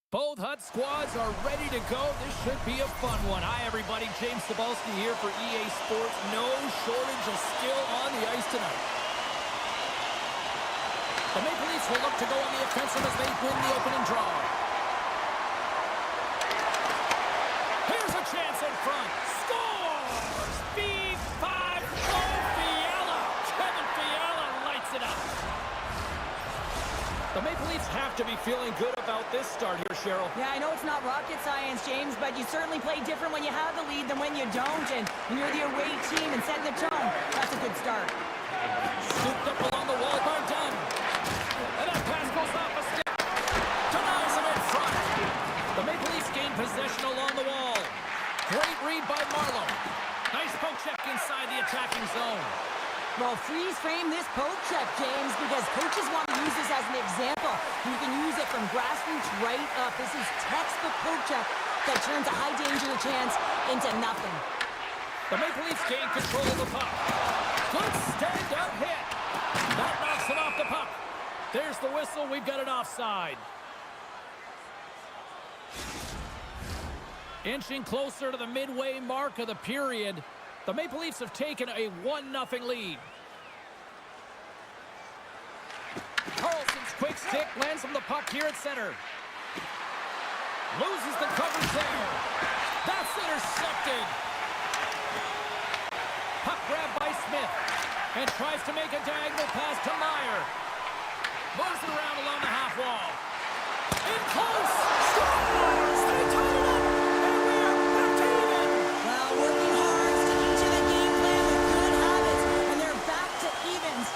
Both Hut squads are ready to go. This should be a fun one. Hi, everybody. James Cebulski here for EA Sports. No shortage of skill on the ice tonight. The Maple Leafs will look to go on the offensive as they win the opening draw. front. Scores! B5 Fiala! Kevin Fiala lights it up. The Maple Leafs have to be feeling good about this start here, Cheryl. Yeah, I know it's not rocket science, James, but you certainly play different when you have the lead than when you don't. And when you're the away team and setting the tone, that's a good start. Scooped up along the wall by Dunn. And that pass goes off a stick. Denies him in front. The Maple Leafs gain possession along the wall. Great read by Marleau. Nice poke check inside the attacking zone. Well, freeze frame this poke check, James, because coaches want to use this as an example. You can use it from grassroots right up. This is textbook poke check that turns a high danger chance into nothing. The Maple Leafs gain control of the puck. Good stand-up hit. That knocks it off the puck. There's the whistle. We've got an offside. Inching closer to the midway mark of the period. The Maple Leafs have taken a 1-0 lead. Carlson's quick stick lands from the puck here at center. Loses the coverage there. That's intercepted. Puck grabbed by Smith. And tries to make a diagonal pass to Meyer. Moves it around along the half wall. In close. Scores! They tie it up. And we're back to even. Well, working hard, sticking to the game plan with good habits, and they're back to evens.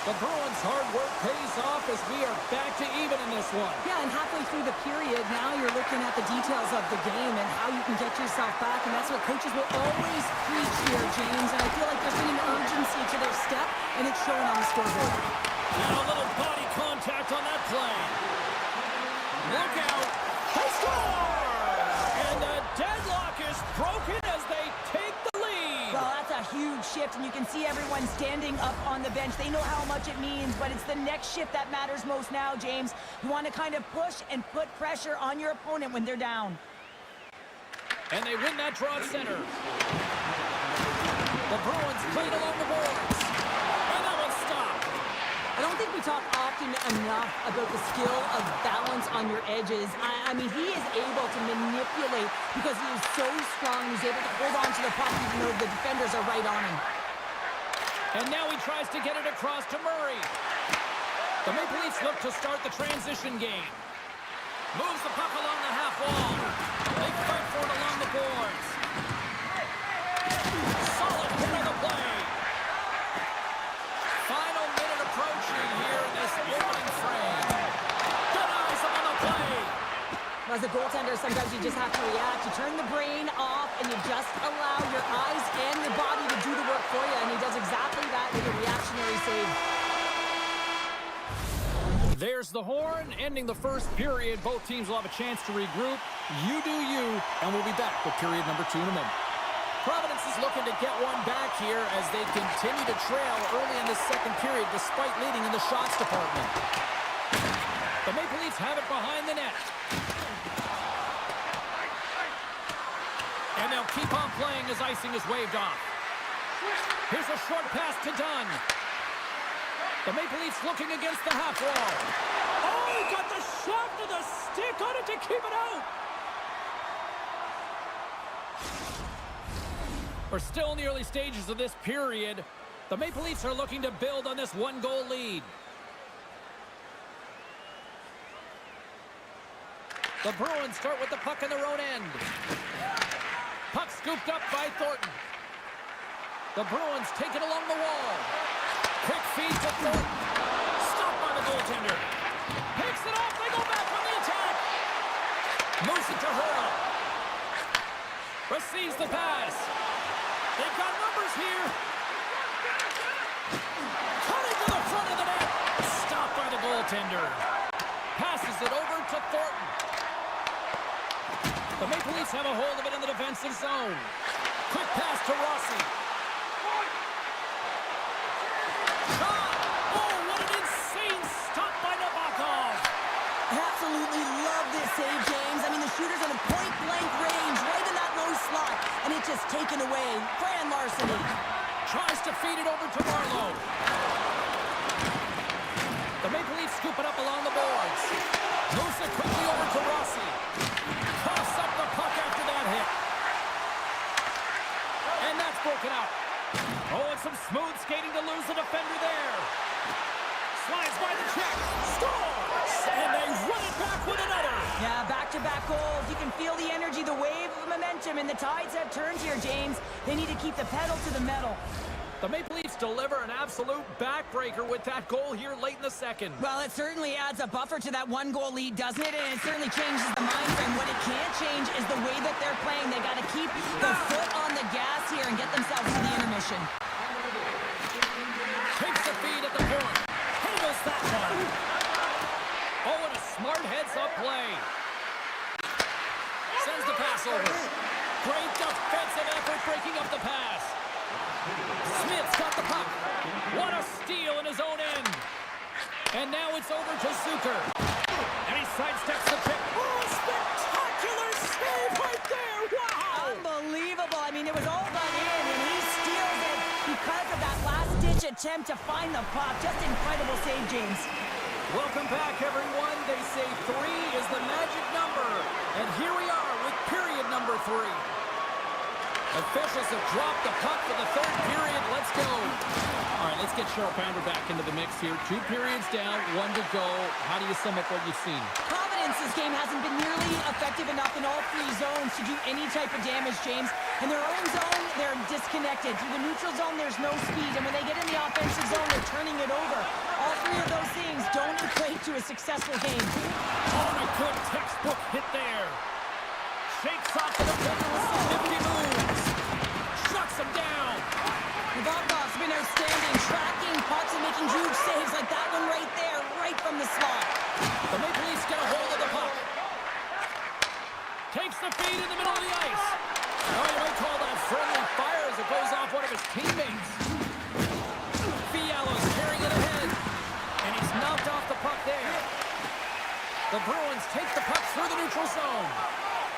The Bruins' hard work pays off as we are back to even in this one. Yeah, and halfway through the period, now you're looking at the details of the game and how you can get yourself back, and that's what coaches will always preach here, James, and I feel like there's been an urgency to their step, and it's showing on the scoreboard. And a little body contact on that play. Look out. They score! And the deadlock is broken as they take the lead. Well, that's a huge shift, and you can see everyone standing up on the bench. They know how much it means, but it's the next shift that matters most now, James. You want to kind of push and put pressure on your opponent when they're down. And they win that draw at center. The Bruins played along the boards. And that one's stopped. I don't think we talk often enough about the skill of balance on your edges. I mean, he is able to manipulate because he is so strong. He's able to hold on to the puck even though the defenders are right on him. And now he tries to get it across to Murray. The Maple Leafs look to start the transition game. Moves the puck along the half wall. They fight for it along the boards. Solid hit on the play. Final minute approaching here in this opening frame. Denies him on the play. As a goaltender, sometimes you just have to react. You turn the brain off and you just allow your eyes and your body to do the work for you. And he does exactly that with a reactionary save. There's the horn, ending the first period. Both teams will have a chance to regroup. You do you, and we'll be back with period number 2 in a minute. Providence is looking to get one back here as they continue to trail early in the second period despite leading in the shots department. The Maple Leafs have it behind the net. And they'll keep on playing as icing is waved off. Here's a short pass to Dunn. The Maple Leafs looking against the half wall. Oh, got the shaft of the stick on it to keep it out. We're still in the early stages of this period. The Maple Leafs are looking to build on this 1-goal lead. The Bruins start with the puck in their own end. Puck scooped up by Thornton. The Bruins take it along the wall. Quick feed to Thornton. Stopped by the goaltender. Picks it off. They go back on the attack. Moves it to Hurl. Receives the pass. They've got numbers here. Cutting to the front of the net. Stopped by the goaltender. Passes it over to Thornton. The Maple Leafs have a hold of it in the defensive zone. Quick pass to Rossi. Shot! Oh, what an insane stop by Nabokov. Absolutely love this save, James. I mean, the shooter's in a point-blank range, right in that low slot, and it's just taken away. Fran Larson tries to feed it over to Marleau. The Maple Leafs scoop it up along the boards. Moves it quickly over to Rossi. Coughs up the puck after that hit. broken up. Oh, and some smooth skating to lose the defender there. Slides by the check. Scores! And they run it back with another. Yeah, back-to-back goals. You can feel the energy, the wave of momentum, and the tides have turned here, James. They need to keep the pedal to the metal. The Maple Leafs deliver an absolute backbreaker with that goal here late in the second. Well, it certainly adds a buffer to that one-goal lead, doesn't it? And it certainly changes the mind frame. What it can't change is the way that they're playing. They got to keep the foot on the gas here and get themselves to the intermission. Takes the feed at the point. Handles that one. Oh, and a smart heads-up play. Sends the pass over. Great defensive effort breaking up the pass. Smith's got the puck. What a steal in his own end. And now it's over to Zucker. And he sidesteps the pick. Oh, spectacular save right there. Wow. Unbelievable. I mean, it was all done in, and he steals it because of that last-ditch attempt to find the puck. Just incredible save, James. Welcome back, everyone. They say 3 is the magic number. And here we are with period number 3. Officials have dropped the puck for the third period. Let's go. All right, let's get Cheryl Pounder back into the mix here. 2 periods down, 1 to go. How do you sum up what you've seen? Providence this game hasn't been nearly effective enough in all 3 zones to do any type of damage, James. In their own zone, they're disconnected. Through the neutral zone, there's no speed. And when they get in the offensive zone, they're turning it over. All 3 of those things don't equate to a successful game. Oh, a good textbook hit there. Shakes off the defender with some nifty moves. Shuts him down. Navakov's been outstanding, tracking pucks and making huge saves like that one right there, right from the slot. The Maple Leafs get a hold of the puck. Takes the feed in the middle of the ice. Oh, you might call that friendly fire as it goes off one of his teammates. Fiala's carrying it ahead. And he's knocked off the puck there. The Bruins take the puck through the neutral zone.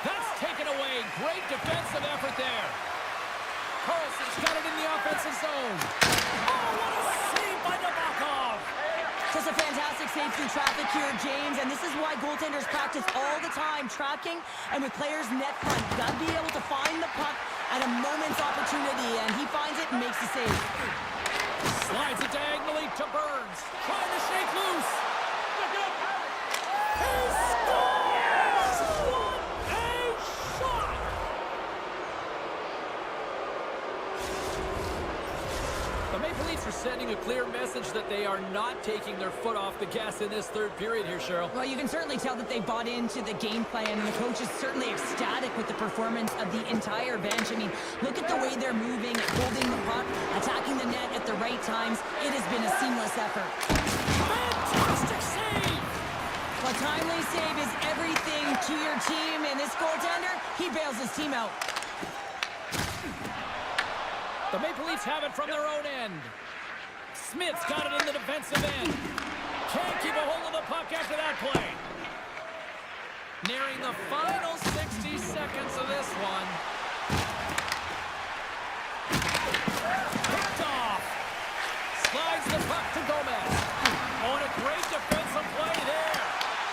That's taken away. Great defensive effort there. Carlson's got it in the offensive zone. Oh, what a save by Nabokov. Just a fantastic save through traffic here, James, and this is why goaltenders practice all the time, tracking and with players net front. You got to be able to find the puck at a moment's opportunity, and he finds it and makes the save. Slides it diagonally to Burns. Trying to shake loose. He scores! What a shot! The Maple Leafs are sending a clear message that they are not taking their foot off the gas in this third period here, Cheryl. Well, you can certainly tell that they bought into the game plan, and the coach is certainly ecstatic with the performance of the entire bench. I mean, look at the way they're moving, holding the puck, attacking the net at the right times. It has been a seamless effort. Fantastic save! A timely save is everything to your team, and this goaltender, he bails his team out. The Maple Leafs have it from their own end. Smith's got it in the defensive end. Can't keep a hold of the puck after that play. Nearing the final 60 seconds of this one. Picked off. Slides the puck to Gomez. Oh, and a great defensive play there.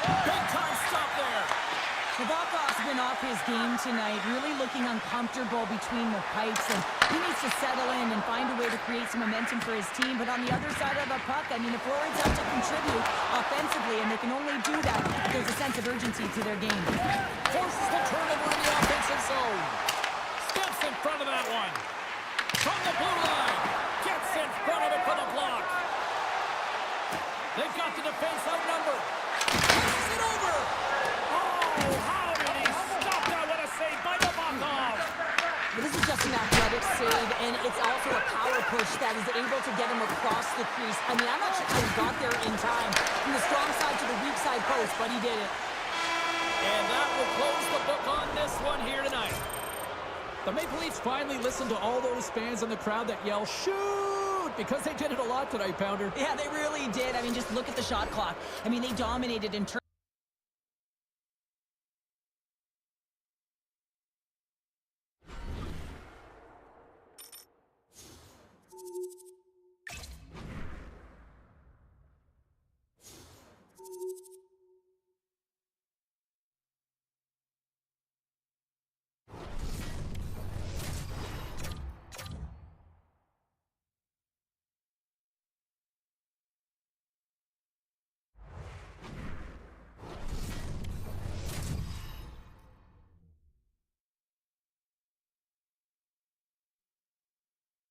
Big time stop there. Nabokov's been off his game tonight, really looking uncomfortable between the pipes, and he needs to settle in and find a way to create some momentum for his team. But on the other side of the puck, I mean, the forwards have to contribute offensively, and they can only do that if there's a sense of urgency to their game. Forces the turnover in the offensive zone. Steps in front of that one. From the blue line. Gets in front of it for the block. They've got the defense outnumbered. Passes it over. Oh, how did he stop that? What a save by Nabokov. This is just an athletic save, and it's also a power push that is able to get him across the crease. I mean, I'm not sure how he got there in time. From the strong side to the weak side post, but he did it. And that will close the book on this one here tonight. The Maple Leafs finally listened to all those fans in the crowd that yell, "Shoot!" because they did it a lot tonight, Pounder. Yeah, they really did. I mean, just look at the shot clock. I mean, they dominated in terms.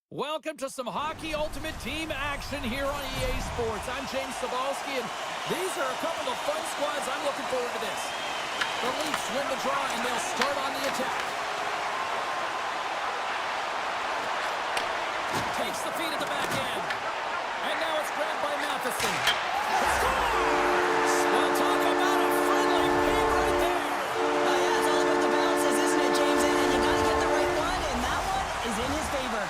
Welcome to some Hockey Ultimate Team action here on EA Sports. I'm James Cebulski, and these are a couple of fun squads. I'm looking forward to this. The Leafs win the draw, and they'll start on the attack. Takes the feed at the back end. And now it's grabbed by Matheson. Scores! Well, talk about a friendly game right there. Oh, yeah, it's all about the bounces, isn't it, James? And you got to get the right one, and that one is in his favor.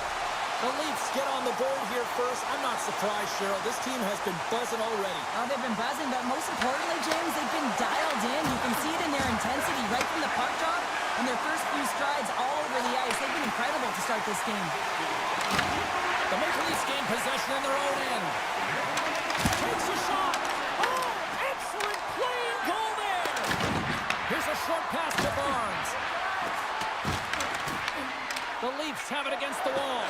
The Leafs get on the board here first. I'm not surprised, Cheryl. This team has been buzzing already. Oh, they've been buzzing, but most importantly, James, they've been dialed in. You can see it in their intensity right from the puck drop and their first few strides all over the ice. They've been incredible to start this game. The Maple Leafs gain possession in their own end. Takes a shot. Oh, excellent play and goal there. Here's a short pass to Barnes. The Leafs have it against the wall.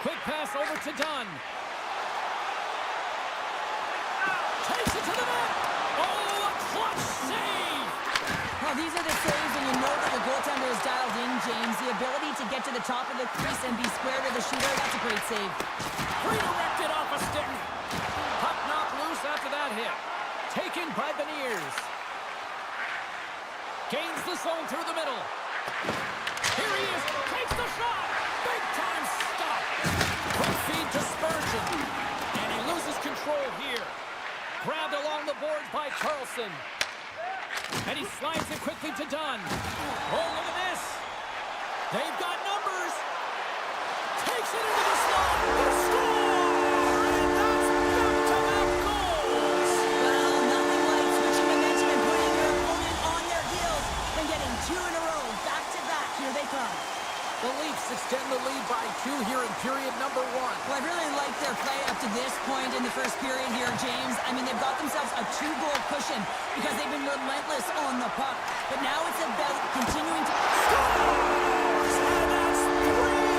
Quick pass over to Dunn. Takes it to the net. Oh, a clutch save. Well, these are the saves, and you know that the goaltender is dialed in, James. The ability to get to the top of the crease and be square to the shooter, that's a great save. Redirected off a stick. Puck knocked loose after that hit. Taken by Beniers. Gains the zone through the middle. Here he is. Takes the shot. Big time stop. Quick feed to Spurgeon. And he loses control here. Grabbed along the boards by Carlson. And he slides it quickly to Dunn. Oh, look at this. They've got numbers. Takes it into the slot. They score! And that's back-to-back goals. Well, nothing like switching momentum and putting your opponent on their heels and getting two in a row. Back-to-back. Here they come. The Leafs extend the lead by 2 here in period number 1. Well, I really like their play up to this point in the first period here, James. I mean, they've got themselves a 2-goal cushion because they've been relentless on the puck. But now it's about continuing to... Scores! And that's 3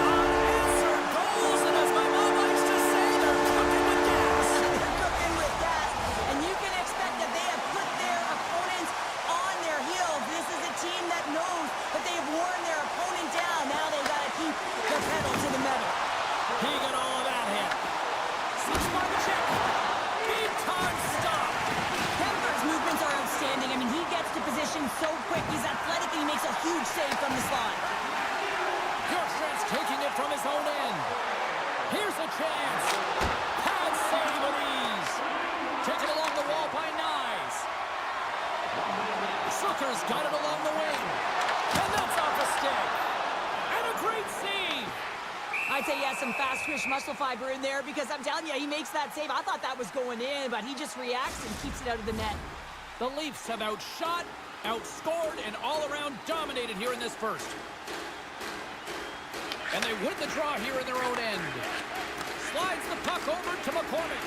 unanswered goals. And as my mom likes to say, they're cooking with gas. They're cooking with gas. And you can expect that they have put their opponents on their heels. This is a team that knows that they have worn their opponent down. Now they've got to keep the pedal to the metal. He got all of that hit. Slips by the check. Big time stop. Kemper's movements are outstanding. I mean, he gets to position so quick. He's athletic and he makes a huge save from the slot. Bjorkstrand's taking it from his own end. Here's a chance. Pad save with ease. Taken along the wall by Nyes. Zucker's got it along the wing. And that's off a stick. And a great save. I'd say he has some fast twitch muscle fiber in there because I'm telling you, he makes that save. I thought that was going in, but he just reacts and keeps it out of the net. The Leafs have outshot, outscored, and all-around dominated here in this first. And they win the draw here in their own end. Slides the puck over to McCormick.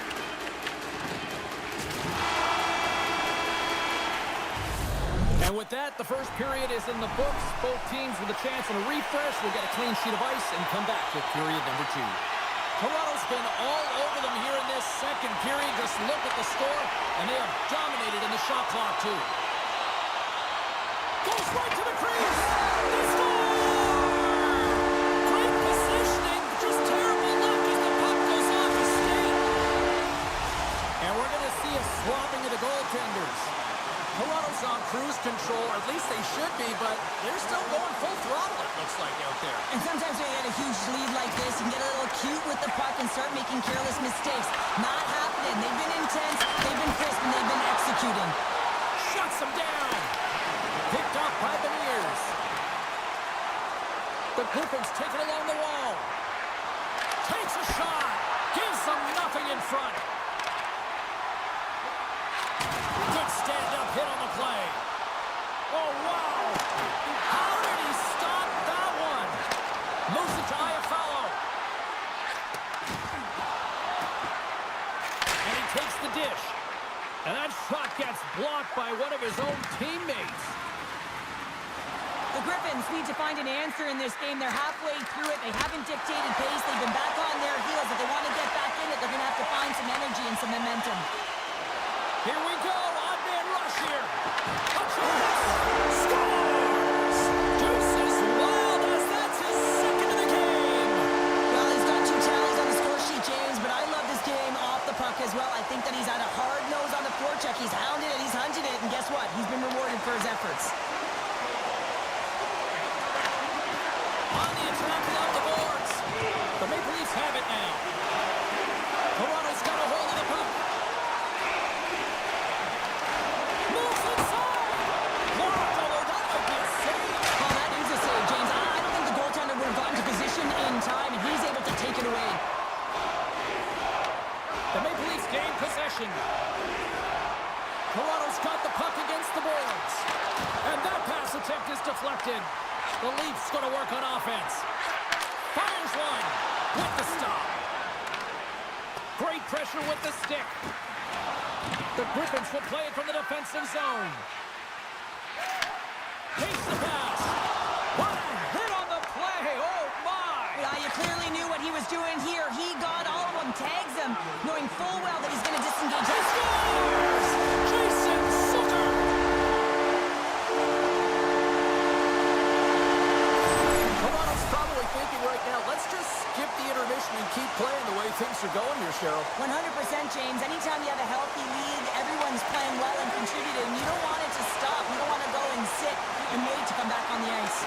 And with that, the first period is in the books. Both teams with a chance and a refresh will get a clean sheet of ice and come back with period number 2. Toronto's been all over them here in this second period. Just look at the score, and they have dominated in the shot clock, too. Goes right to the crease. They score! Great positioning, just terrible luck as the puck goes off his skate. And we're going to see a swapping of the goaltenders. Toronto's on cruise control, or at least they should be, but they're still going full throttle, it looks like, out there. And sometimes when you get a huge lead like this, you can get a little cute with the puck and start making careless mistakes. Not happening. They've been intense, they've been crisp, and they've been executing. Shuts them down. Picked off by Beniers. The Griffins take it along the wall. Takes a shot. Gives them nothing in front. Good stand-up hit on the play. Oh, wow. How did he stop that one? Moves it to Iafallo. And he takes the dish. And that shot gets blocked by one of his own teammates. The Griffins need to find an answer in this game. They're halfway through it. They haven't dictated pace. They've been back on their heels. If they want to get back in it, they're going to have to find some energy and some momentum. Here we go. Odd man rush here. A chance. Scores! Deuce is wild as that's his second of the game. Well, he's got 2 forecheck. He's hounded it, he's hunted it, and guess what? He's been rewarded for his efforts. On the attack along the boards. The Maple Leafs have it now. Toronto's got a hold of the puck. Moves inside. Blocked, although that might be a save. Oh, that is a save, James. I don't think the goaltender would have gotten to position in time, and he's able to take it away. The Maple Leafs gain possession. Toronto's got the puck against the boards. And that pass attempt is deflected. The Leafs going to work on offense. Fires one with the stop. Great pressure with the stick. The Griffins will play it from the defensive zone. Takes the pass. What a hit on the play. Oh, my. Yeah, you clearly knew what he was doing here. He got all of them, tags them, knowing full well that he's going to disengage. He scores! Jason Sutter! Toronto's probably thinking right now, let's just skip the intermission and keep playing the way things are going here, Cheryl. 100%, James. Anytime you have a healthy lead, everyone's playing well and contributing. You don't want it to stop. You don't want to go and sit and wait to come back on the ice.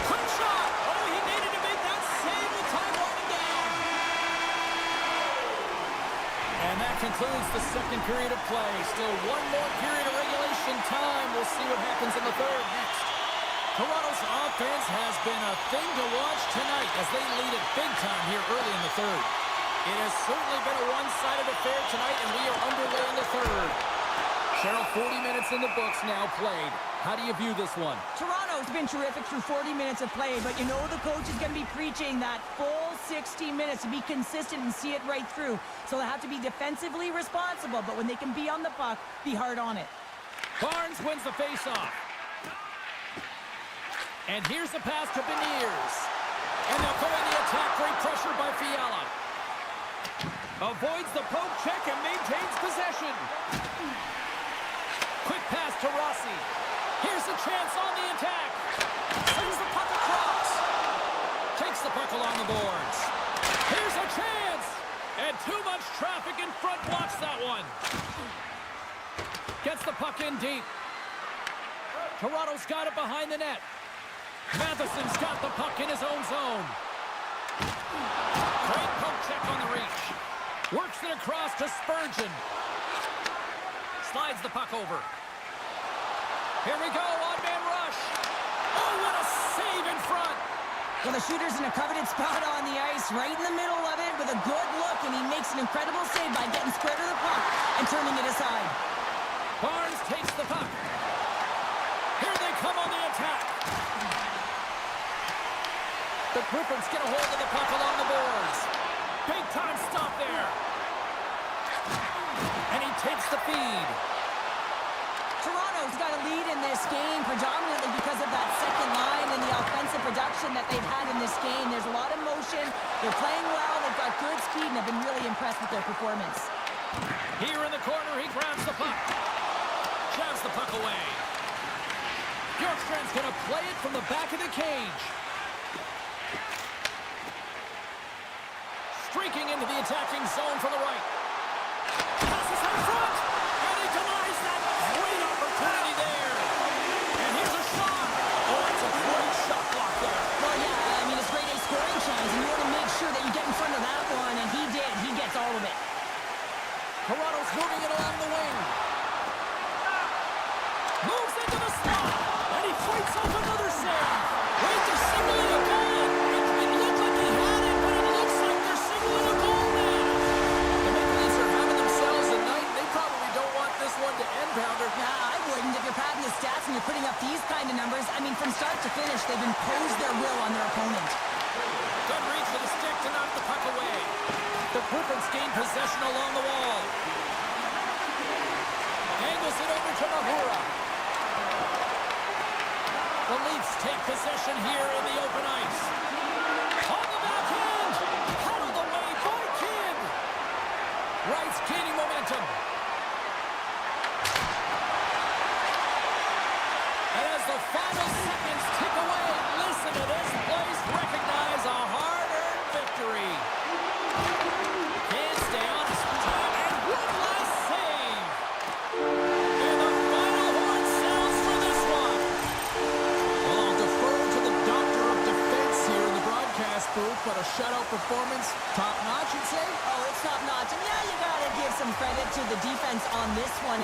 Quick shot! Oh, he needed to make that save with time winding down. And that concludes the second period of play. Still one more period of regulation time. We'll see what happens in the third next. Toronto's offense has been a thing to watch tonight as they lead it big time here early in the third. It has certainly been a one-sided affair tonight, and we are underway in the third. Cheryl, 40 minutes in the books now played. How do you view this one? Toronto's been terrific through 40 minutes of play, but you know the coach is going to be preaching that full 60 minutes to be consistent and see it right through. So they have to be defensively responsible, but when they can be on the puck, be hard on it. Barnes wins the faceoff. And here's the pass to Beniers. And they'll go in the attack. Great pressure by Fiala. Avoids the poke check and maintains possession. Quick pass to Rossi. Here's a chance on the attack. Sends the puck across. Takes the puck along the boards. Here's a chance. And too much traffic in front blocks that one. Gets the puck in deep. Toronto's got it behind the net. Matheson's got the puck in his own zone. Great poke check on the reach. Works it across to Spurgeon. Slides the puck over. Here we go, on-man rush. Oh, what a save in front. Well, the shooter's in a coveted spot on the ice, right in the middle of it with a good look, and he makes an incredible save by getting square to the puck and turning it aside. Barnes takes the puck. Here they come on the attack. The Griffins get a hold of the puck along the boards. Big time stop there. And he takes the feed. Toronto's got a lead in this game predominantly because of that second line and the offensive production that they've had in this game. There's a lot of motion. They're playing well. They've got good speed, and I've been really impressed with their performance. Here in the corner, he grabs the puck. Shoves the puck away. Bjorkstrand's going to play it from the back of the cage. Streaking into the attacking zone from the right. Passes in front, and he denies that great opportunity there. And here's a shot. Oh, that's a great shot block there. Well, yeah, I mean, it's great A scoring chance, and you want to make sure that you get in front of that one, and he did. He gets all of it. Toronto's moving it along the wing. Moves into the slot, and he fights off another save. Wait, they're signaling a goal. It looked like he had it, but it looks like they're signaling a goal now. The Maple Leafs are having themselves a night. They probably don't want this one to end, Pounder. Nah, I wouldn't. If you're padding the stats and you're putting up these kind of numbers, I mean, from start to finish, they've imposed their will on their opponent. Good reach for the stick to knock the puck away. The Griffins gain possession along the wall. Angles it over to Mahura. The Leafs take possession here in the open ice. On the backhand! Paddled away by Kidd! Wright's gaining momentum. And as the final seconds tick away, listen to this place recognize a hard-earned victory. Can't stay on his time, and one last save. a shutout performance. Top-notch, you'd say? Oh, it's top-notch. And yeah, you gotta give some credit to the defense on this one.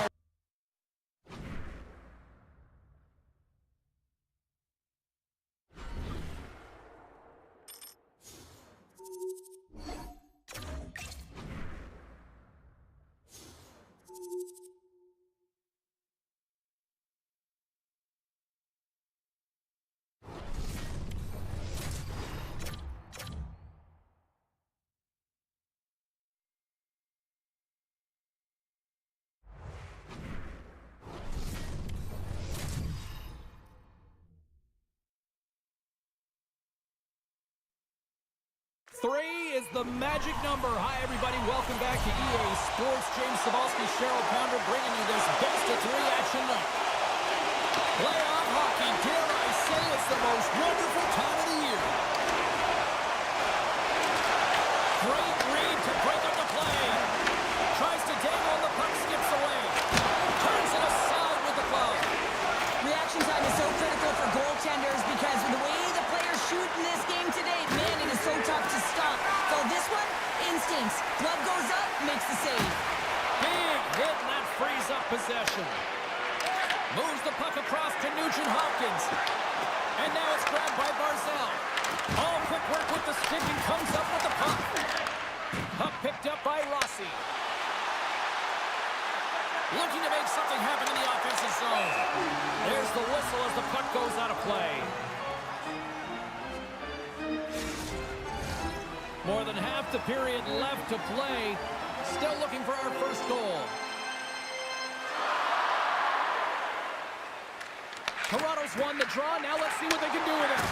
Three is the magic number. Hi, everybody. Welcome back to EA Sports. James Cebulski, Cheryl Pounder bringing you this best-of-3 action night. Playoff hockey, dare I say, it's the most wonderful time of the year. Great read to break up the play. Tries to dangle, and the puck skips away. Turns it aside with the glove. Reaction time is so critical for goaltenders because of the way the players shoot in this game today, man, it is so tough to stop. So this one, instincts. Glove goes up, makes the save. Big hit, and that frees up possession. Moves the puck across to Nugent-Hopkins. And now it's grabbed by Barzal. All quick work with the stick and comes up with the puck. Puck picked up by Rossi. Looking to make something happen in the offensive zone. There's the whistle as the puck goes out of play. More than half the period left to play. Still looking for our first goal. Toronto's won the draw. Now let's see what they can do with it.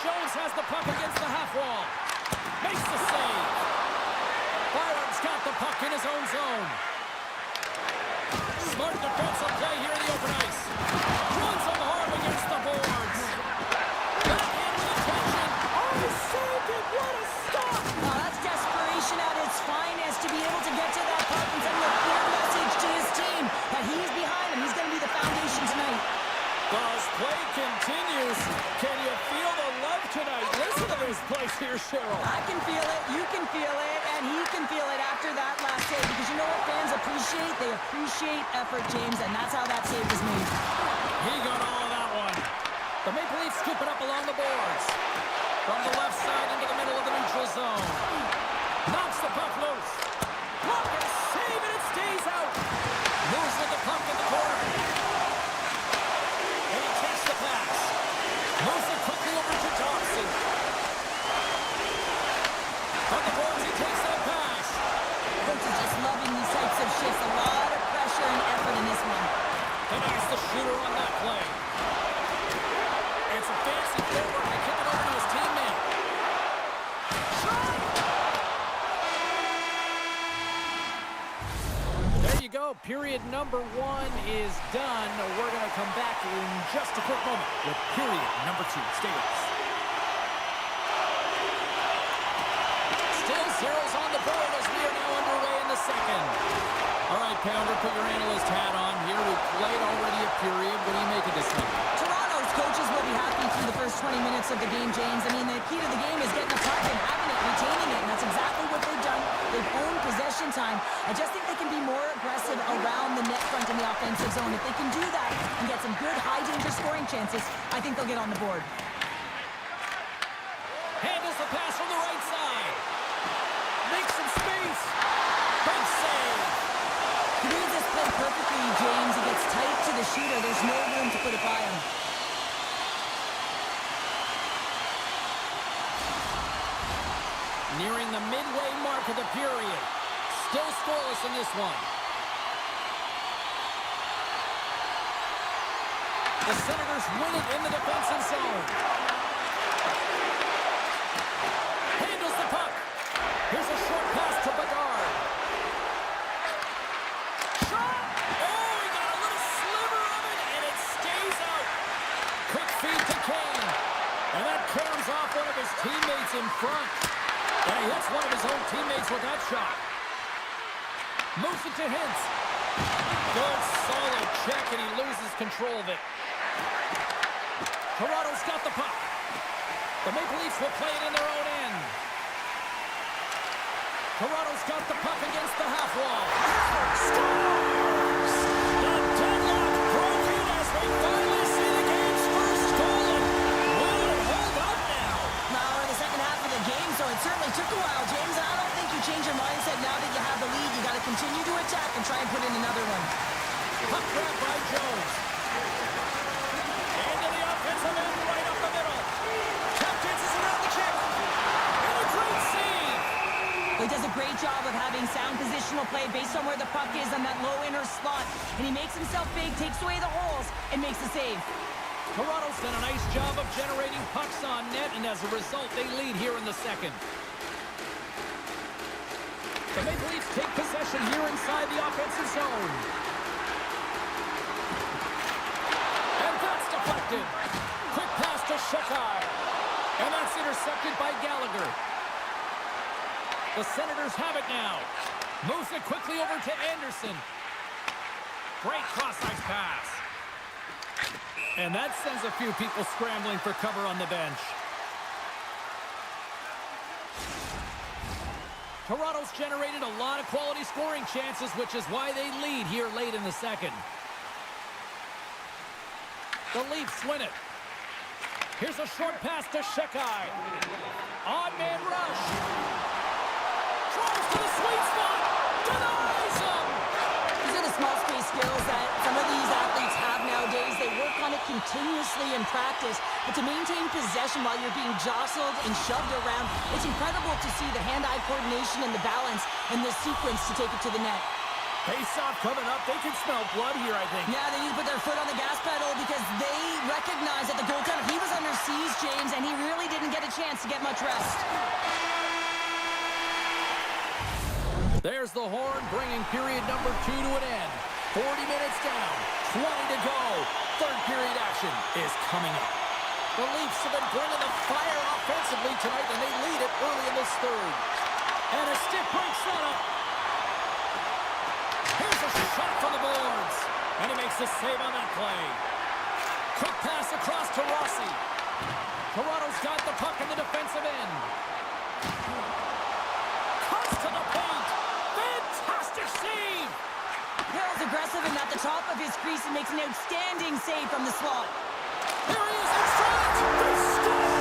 Jones has the puck against the half wall. Makes the save. Byron's got the puck in his own zone. Smart defensive play here in the open ice. Runs him hard against the boards. Backhand with attention. Oh, he saved it. What a stop. Oh, that's desperation at its finest to be able to get to that puck and send a clear message to his team that he's behind him. He's going to be the foundation tonight. As play continues, can you feel the love tonight? Listen to this place here, Cheryl. I can feel it, you can feel it, and he can feel it after that last save. Because you know what fans appreciate? They appreciate effort, James, and that's how that save was made. He got all of that one. The Maple Leafs scoop it up along the boards. From the left side into the middle of the neutral zone. Knocks the puck loose. Block and save, and it stays out. Moves with the puck in the corner. And he takes the pass. Moves it quickly over to Thompson. On the boards, he takes that pass. Coach is just loving these types of shifts. A lot of pressure and effort in this one. Denies the shooter on that play. It's a fancy forward to kick it over to his teammate. Shot! There you go. Period number 1 is done. We're going to come back in just a quick moment with period number 2. Stay with us. Still zeros on the board as we are now underway in the second. All right, Pounder, put your analyst hat on here. We've played already a period. What do you make of this one? Toronto's coaches will be happy through the first 20 minutes of the game, James. I mean, the key to the game is getting the puck and having it, retaining it, and that's exactly what they've done. They've owned possession time. I just think they can be more aggressive around the net front in the offensive zone. If they can do that and get some good high-danger scoring chances, I think they'll get on the board. Handles the pass from the right side. Makes some space. Big save. He reads this play perfectly, James. He gets tight to the shooter. There's no room to put it by him. Nearing the midway mark of the period. Still scoreless in this one. The Senators win it in the defensive zone. Handles the puck. Here's a short pass to Bedard. Shot! Oh, he got a little sliver of it, and it stays out. Quick feed to Kane. And that caroms off one of his teammates in front. And he hits one of his own teammates with that shot. Moves it to Hintz. Good, solid check, and he loses control of it. Toronto's got the puck. The Maple Leafs will play it in their own end. Toronto's got the puck against the half wall. Scores! The deadlock broken as we finally see the game's first goal. Will it hold up now? Now we're in the second half of the game, so it certainly took a while, James. I don't think you change your mindset now that you have the lead. You got to continue to attack and try and put in another one. Puck grab by Jones. Into the offensive end, right up the middle. Chuck dances around the chip. And a great save. He does a great job of having sound positional play based on where the puck is on that low inner slot. And he makes himself big, takes away the holes, and makes a save. Toronto's done a nice job of generating pucks on net, and as a result, they lead here in the second. The Maple Leafs take possession here inside the offensive zone. And that's deflected. Quick pass to Shekai. And that's intercepted by Gallagher. The Senators have it now. Moves it quickly over to Anderson. Great cross-ice pass. And that sends a few people scrambling for cover on the bench. Toronto's generated a lot of quality scoring chances, which is why they lead here late in the second. The Leafs win it. Here's a short pass to Shekai. On-man rush. Throws to the sweet spot. Denies him. These are the small space skills that some of these athletes have nowadays. They work on it continuously in practice. But to maintain possession while you're being jostled and shoved around, it's incredible to see the hand-eye coordination and the balance and the sequence to take it to the net. Face-off coming up. They can smell blood here, I think. Yeah, they need to put their foot on the gas pedal because they recognize that the goaltender, he was under siege, James, and he really didn't get a chance to get much rest. There's the horn, bringing period number 2 to an end. 40 minutes down, 20 to go. Third period action is coming up. The Leafs have been bringing the fire offensively tonight, and they lead it early in this third. And a stick breaks that up. Here's a shot from the boards. And he makes the save on that play. Quick pass across to Rossi. Toronto's got the puck in the defensive end. Cuts to the paint. Fantastic save. Hill's aggressive and at the top of his crease and makes an outstanding save from the slot. Here he is in front. They score.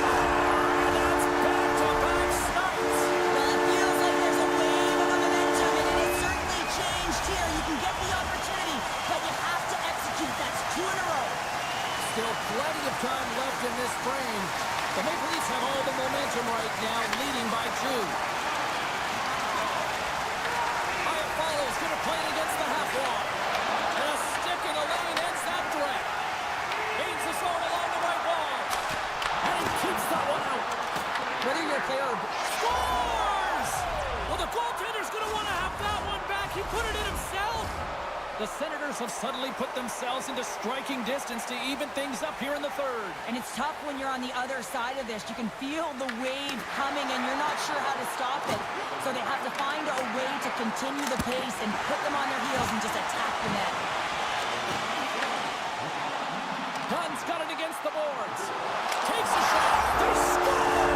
That's back-to-back starts. Well, it feels like there's a wave of momentum, and it has certainly changed here. You can get the opportunity, but you have to execute. That's 2 in a row. Still plenty of time left in this frame. The Maple Leafs have all the momentum right now, leading by 2. Iafallo's going to play it against the half wall. And a stick in the lane ends that threat. Gains the zone along the right wall. And he keeps that one out. Whether you're a player or... Scores! Well, the goaltender's going to want to have that one back. He put it in himself. The Senators have suddenly put themselves into striking distance to even things up here in the third. And it's tough when you're on the other side of this. You can feel the wave coming, and you're not sure how to stop it. So they have to find a way to continue the pace and put them on their heels and just attack the net. Dunn's got it against the boards. Takes a shot. They score!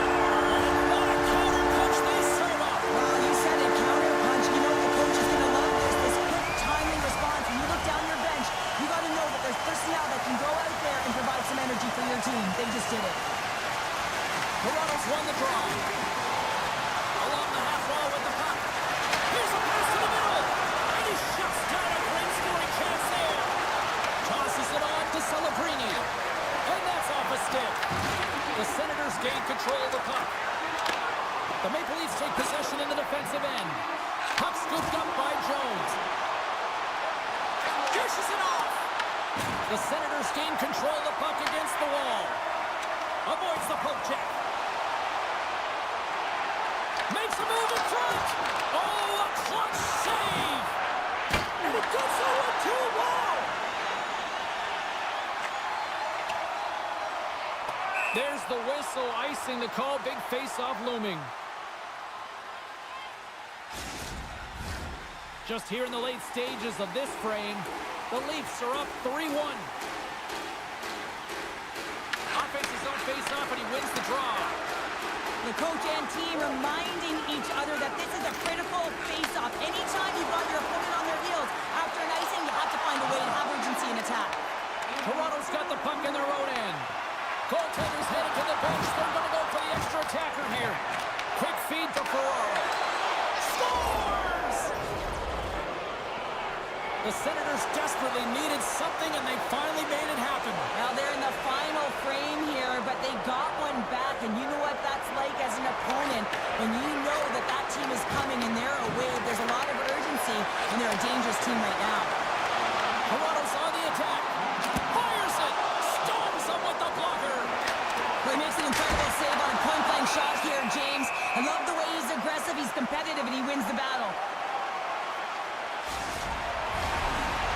And what a counter punch they serve up. Well, you said it, counter punch. You know the coach is going to love this. This quick, timely response. When you look down your bench, you got to know that there's personnel that can go out there and provide some energy for your team. They just did it. Toronto's won the draw. Along the half wall with the puck. Here's a pass to the middle. And he shuts down a great scoring chance there. Tosses it on to Celebrini. And that's off a stick. The Senators gain control of the puck. The Maple Leafs take possession in the defensive end. Puck scooped up by Jones. Dishes it off. The Senators gain control of the puck against the wall. Avoids the poke check. Makes a move in front. Oh, a clutch save. And it goes 0-2. Wow. There's the whistle, icing the call. Big face-off looming. Just here in the late stages of this frame, the Leafs are up 3-1. face-off, and he wins the draw. The coach and team reminding each other that this is a critical face-off. Anytime you've got your opponent on their heels after an icing, you have to find a way to have urgency in attack. Toronto's got the puck in their own end. Goaltender's headed to the bench. They're going to go for the extra attacker here. Quick feed for Ferraro. Scores! The Senators desperately needed something, and they finally made it happen. Now they're in the final frame here, but they got one back, and you know what that's like as an opponent. When you know that that team is coming and they're away, there's a lot of urgency, and they're a dangerous team right now. Toronto's on the attack. Fires it! Stones him with the blocker! Well, he makes an incredible save on a point-blank shot here, James. I love the way he's aggressive, he's competitive, and he wins the battle.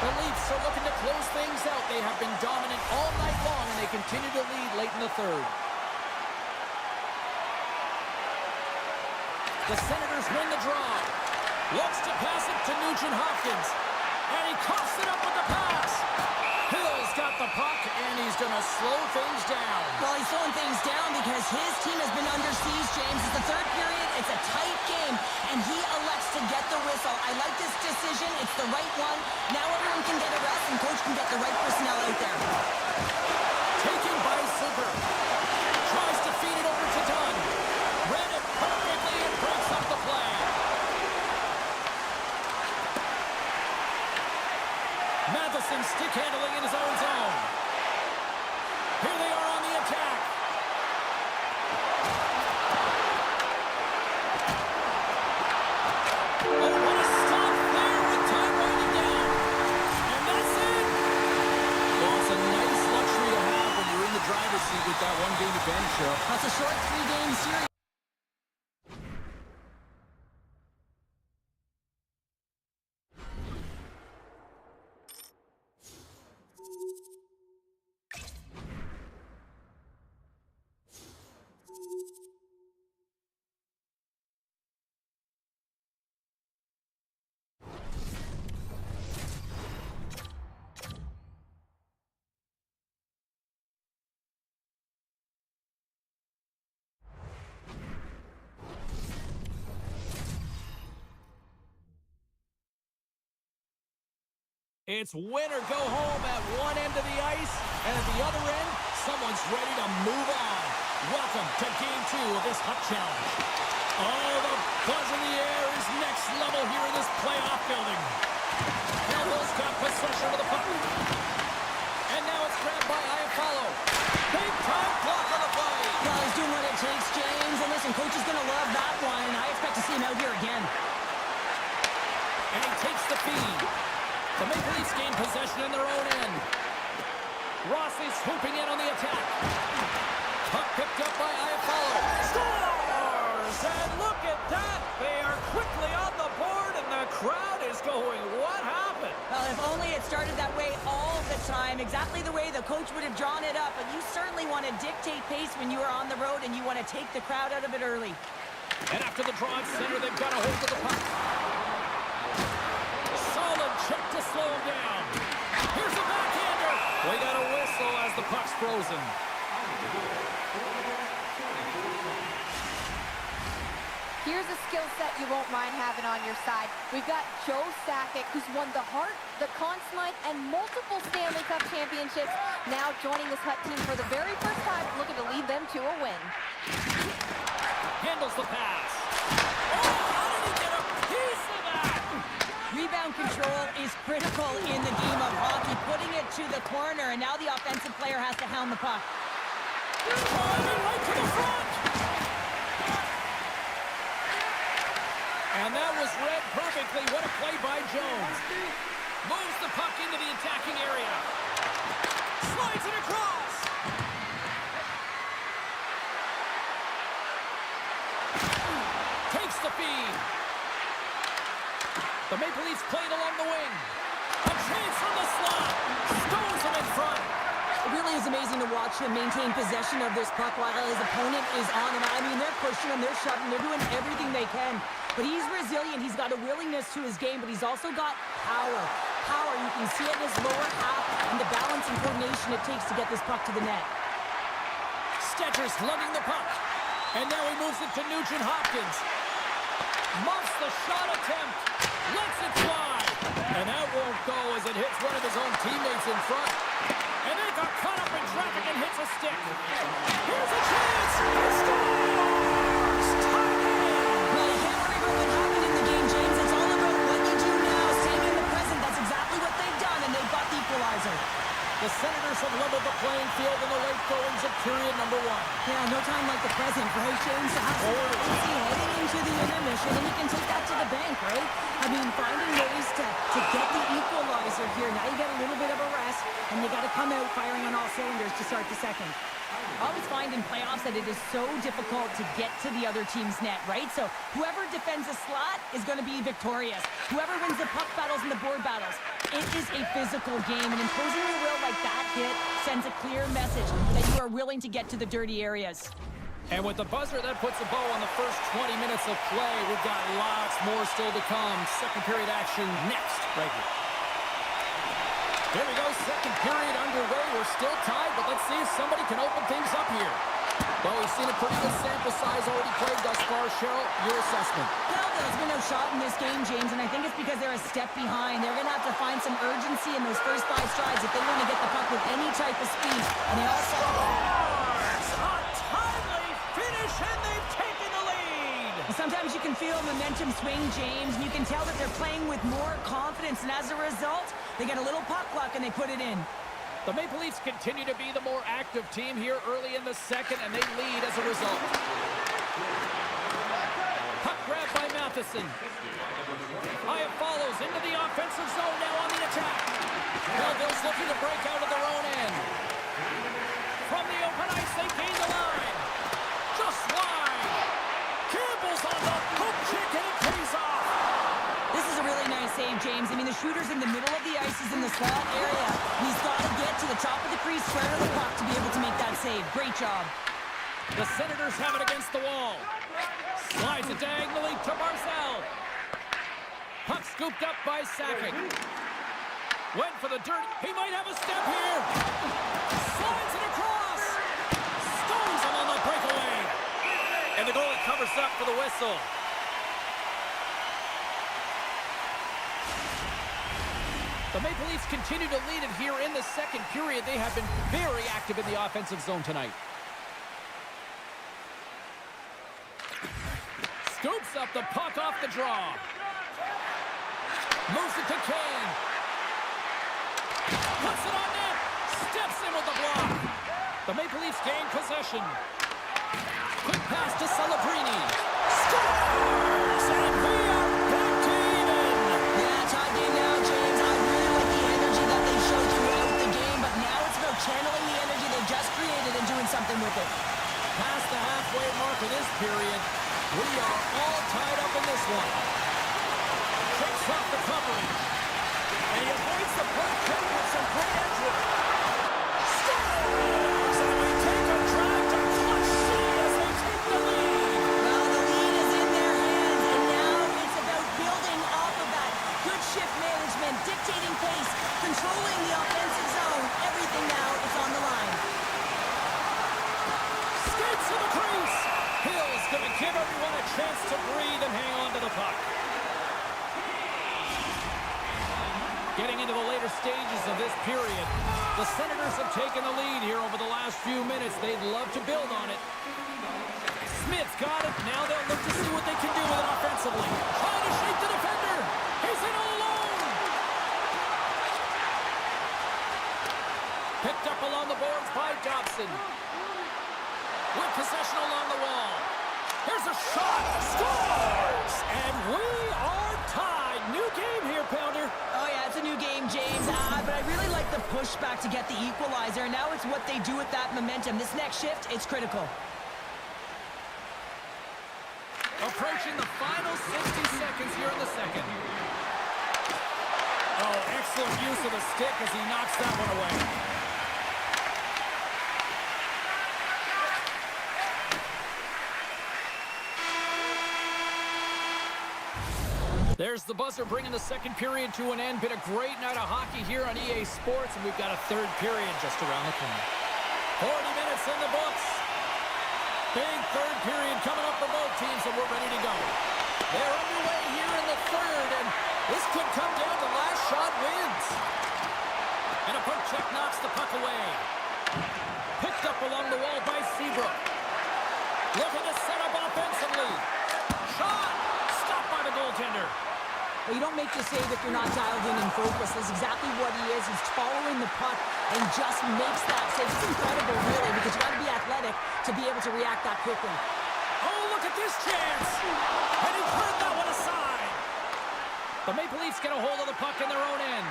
The Leafs are looking to close things out. They have been dominant all night long, and they continue to lead late in the third. The Senators win the draw. Looks to pass it to Nugent Hopkins. And he coughs it up with the pass. Hill's got the puck, and he's going to slow things down. Well, he's slowing things down because his team has been under siege, James. It's the third period. It's a tight game, and he elects to get the whistle. I like this decision. It's the right one. Now everyone can get a rest, and coach can get the right personnel out there. Taken by Zucker. Tries to feed it over to Dunn. Read it perfectly and breaks up the play. Matheson stick handling in his own zone. Here they are on the attack. Oh, what a stop there with time winding down. And that's it. Well, it's a nice luxury to have when you're in the driver's seat with that one-game advantage, Cheryl. That's a short three-game series. It's win or go home at one end of the ice, and at the other end, someone's ready to move on. Welcome to Game 2 of this Hut Challenge. Oh, the buzz in the air is next level here in this playoff building. Campbell's got possession of the puck. And now it's grabbed by Iafallo. Big time block on the play. Well, he's doing what it takes, James. And listen, coach is going to love that one, and I expect to see him out here again. And he takes the feed. The Maple Leafs gain possession in their own end. Ross is swooping in on the attack. Puck picked up by Iafallo. Scores! And look at that! They are quickly on the board, and the crowd is going, what happened? Well, if only it started that way all the time, exactly the way the coach would have drawn it up. But you certainly want to dictate pace when you are on the road, and you want to take the crowd out of it early. And after the draw at center, they've got a hold of the puck. Solid check to slow him down. Here's a backhander. We got a whistle as the puck's frozen. Here's a skill set you won't mind having on your side. We've got Joe Sakic, who's won the Hart, the Conn Smythe, and multiple Stanley Cup championships. Now joining this Hut team for the very first time, looking to lead them to a win. Handles the pass. Oh, how did he get a piece of that? Rebound control is critical in the game of hockey, putting it to the corner, and now the offensive player has to hound the puck. Driving right to the front. And that was read perfectly. What a play by Jones. Moves the puck into the attacking area. Slides it across. Takes the feed. The Maple Leafs played along the wing. A chance from the slot. Stones him in front. It really is amazing to watch him maintain possession of this puck while his opponent is on him. I mean, they're pushing him, they're shoving, they're doing everything they can. But he's resilient, he's got a willingness to his game, but he's also got power. Power, you can see it in his lower half and the balance and coordination it takes to get this puck to the net. Stetcher slugging the puck. And now he moves it to Nugent Hopkins. Muffs the shot attempt. Lets it fly. And that won't go as it hits one of his own teammates in front. And then got caught up in traffic and hits a stick. Here's a chance. He scores! Tie game! Well, you can't worry about what happened in the game, James. It's all about what you do now, staying in the present. That's exactly what they've done, and they've got the equalizer. The Senators have leveled the playing field in the late goings of period number 1. Yeah, no time like the present for James to have some urgency heading into the intermission, and you can take that to the bank, right? I mean, finding ways to get the equalizer here. Now you get a little bit of a rest, and you got to come out firing on all cylinders to start the second. I always find in playoffs that it is so difficult to get to the other team's net, right? So whoever defends a slot is going to be victorious. Whoever wins the puck battles and the board battles. It is a physical game, and imposing your will like that hit sends a clear message that you are willing to get to the dirty areas. And with the buzzer, that puts a bow on the first 20 minutes of play. We've got lots more still to come. Second period action next, right here. Here we go, second period underway. We're still tied, but let's see if somebody can open things up here. Well, we've seen a pretty good sample size already played thus far. Cheryl, your assessment? Well, there's been no shot in this game, James, and I think it's because they're a step behind. They're going to have to find some urgency in those first 5 strides if they want to get the puck with any type of speed. And they also... A timely finish, and they've taken the lead! Sometimes you can feel momentum swing, James, and you can tell that they're playing with more confidence, and as a result, they get a little puck luck and they put it in. The Maple Leafs continue to be the more active team here early in the second, and they lead as a result. Puck grab by Matheson. Aya follows into the offensive zone now on the attack. Belleville's looking to break out of their own end. From the open ice, they gain the line. Just wide. Campbell's on the hook check, and it pays off. This is a really nice save, James. I mean, the shooter's in the middle of the ice. He's in the slot area. He's got to get to the top of the crease, square to the puck to be able to make that save. Great job. The Senators have it against the wall. Slides it diagonally to Barzal. Puck scooped up by Sakic. Went for the dirt. He might have a step here. Slides it across. Stones him on the breakaway. And the goalie covers up for the whistle. The Maple Leafs continue to lead it here in the second period. They have been very active in the offensive zone tonight. Scoops up the puck off the draw. Moves it to Kane. Puts it on net. Steps in with the block. The Maple Leafs gain possession. Quick pass to Celebrini. Scores! And we are back to even. Yeah, tie game now, James. I really like the energy that they showed throughout the game, but now it's about channeling the energy they just created and doing something with it. Past the halfway mark of this period, we are all tied up in this one. Takes off the coverage. And he avoids the puck check with some great entry. Scores! And we take a drive to clutch C as they take the lead. Well, the lead is in their hands, and now it's about building off of that. Good shift management, dictating pace, controlling the offensive zone. Everything now is on the line. Skates to the crease. Hill's going to give everyone a chance to breathe and hang on to the puck. Getting into the later stages of this period, the Senators have taken the lead here over the last few minutes. They'd love to build on it. Smith's got it. Now they'll look to see what they can do with it offensively. Trying to shake the defender. He's in all alone. Picked up along the boards by Dobson. With possession along the wall. Here's a shot. Scores! And we are tied. New game here, Pounder. Oh, yeah, it's a new game, James. But I really like the pushback to get the equalizer. Now it's what they do with that momentum. This next shift, it's critical. Approaching the final 60 seconds here in the second. Oh, excellent use of the stick as he knocks that one away. There's the buzzer bringing the second period to an end. Been a great night of hockey here on EA Sports, and we've got a third period just around the corner. 40 minutes in the books. Big third period coming up for both teams, and we're ready to go. They're underway here in the third, and this could come down to last shot wins. And a poke check knocks the puck away. Picked up along the wall by Seabrook. Looking to set up offensively. Shot! Stopped by the goaltender. Well, you don't make the save if you're not dialed in and focused. That's exactly what he is. He's following the puck and just makes that save. It's incredible, really, because you got to be athletic to be able to react that quickly. Oh, look at this chance! And he turned that one aside. The Maple Leafs get a hold of the puck in their own end.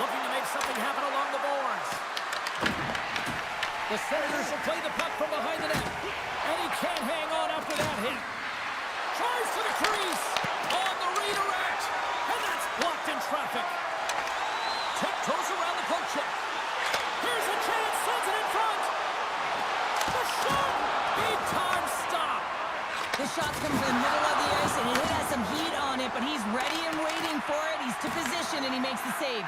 Looking to make something happen along the boards. The Senators will play the puck from behind the net. And he can't hang on after that hit. Tries to the crease. On the redirect. And that's blocked in traffic. Tiptoes around the poke check. Here's a chance. Sends it in front. The shot. Big time stop. This shot's coming from the middle of the ice, and it has some heat on it, but he's ready and waiting for it. He's to position, and he makes the save.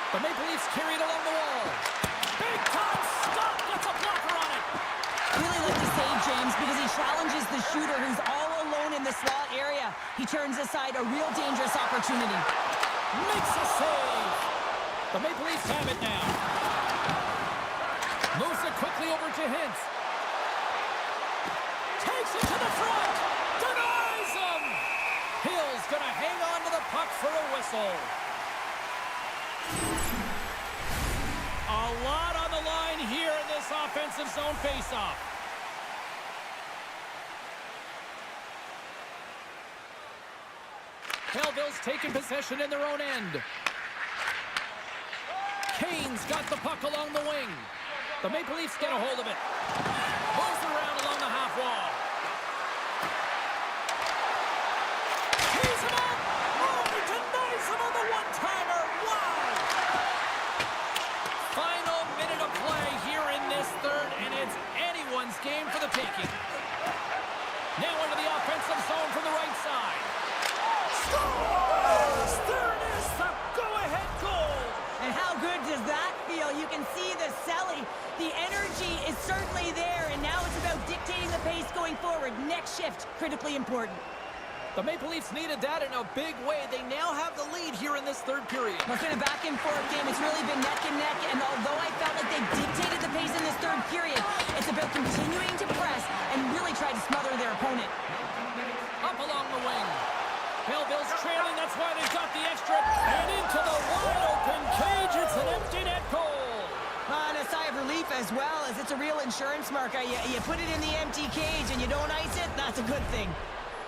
The Maple Leafs carry it along the wall. Big time stop. Gets a blocker on it. I really like the save, James, because he challenges the shooter who's all alone in the slot area. He turns aside a real dangerous opportunity. Makes a save. The Maple Leafs have it now. Moves it quickly over to Hintz. Takes it to the front. Denies him. Hill's going to hang on to the puck for a whistle. A lot on the line here in this offensive zone faceoff. Belleville's taking possession in their own end. Kane's got the puck along the wing. The Maple Leafs get a hold of it. Moves it around along the half wall. Tees him up! Oh, he denies him on the one-timer! Wow! Final minute of play here in this third, and it's anyone's game for the taking. Now into the offensive zone from the right side. Scores! There it is, the go-ahead goal! And how good does that feel? You can see the Selly. The energy is certainly there, and now it's about dictating the pace going forward. Next shift, critically important. The Maple Leafs needed that in a big way. They now have the lead here in this third period. It's been a back-and-forth game. It's really been neck and neck, and although I felt like they dictated the pace in this third period, it's about continuing to press and really try to smother their opponent. Up along the wing. Belleville's trailing, that's why they got the extra. And into the wide-open cage, it's an empty net goal. And a sigh of relief as well, as it's a real insurance marker. You put it in the empty cage and you don't ice it, that's a good thing.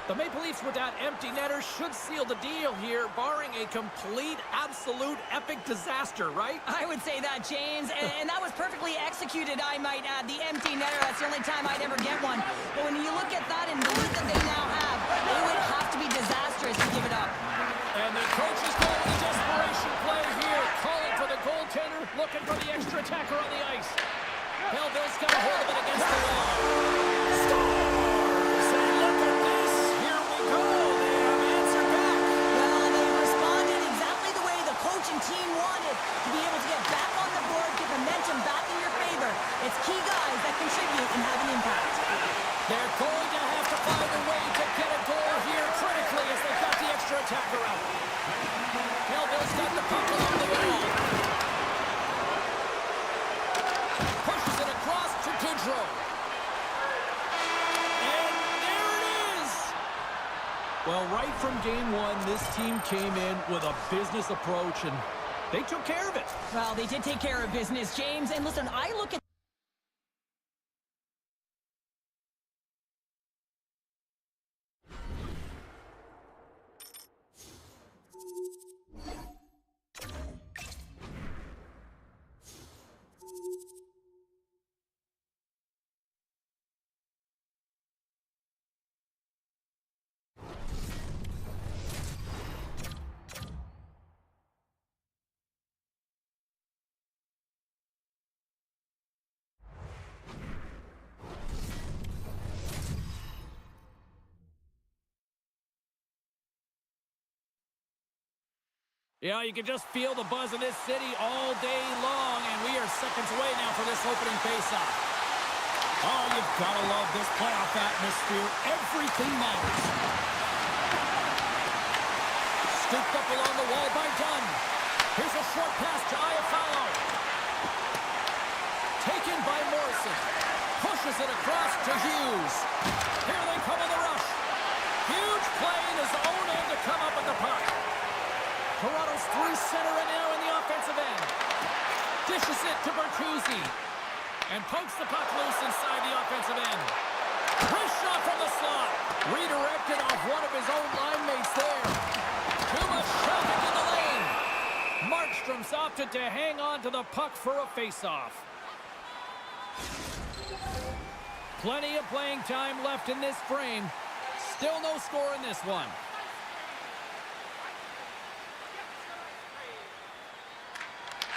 The Maple Leafs with that empty netter should seal the deal here, barring a complete, absolute, epic disaster, right? I would say that, James, and that was perfectly executed, I might add. The empty netter, that's the only time I'd ever get one. But when you look at that and the lead that they now have, it would have to be disastrous to give it up. And the coach is going to the desperation play here, calling for the goaltender, looking for the extra attacker on the ice. Belleville's got a hold of it against the wall. Scores! And look at this, here we go, they have answered back. Well, they responded exactly the way the coach and team wanted, to be able to get back on the board, get momentum back in your favor. It's key guys that contribute and have an impact. They're going to have to find a way to get a goal here critically as they've got the extra attacker out. Belleville's got the puck along the wall. Pushes it across to Goodrow. And there it is! Well, right from game one, this team came in with a business approach, and they took care of it. Well, they did take care of business, James. And listen, I look at Yeah, you can just feel the buzz in this city all day long, and we are seconds away now for this opening faceoff. Oh, you've got to love this playoff atmosphere. Everything matters. Scooped up along the wall by Dunn. Here's a short pass to Iafallo. Taken by Morrison. Pushes it across to Hughes. Here they come on the rush. Huge play in his own end to come up with the puck. Toronto's through center and now in the offensive end. Dishes it to Bertuzzi. And pokes the puck loose inside the offensive end. Wrist shot from the slot. Redirected off one of his own line mates there. Too much traffic in the lane. Markstrom's opted to hang on to the puck for a face-off. Plenty of playing time left in this frame. Still no score in this one.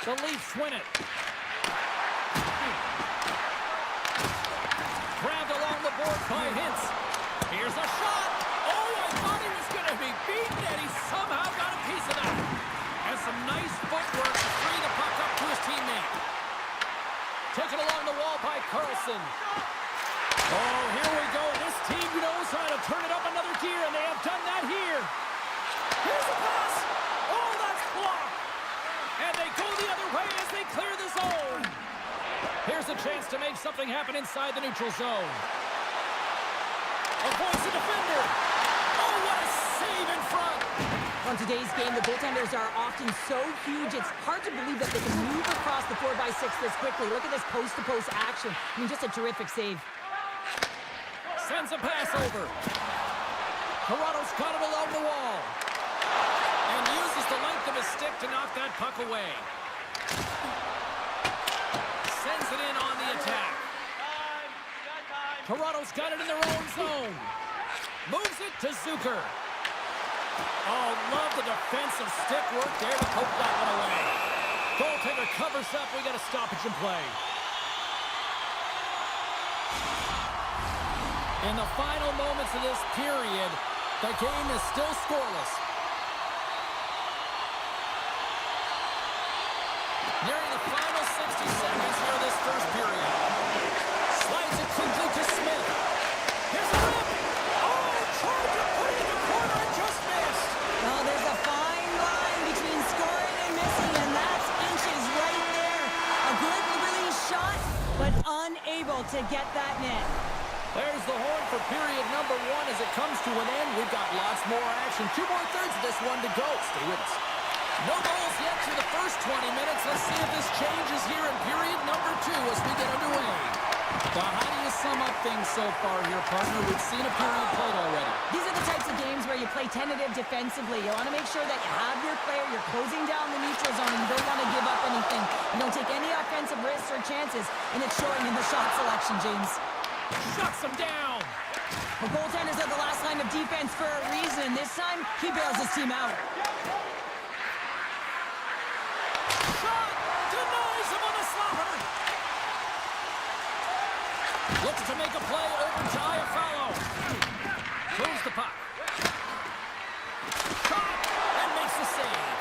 The Leafs win it. Grabbed along the board by Hintz. Here's a shot. Oh, I thought he was going to be beaten, and he somehow got a piece of that. And some nice footwork to free the puck up to his teammate. Taken along the wall by Carlson. Oh, here we go. This team knows how to turn it up another gear, and they have done that here. Here's a pass. Oh, that's blocked. And they go the other way as they clear the zone. Here's a chance to make something happen inside the neutral zone. Avoids the defender. Oh, what a save in front. On today's game, the goaltenders are often so huge, it's hard to believe that they can move across the 4x6 this quickly. Look at this post-to-post action. I mean, just a terrific save. Sends a pass over. Toronto's got it along the wall. And uses the length of his stick to knock that puck away. Sends it in on the attack. Toronto's got it in their own zone. Moves it to Zucker. Oh, love the defensive stick work there to poke that one away. Goaltender covers up. We got a stoppage in play. In the final moments of this period, the game is still scoreless. Nearing the final 60 seconds here of this first period. Slides it quickly to Smith. Here's a rip. Oh, tried to put it in the corner and just missed. Well, there's a fine line between scoring and missing, and that's inches right there. A good release shot, but unable to get that net. There's the horn for period number one as it comes to an end. We've got lots more action. 2 more thirds of this one to go. Stay with us. No goals yet through the first 20 minutes. Let's see if this changes here in period number 2 as we get underway. Now, how do you sum up things so far here, partner? We've seen a period played already. These are the types of games where you play tentative defensively. You want to make sure that you have your player, you're closing down the neutral zone, and you don't want to give up anything. You don't take any offensive risks or chances, and it's showing in the shot selection, James. Shuts him down. The goaltenders are the last line of defense for a reason. This time, he bails his team out. Shot! Denies him on the slapper! Looks to make a play over to Iafallo. Moves the puck. Shot! And makes the save.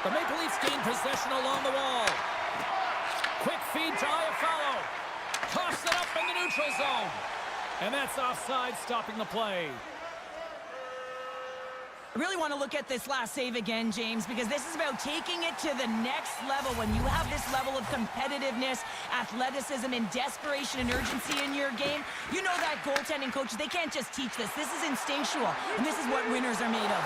The Maple Leafs gain possession along the wall. Quick feed to Iafallo. Toss it up in the neutral zone. And that's offside, stopping the play. I really want to look at this last save again, James, because this is about taking it to the next level. When you have this level of competitiveness, athleticism, and desperation and urgency in your game, you know that goaltending coaches, they can't just teach this. This is instinctual, and this is what winners are made of.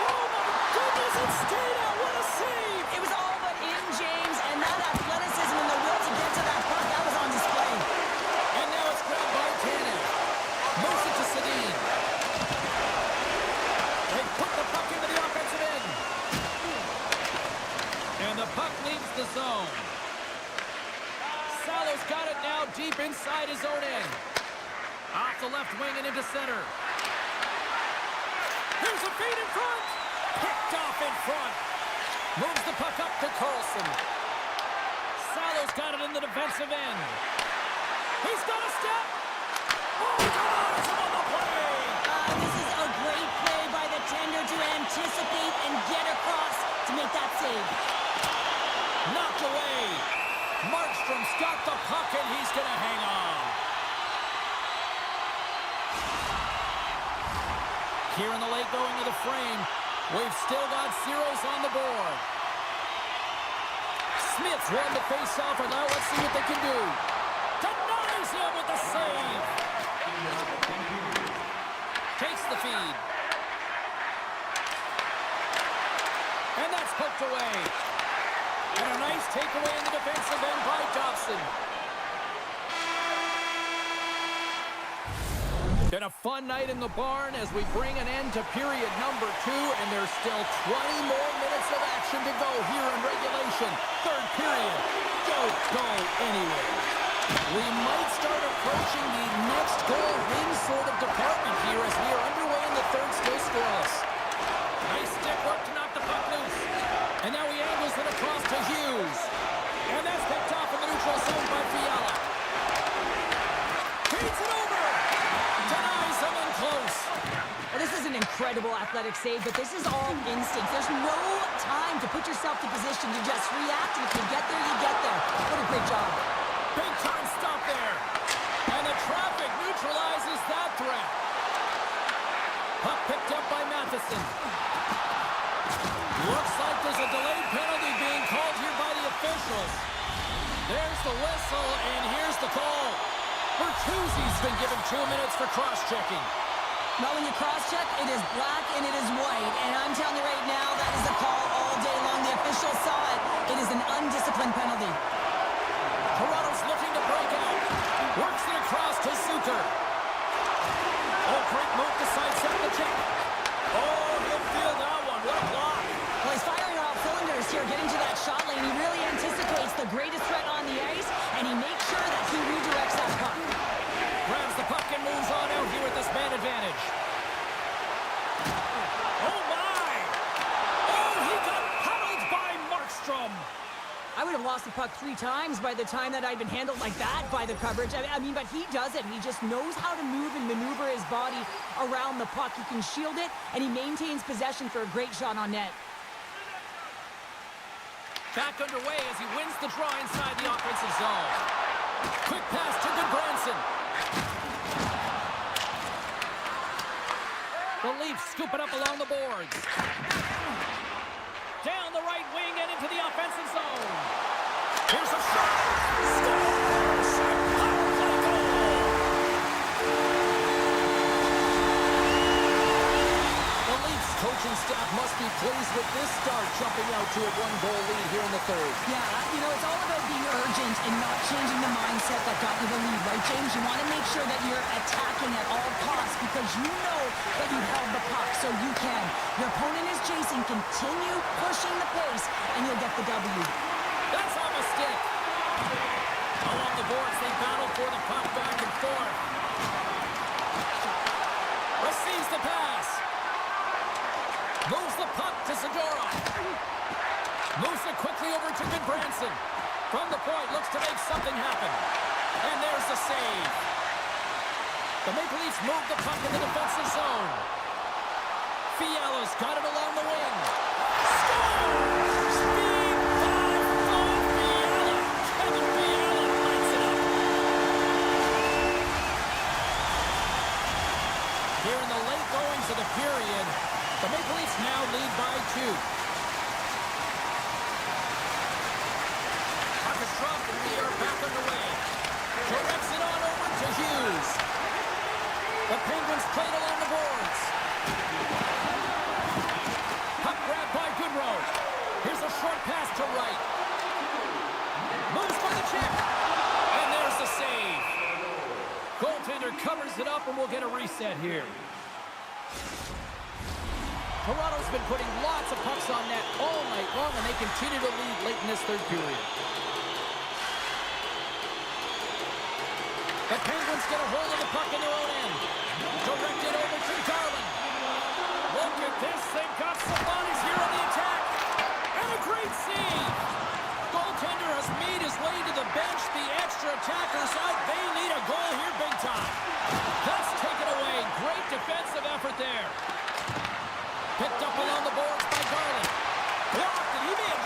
Oh, my goodness, it stayed out. What a save! It was all but in, James, and that athleticism and the will to get to that puck, that was on display. And now it's grabbed by Tanev. Moves it to Sedin. They put the puck into the offensive end. And the puck leaves the zone. Salo's got it now deep inside his own end. Off the left wing and into center. Here's a feed in front. Picked off in front. Moves the puck up to Carlson. Salo's got it in the defensive end. He's got a step. Oh, denies him on the play. This is a great play by the tender to anticipate and get across to save. Knocked away. Markstrom's got the puck, and he's going to hang on. Here in the late going of the frame, we've still got zeros on the board. Smith's won the face-off, and now let's see what they can do. Denies him with the save. Takes the feed. And that's poked away. And a nice takeaway in the defensive end by Dobson. Been a fun night in the barn as we bring an end to period number 2, and there's still 20 more minutes of action to go here in regulation. Third period. Don't go anywhere. We might start approaching the next goal win sort of department here as we are underway in the third, still scoreless. Nice stick work to knock the puck loose. And now he angles it across to Hughes. And that's picked off in the neutral zone by Fiala. Feeds it over. Denies him in close. Well, this is an incredible athletic save, but this is all instinct. There's no time to put yourself in position to just react. And if you get there, you get there. What a great job. Big time stop there. And the traffic neutralizes that threat. Puck picked up by Matheson. Looks like there's a delayed penalty being called here by the officials. There's the whistle, and here's the call. Bertuzzi's been given 2 minutes for cross-checking. Now when you cross-check, it is black and it is white. And I'm telling you right now, that is a call all day long. The officials saw it. It is an undisciplined penalty. Toronto's looking to break out. Works it across to Suter. Oh, great move to sidestep the check. Oh, he'll feel that one. What a block. Well, he's firing off cylinders here, getting to that shot lane. He really anticipates the greatest threat on the ice, and he makes sure that he redirects that puck. Grabs the puck and moves on out here with this man advantage. Oh, my! Oh, he got paddled by Markstrom. I would have lost the puck 3 times by the time that I'd been handled like that by the coverage. I mean, but he does it. He just knows how to move and maneuver his body around the puck. He can shield it, and he maintains possession for a great shot on net. Back underway as he wins the draw inside the offensive zone. Quick pass to Goodbranson. The Leafs scoop it up along the boards. Down the right wing and into the offensive zone. Here's a shot. Scores! Power play goal! The Leafs coaching staff must be pleased with this start, jumping out to a 1-goal lead here in the third. Yeah, you know, it's all about being urgent and not changing the mindset that got you the lead, right, James? You want to make sure that you're attacking at all costs because you know that you held the puck, so you can. Your opponent is chasing. Continue pushing the pace, and you'll get the W. That's on a stick. Along the boards, they battle for the puck back and forth. Receives the pass. Moves the puck to Zadorov. Moves it quickly over to Goodbranson. From the point, looks to make something happen. And there's the save. The Maple Leafs move the puck in the defensive zone. Fiala's got it along the wing. Scores! Big 5-goal Fiala. Kevin Fiala lights it up. Here in the late goings of the period, the Maple Leafs now lead by 2. Puck is dropped and we are back underway. Directs it on over to Hughes. The Penguins played along the boards. Puck grabbed by Goodrow. Here's a short pass to right. Moves by the check. And there's the save. Goaltender covers it up and we'll get a reset here. Toronto's been putting lots of pucks on net all night long, and they continue to lead late in this third period. The Penguins get a hold of the puck in their own end. Directed over to Garland. Look at this. They've got some bodies here on the attack. And a great save. Goaltender has made his way to the bench. The extra attackers out. They need a goal here big time. That's taken away. Great defensive effort there. Picked up along the boards by Garland. Blocked, and he may have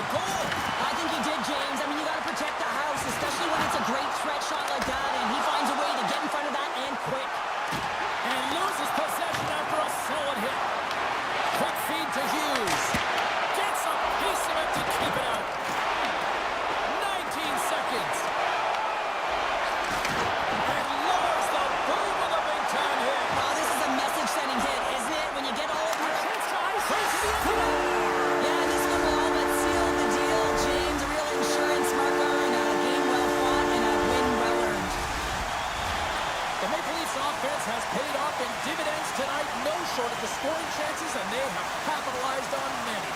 the goal. I think he did, James. I mean, you got to protect the house, especially when it's a great stretch shot like that, and he finds a way to get in front of that and quick. And loses possession after a solid hit. Quick feed to Hughes. Gets a piece of it to keep it out. 19 seconds. And lowers the boom with a big-time hit. Oh, this is a message-sending hit, isn't it? When you get all over it. Yeah, this one will all but seal the deal, James. A real insurance marker and a game well fought and a win well earned. The Maple Leafs offense has paid off in dividends tonight. No shortage of scoring chances, and they have capitalized on many.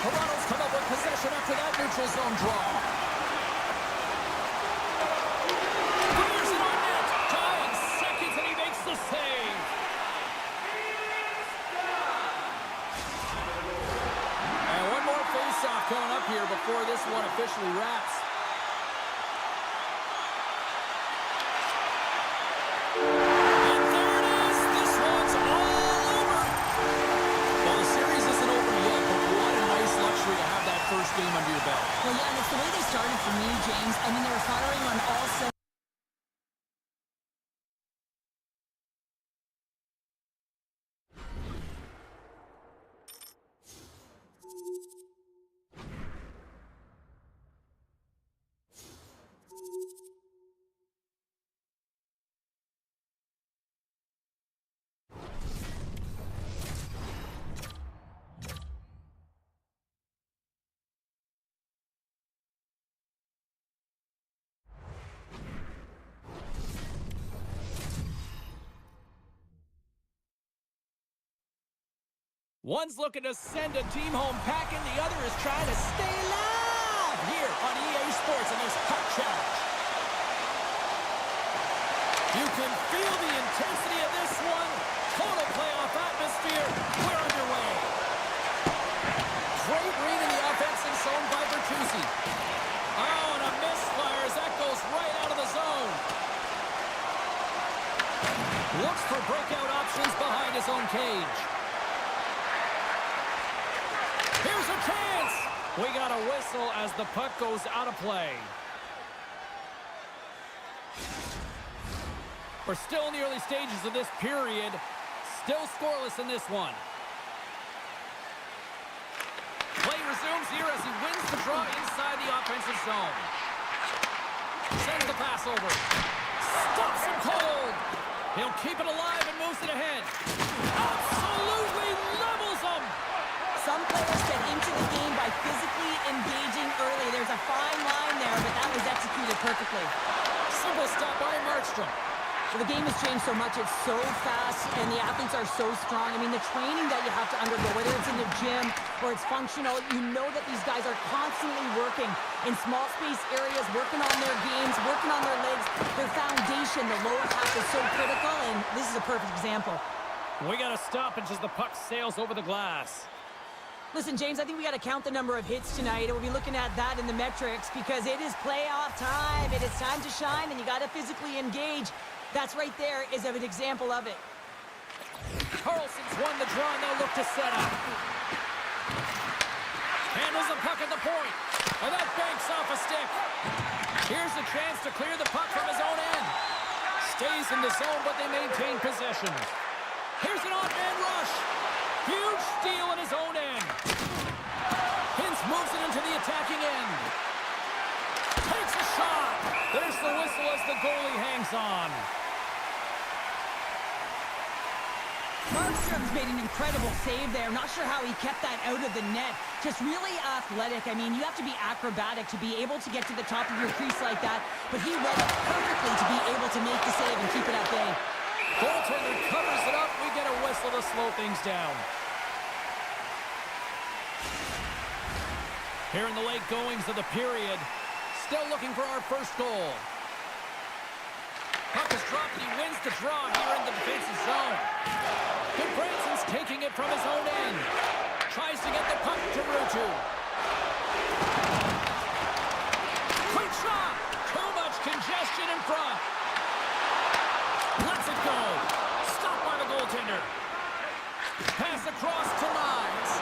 Toronto's come up with possession after that neutral zone draw. Fires it on net. Tying seconds, and he makes the save. And one more face-off coming up here before this one officially wraps. And there it is. This one's all over. Well, the series isn't over yet, but what a nice luxury to have that first game under your belt. Well, yeah, and it's the way they started for me, James. I mean, they were firing on all cylinders. One's looking to send a team home packing, the other is trying to stay alive here on EA Sports in this Puck Challenge. You can feel the intensity of this one. Total playoff atmosphere. We're underway. Great read in the offensive zone by Bertuzzi. Oh, and a misfire as that goes right out of the zone. Looks for breakout options behind his own cage. Here's a chance! We got a whistle as the puck goes out of play. We're still in the early stages of this period. Still scoreless in this one. Play resumes here as he wins the draw inside the offensive zone. Sends the pass over. Stops him cold. He'll keep it alive and moves it ahead. Absolutely levels him. Some players get into the game by physically engaging early. There's a fine line there, but that was executed perfectly. Simple stop by Markstrom. Well, the game has changed so much. It's so fast, and the athletes are so strong. I mean, the training that you have to undergo, whether it's in the gym or it's functional, you know that these guys are constantly working in small space areas, working on their games, working on their legs. Their foundation, the lower half, is so critical, and this is a perfect example. We got a stoppage as the puck sails over the glass. Listen, James, I think we got to count the number of hits tonight, and we'll be looking at that in the metrics because it is playoff time. It is time to shine, and you got to physically engage. That's right there is an example of it. Carlson's won the draw, and they'll look to set up. Handles the puck at the point, and that banks off a stick. Here's a chance to clear the puck from his own end. Stays in the zone, but they maintain possession. Here's an off-man rush. Huge steal in his own end. Hintz moves it into the attacking end. Takes a shot. There's the whistle as the goalie hangs on. Markstrom's made an incredible save there. Not sure how he kept that out of the net. Just really athletic. I mean, you have to be acrobatic to be able to get to the top of your crease like that. But he read it perfectly to be able to make the save and keep it at bay. Goaltender covers it up. We get a whistle to slow things down. Here in the late goings of the period, still looking for our first goal. Puck is dropped and he wins the draw here in the defensive zone. Goodbranson's taking it from his own end. Tries to get the puck to Ruutu. Quick shot! Too much congestion in front. Lets it go. Stopped by the goaltender. Pass across to Mize.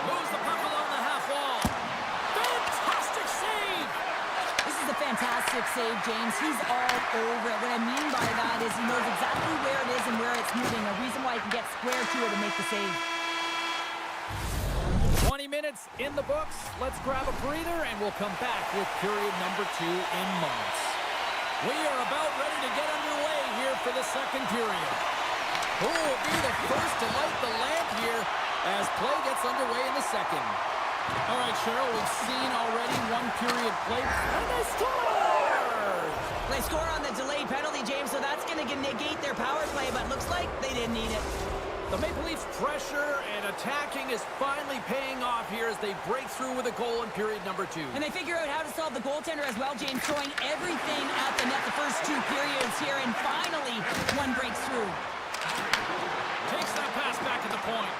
Moves the fantastic save, James. He's all over it. What I mean by that is he knows exactly where it is and where it's moving. A reason why he can get square to it and make the save. 20 minutes in the books. Let's grab a breather, and we'll come back with period number 2 in moments. We are about ready to get underway here for the second period. Who will be the first to light the lamp here as play gets underway in the second? All right, Cheryl, we've seen already one period played, and they score! They score on the delayed penalty, James, so that's going to negate their power play, but looks like they didn't need it. The Maple Leafs' pressure and attacking is finally paying off here as they break through with a goal in period number 2. And they figure out how to solve the goaltender as well, James, throwing everything at the net the first 2 periods here, and finally one breaks through. Takes that pass back at the point.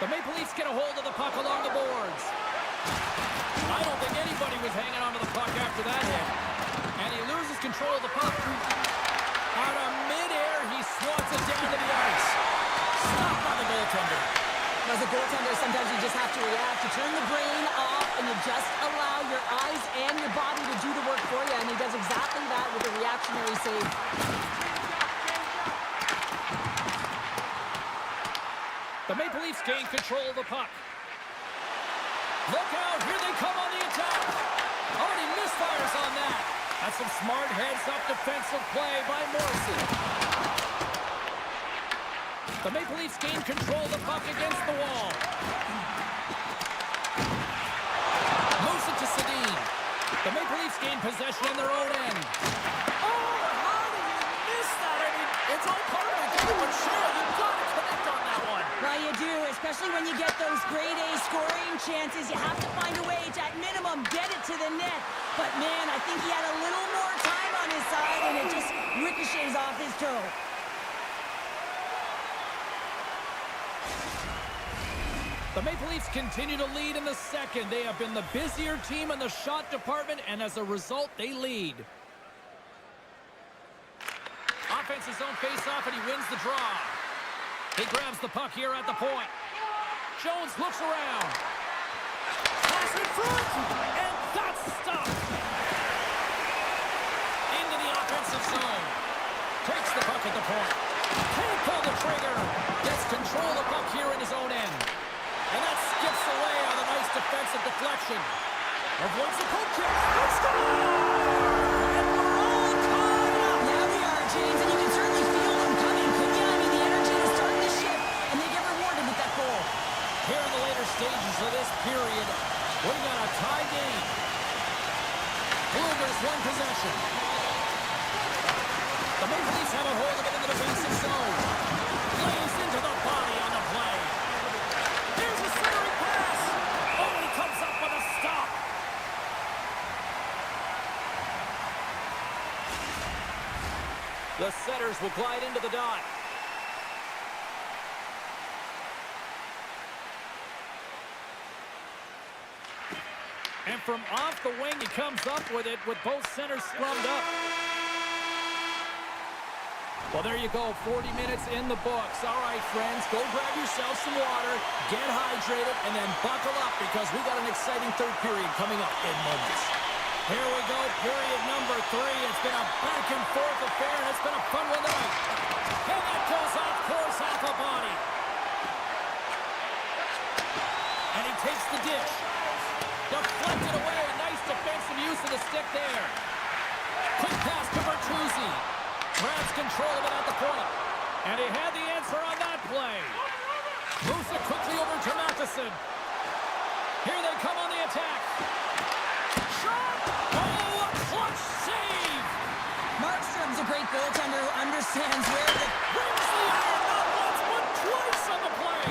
The Maple Leafs get a hold of the puck along the boards. I don't think anybody was hanging onto the puck after that hit. And he loses control of the puck. Out of midair, he swats it down to the ice. Stopped by the goaltender. As a goaltender, sometimes you just have to react. You turn the brain off, and you just allow your eyes and your body to do the work for you, and he does exactly that with a reactionary save. The Maple Leafs gain control of the puck. Look out, here they come on the attack. Already misfires on that. That's some smart heads-up defensive play by Morrison. The Maple Leafs gain control of the puck against the wall. Moves it to Sedin. The Maple Leafs gain possession on their own end. Oh, how did you miss that? I mean, it's all part of the game, but sure, you've got to connect on that one. Well, you do, especially when you get those grade A scoring chances. You have to find a way to, at minimum, get it to the net. But, man, I think he had a little more time on his side, and it just ricochets off his toe. The Maple Leafs continue to lead in the second. They have been the busier team in the shot department, and as a result, they lead. Offensive zone face-off, and he wins the draw. He grabs the puck here at the point. Jones looks around. Pass in front, and that's stopped. Into the offensive zone. Takes the puck at the point. Can't pull the trigger. Gets control of the puck here in his own end. And that skips away on a nice defensive deflection. Avoids the poke check. Let's go! And we're all tied up. Now we are, James, and you can certainly feel them coming. Yeah, I mean, the energy is starting to shift, and they get rewarded with that goal. Here in the later stages of this period, we got a tie game. Bluegrass one possession. The Maple Leafs have a hold of it in the defensive zone. Plays into the body on the play. Here's a centering pass. Oh, he comes up with a stop. The setters will glide into the dot. And from off the wing, he comes up with it with both centers scrummed up. Well, there you go, 40 minutes in the books. All right, friends, go grab yourself some water, get hydrated, and then buckle up because we got an exciting third period coming up in moments. Here we go, period number 3. It's been a back-and-forth affair, and it's been a fun one tonight. And that goes off course off the body. And he takes the dish. Deflected away. Nice defensive use of the stick there. Quick pass to Bertuzzi. Grabs control of it at the point. And he had the answer on that play. Moves it quickly over to Matheson. Here they come on the attack. Shot! Oh, a clutch save! Markstrom's a great goaltender who understands where the... Brings the iron not once, but twice on the play.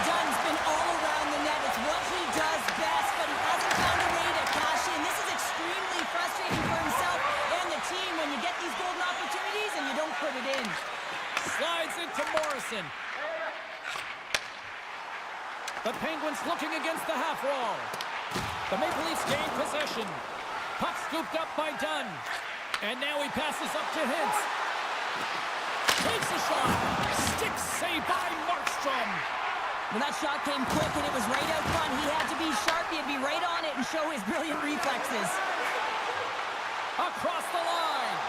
Dunn's been all around the net. It's what he does best, but he hasn't found a way to cash in. This is extremely frustrating for himself and the team when you get these golden opportunities and you don't put it in. Slides into Morrison. The Penguins looking against the half wall. The Maple Leafs gain possession. Puck scooped up by Dunn. And now he passes up to Hintz. Takes a shot. Stick save by Markstrom. Well, that shot came quick and it was right out front. He had to be sharp. He had to be right on it and show his brilliant reflexes. Across the line.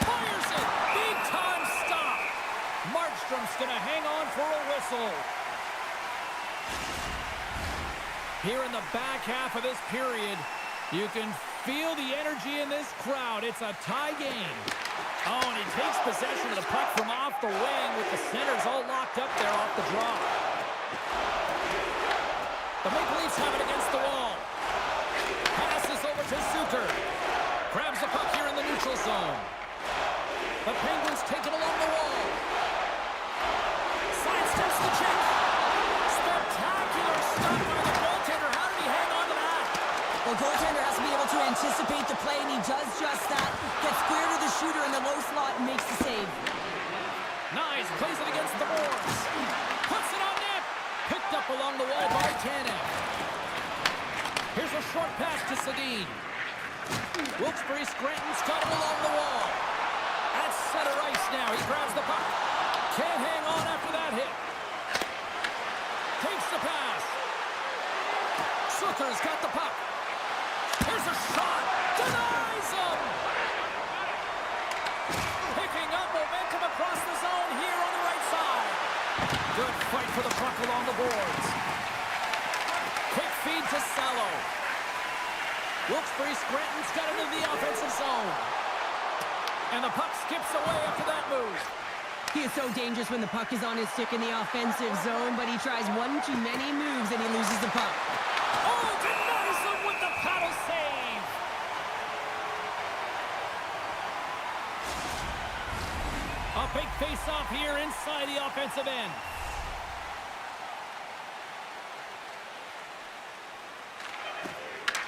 Fires it. Big time stop. Markstrom's going to hang on for a whistle. Here in the back half of this period, you can feel the energy in this crowd. It's a tie game. Oh, and he takes possession of the puck from off the wing with the centers all locked up there off the draw. The Maple Leafs have it against the wall. Passes over to Suter. Grabs the puck here in the neutral zone. The Penguins take it along the wall. Sidesteps the check. Spectacular stuff by the goaltender. How did he hang on to that? Well, goaltender has to be able to anticipate the play, and he does just that. Gets square to the shooter in the low slot and makes the save. Nice. Plays it against the boards. Puts it on net. Picked up along the wall by Tanev. Here's a short pass to Sedin. Wilkes-Barre Scranton's got him along the wall. At center ice now. He grabs the puck. Can't hang on after that hit. Takes the pass. Suter's got the puck. Here's a shot. Denies him. Picking up momentum across the zone here on the right side. Good fight for the puck along the boards. Quick feed to Salo. Wilkes-Barre Scranton's got it in the offensive zone. And the puck skips away after that move. He is so dangerous when the puck is on his stick in the offensive zone, but he tries one too many moves and he loses the puck. Oh, denies him with the paddle save. A big face-off here inside the offensive end.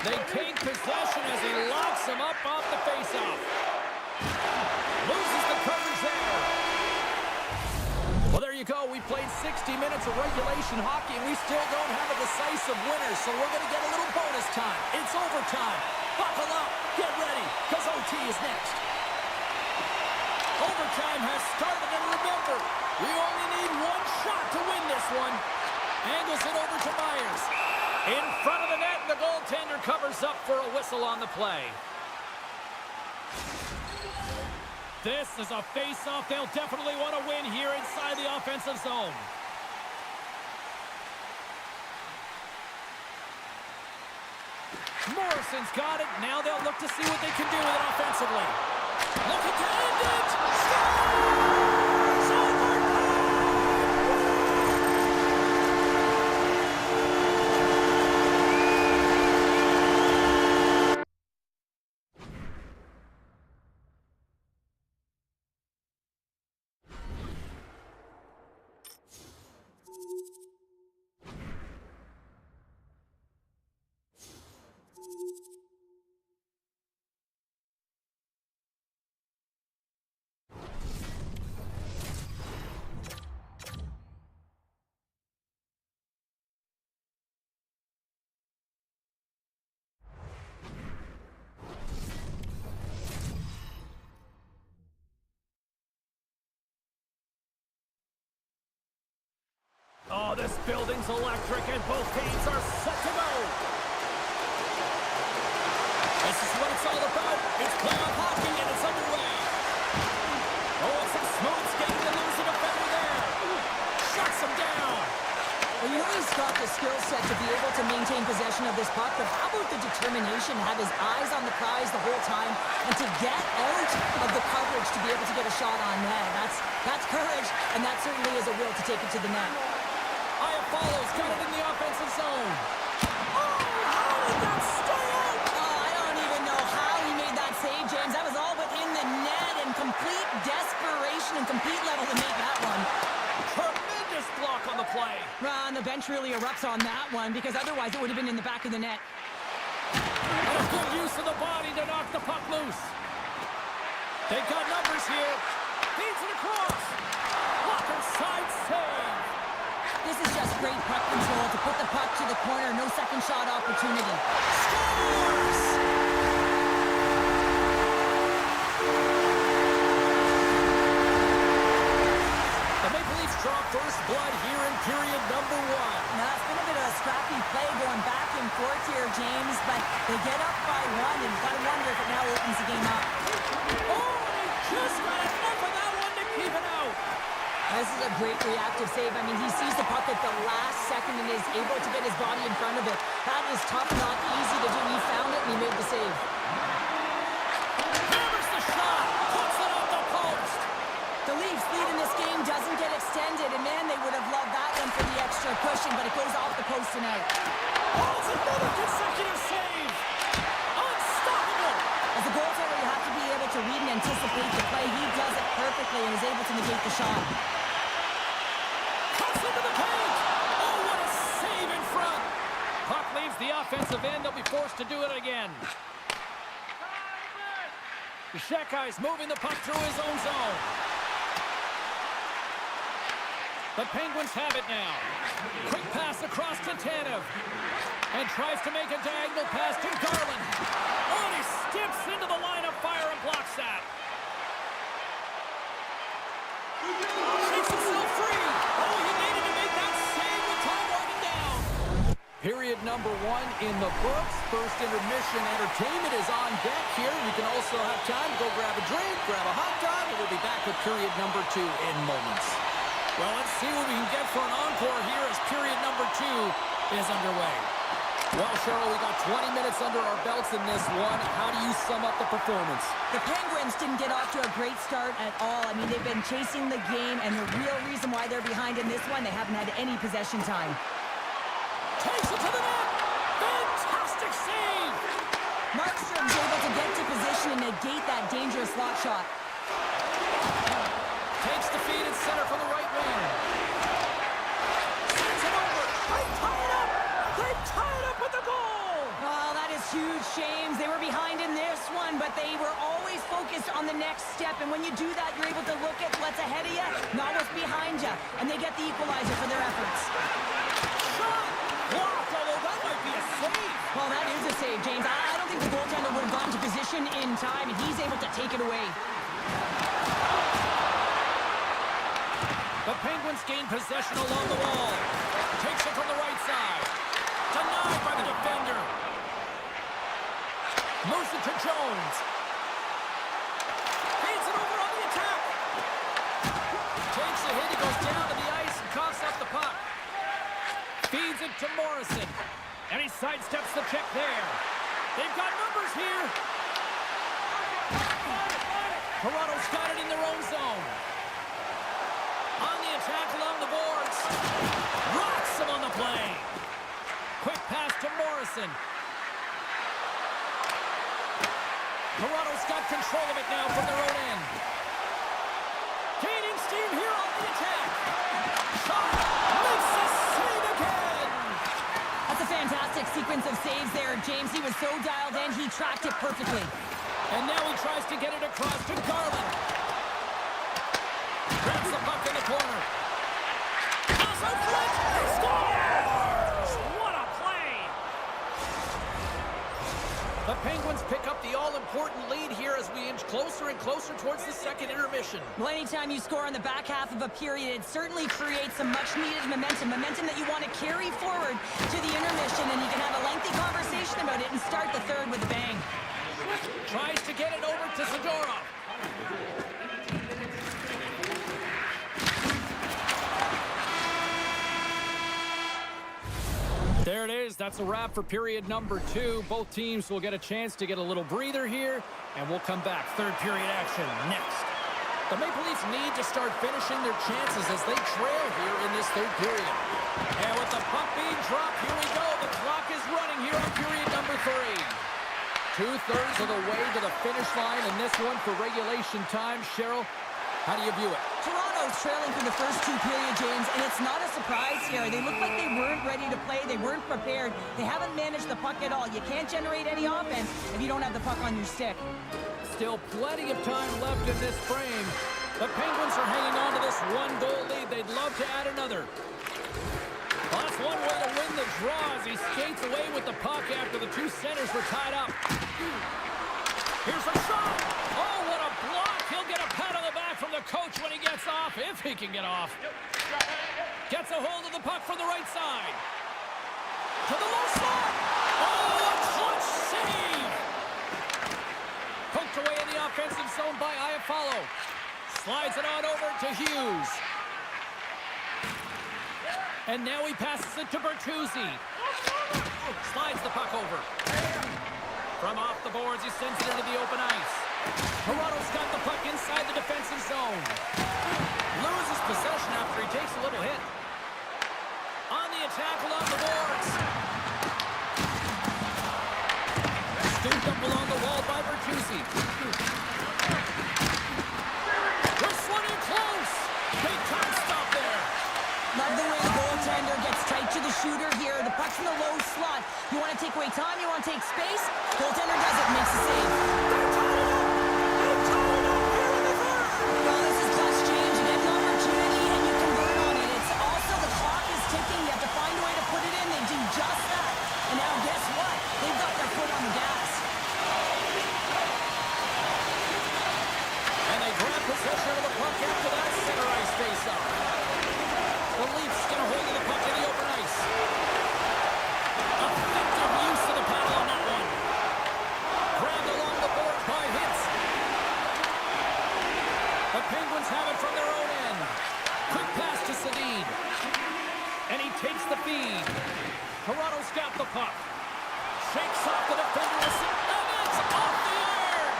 They take possession as he locks him up off the face-off. Loses the coverage there. Well, there you go. We played 60 minutes of regulation hockey, and we still don't have a decisive winner, so we're going to get a little bonus time. It's overtime. Buckle up. Get ready, because OT is next. Overtime has started, and remember, we only need one shot to win this one. Angles it over to Myers. In front of the net, the goaltender covers up for a whistle on the play. This is a face-off they'll definitely want to win here inside the offensive zone. Morrison's got it. Now they'll look to see what they can do with it offensively. Looking to end it! Scores! Overtime! Oh, this building's electric, and both teams are set to go. This is what it's all about. It's playoff hockey, and it's underway. Oh, it's a smooth skating to lose a defender there. Shuts him down. Well, you know he's got the skill set to be able to maintain possession of this puck, but how about the determination, have his eyes on the prize the whole time, and to get out of the coverage to be able to get a shot on net. That's courage, and that certainly is a will to take it to the net. Follows, got it in the offensive zone. Oh, how did that stay out? Oh, I don't even know how he made that save, James. That was all within the net and complete desperation and complete level to make that one. Tremendous block on the play. Ron, the bench really erupts on that one because otherwise it would have been in the back of the net. And a good use of the body to knock the puck loose. They've got numbers here. Feeds it across. Walker side save. This is just great puck control to put the puck to the corner. No second shot opportunity. Scores! The Maple Leafs draw first blood here in period number 1. Now, it's been a bit of a scrappy play going back and forth here, James, but they get up by 1, and you've got to wonder if it now opens the game up. Oh, he just got enough of that one to keep it out. This is a great reactive save. I mean, he sees the puck at the last second and is able to get his body in front of it. That is tough, not easy to do. He found it and he made the save. Hammers the shot, puts it off the post. The Leafs lead in this game doesn't get extended, and man, they would have loved that one for the extra cushion, but it goes off the post tonight. Oh, it's another consecutive save. Unstoppable. As a goaltender, you have to be able to read and anticipate the play. He does it perfectly and is able to negate the shot. Cuts into the paint. Oh, what a save in front. Puck leaves the offensive end. They'll be forced to do it again. Shekai's moving the puck through his own zone. The Penguins have it now. Quick pass across to Tanev. And tries to make a diagonal pass to Garland. Oh, and he steps into the line of fire and blocks that. Shakes himself free. Oh, he needed to make that save with time winding down. Period number 1 in the books. First intermission entertainment is on deck here. You can also have time to go grab a drink, grab a hot dog, and we'll be back with period number 2 in moments. Well, let's see what we can get for an encore here as period number 2 is underway. Well, Cheryl, we got 20 minutes under our belts in this one. How do you sum up the performance? The Penguins didn't get off to a great start at all. I mean, they've been chasing the game, and the real reason why they're behind in this one, they haven't had any possession time. Takes it to the net. Fantastic save. Markstrom's able to get to position and negate that dangerous slot shot. Takes the feed in center from the right wing. Sends it over. They tie it up. They tie it up with the goal. Oh, that is huge, James. They were behind in this one, but they were always focused on the next step. And when you do that, you're able to look at what's ahead of you, not what's behind you. And they get the equalizer for their efforts. Shot. Blocked, although that might be a save. Well, that is a save, James. I don't think the goaltender would have gotten to position in time, and he's able to take it away. The Penguins gain possession along the wall. Takes it from the right side. Denied by the defender. Moves it to Jones. Feeds it over on the attack. Takes a hit. He goes down to the ice and coughs up the puck. Feeds it to Morrison. And he sidesteps the check there. They've got numbers here. Toronto's got it in their own zone. On the attack along the boards. Rocks him on the play. Quick pass to Morrison. Toronto's got control of it now from their own end. Gaining steam here on the attack. Shot. Makes the save again. That's a fantastic sequence of saves there, James. He was so dialed in, he tracked it perfectly. And now he tries to get it across to Garland. Grabs the puck in the corner. Toss out front. He scores! What a play! The Penguins pick up the all-important lead here as we inch closer and closer towards the second intermission. Well, anytime you score on the back half of a period, it certainly creates some much-needed momentum. Momentum that you want to carry forward to the intermission, and you can have a lengthy conversation about it and start the third with a bang. Tries to get it over to Zadorov. There it is. That's a wrap for period number 2. Both teams will get a chance to get a little breather here, and we'll come back. Third period action next. The Maple Leafs need to start finishing their chances as they trail here in this third period. And with the puck being dropped, here we go. The clock is running here on period number 3. 2/3 of the way to the finish line in this one for regulation time. Cheryl, how do you view it? Toronto's trailing for the first 2 periods, James, and it's not a surprise here. They look like they weren't ready to play. They weren't prepared. They haven't managed the puck at all. You can't generate any offense if you don't have the puck on your stick. Still plenty of time left in this frame. The Penguins are hanging on to this 1-goal lead. They'd love to add another. Well, that's one way to win the draw as he skates away with the puck after the 2 centers were tied up. Here's a shot. Oh, what a block. He'll get a pat on the back from the coach when he gets off, if he can get off. Gets a hold of the puck from the right side. To the low slot. Oh, a clutch save. Poked away in the offensive zone by Iafallo. Slides it on over to Hughes. And now he passes it to Bertuzzi. Slides the puck over. From off the boards, he sends it into the open ice. Toronto's got the puck inside the defensive zone. Loses possession after he takes a little hit. On the attack along the boards. Scooped up along the wall by Bertuzzi. This one in close. Big time stop there. Love the way the goaltender gets tight to the shooter here. The puck's in the low slot. You want to take away time, you want to take space. Goaltender does it, makes the save. Well, this is Gus James. You get an opportunity and you convert on it. It's also the clock is ticking. You have to find a way to put it in. They do just that. And now guess what? They've got their foot on the gas. And they grab possession of the puck after that center ice face-off. The Leafs get a hold of the puck in the open ice. Effective use of the paddle on that one. Grabbed along the boards by Hintz. The Penguins have it from their own end. Quick pass to Sedin. And he takes the feed. Toronto's got the puck. Shakes off the defender. And it's off the iron.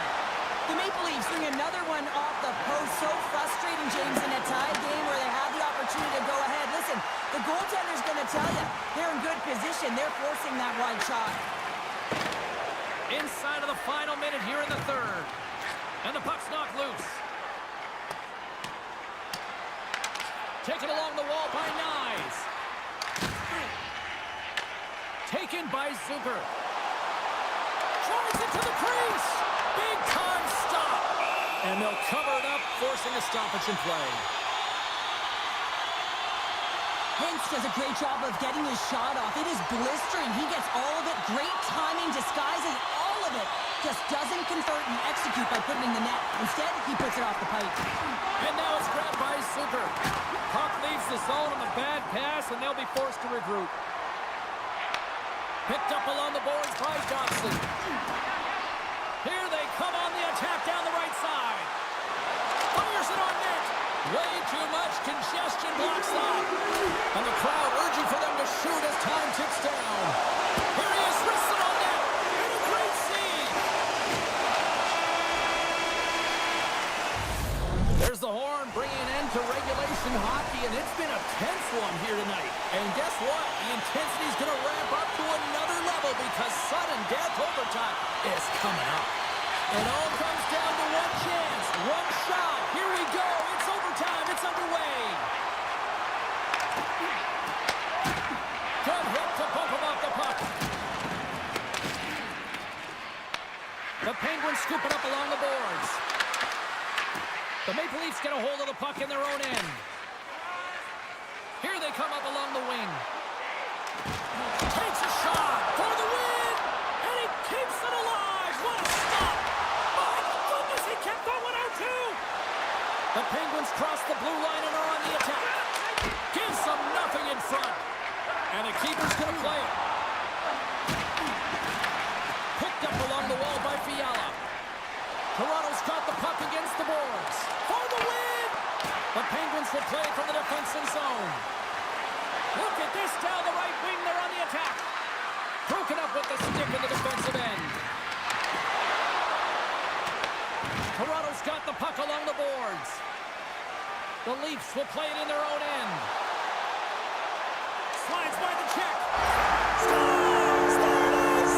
The Maple Leafs bring another one off the post. So frustrating, James, in a tie game where they have the opportunity to go ahead. Listen, the goaltender's going to tell you they're in good position. They're forcing that wide shot. Inside of the final minute here in the third. And the puck's knocked loose. Taken along the wall by Nyes. Taken by Zucker. Drives it to the crease. Big time stop. And they'll cover it up, forcing a stoppage in play. Hintz does a great job of getting his shot off. It is blistering. He gets all of it. Great timing, disguises all of it. Just doesn't convert and execute by putting it in the net. Instead, he puts it off the pipe. And now it's grabbed by Zucker. Puck leaves the zone on a bad pass, and they'll be forced to regroup. Picked up along the boards by Dobson. Here they come on the attack down the right side. Fires it on net. Way too much congestion blocks off. And the crowd urging for them to shoot as time ticks down. Here he is, wristed on net. And a great save. There's the horn bringing an end to regulation hockey, and it's been a tense one here tonight. And guess what? The intensity's going to ramp up to another level because sudden death overtime is coming up. It all comes down to one chance, one shot. Here we go. It's overtime. It's underway. Good hit to bump him off the puck. The Penguins scoop it up along the boards. The Maple Leafs get a hold of the puck in their own end. Here they come up along the wing. Takes a shot for the win, and he keeps it alive. What a stop! My goodness, he kept that one out too. The Penguins cross the blue line and are on the attack. Gives them nothing in front, and the keeper's going to play it. Picked up along the wall by Fiala. Toronto's got the puck against the boards. For the win! The Penguins will play from the defensive zone. Look at this down the right wing. They're on the attack. Broken up with the stick in the defensive end. Toronto's got the puck along the boards. The Leafs will play it in their own end. Slides by the check. Scores! There it is!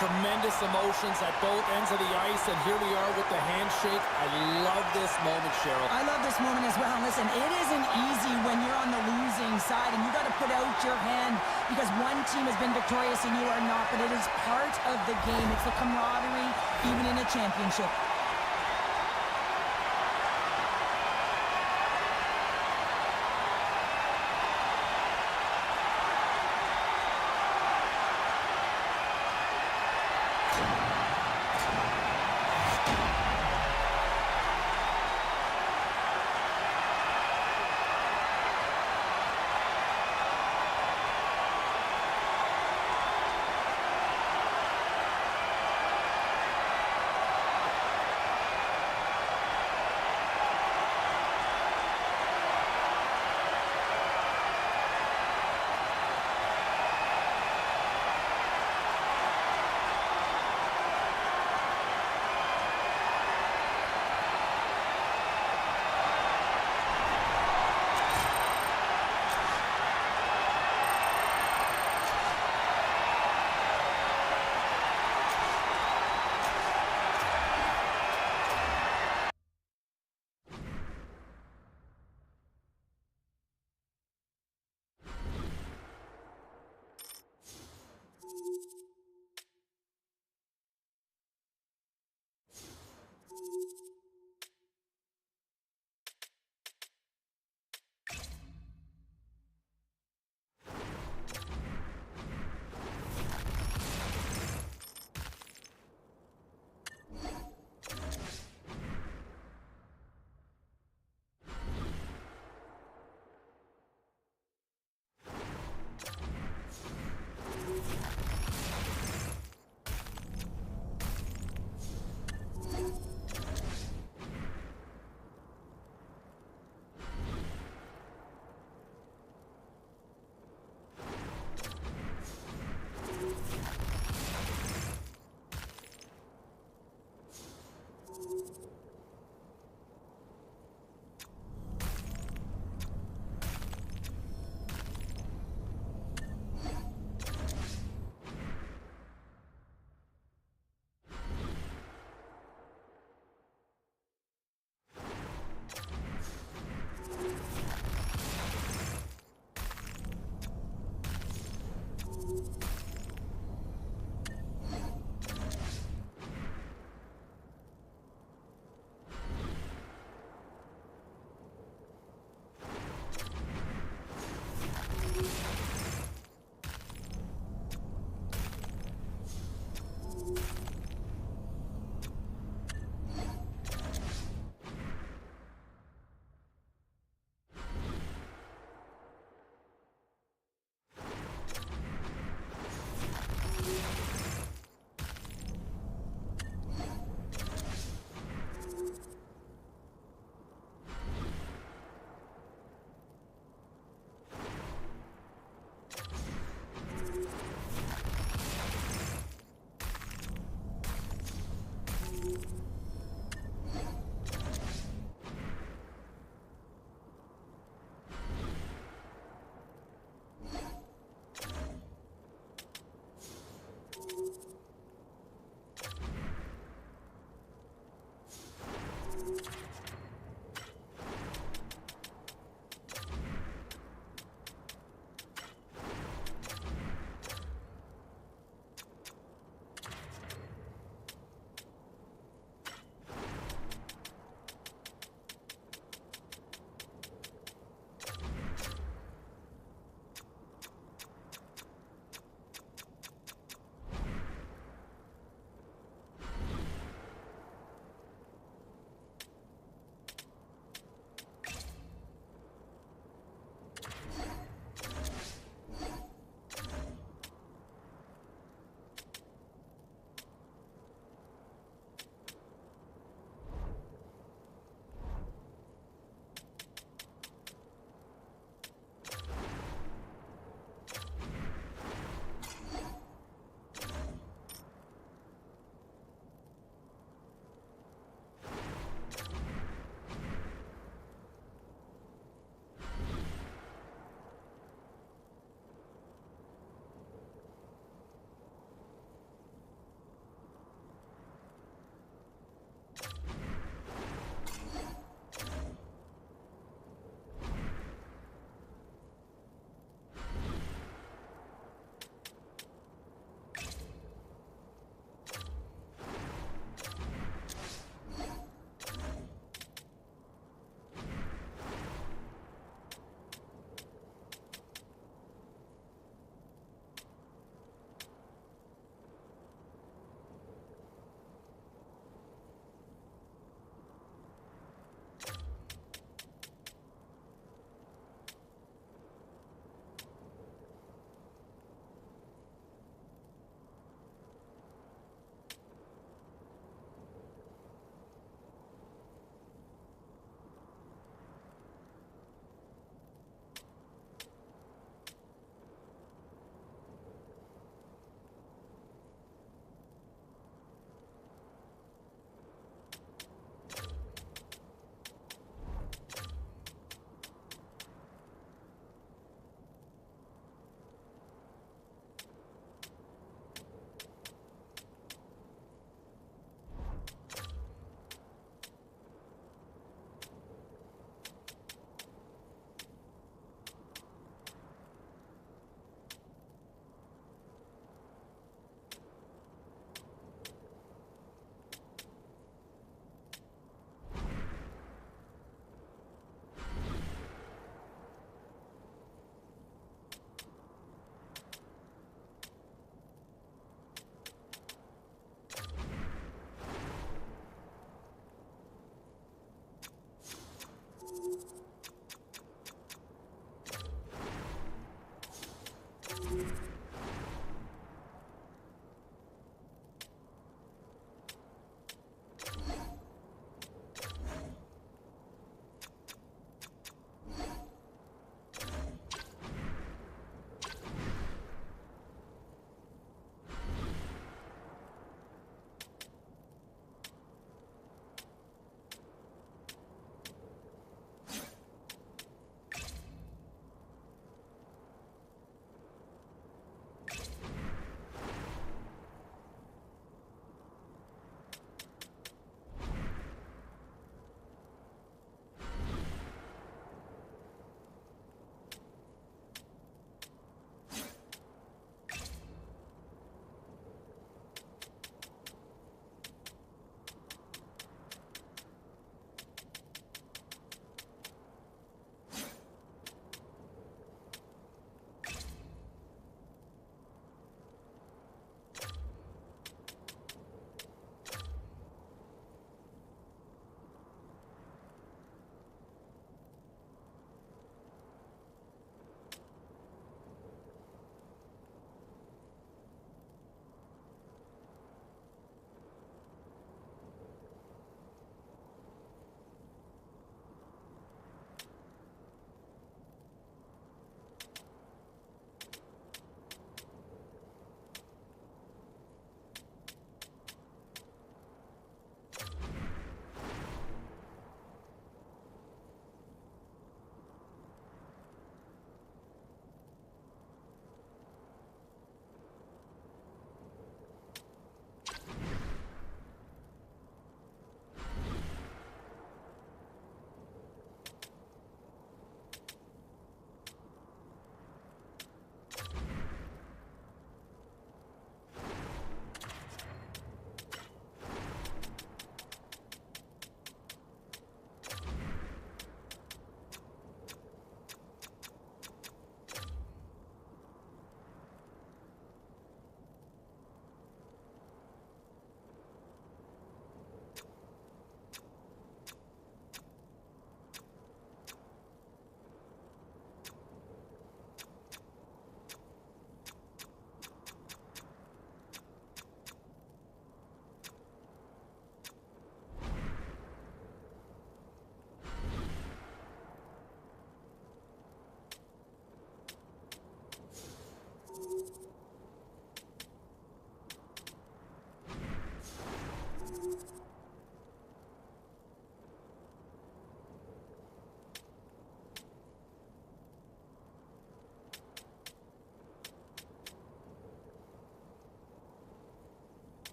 Tremendous emotions at both ends of the ice, and here we are with the handshake. I love this moment, Cheryl. I love this moment as well. Listen, it isn't easy when you're on the losing side, and you got to put out your hand because one team has been victorious and you are not, but it is part of the game. It's the camaraderie, even in a championship.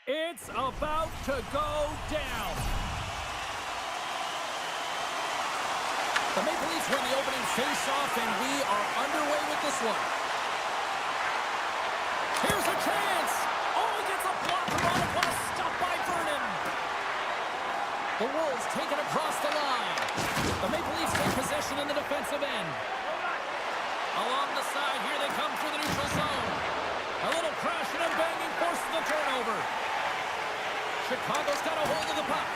It's about to go down. The Maple Leafs win the opening face-off, and we are underway with this one. Here's a chance. Oh, he gets a blocker on it. What a stop by Vernon. The Wolves take it across the line. The Maple Leafs take possession in the defensive end. Along the side, here they come through the neutral zone. A little crashing and banging forces the turnover. Chicago's got a hold of the puck.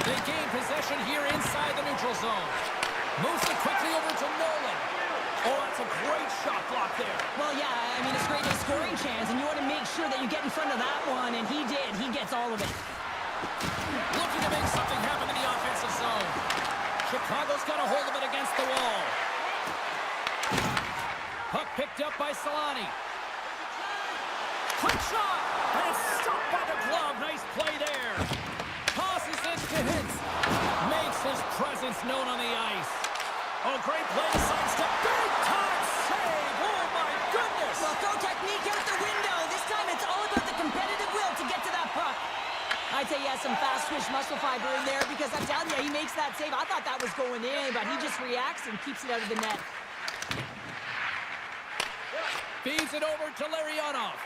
They gain possession here inside the neutral zone. Moves it quickly over to Nolan. Oh, that's a great shot block there. Well, yeah, I mean, it's great a scoring chance, and you want to make sure that you get in front of that one, and he did. He gets all of it. Looking to make something happen in the offensive zone. Chicago's got a hold of it against the wall. Puck picked up by Solani. Quick shot! And it's stopped by the glove. Nice play there. Tosses it to Hintz. Makes his presence known on the ice. Oh, great play to sidestep. Big time save. Oh, my goodness. Well, throw technique out the window. This time it's all about the competitive will to get to that puck. I'd say he has some fast twitch muscle fiber in there because I'm telling you, he makes that save. I thought that was going in, but he just reacts and keeps it out of the net. Feeds it over to Larionov.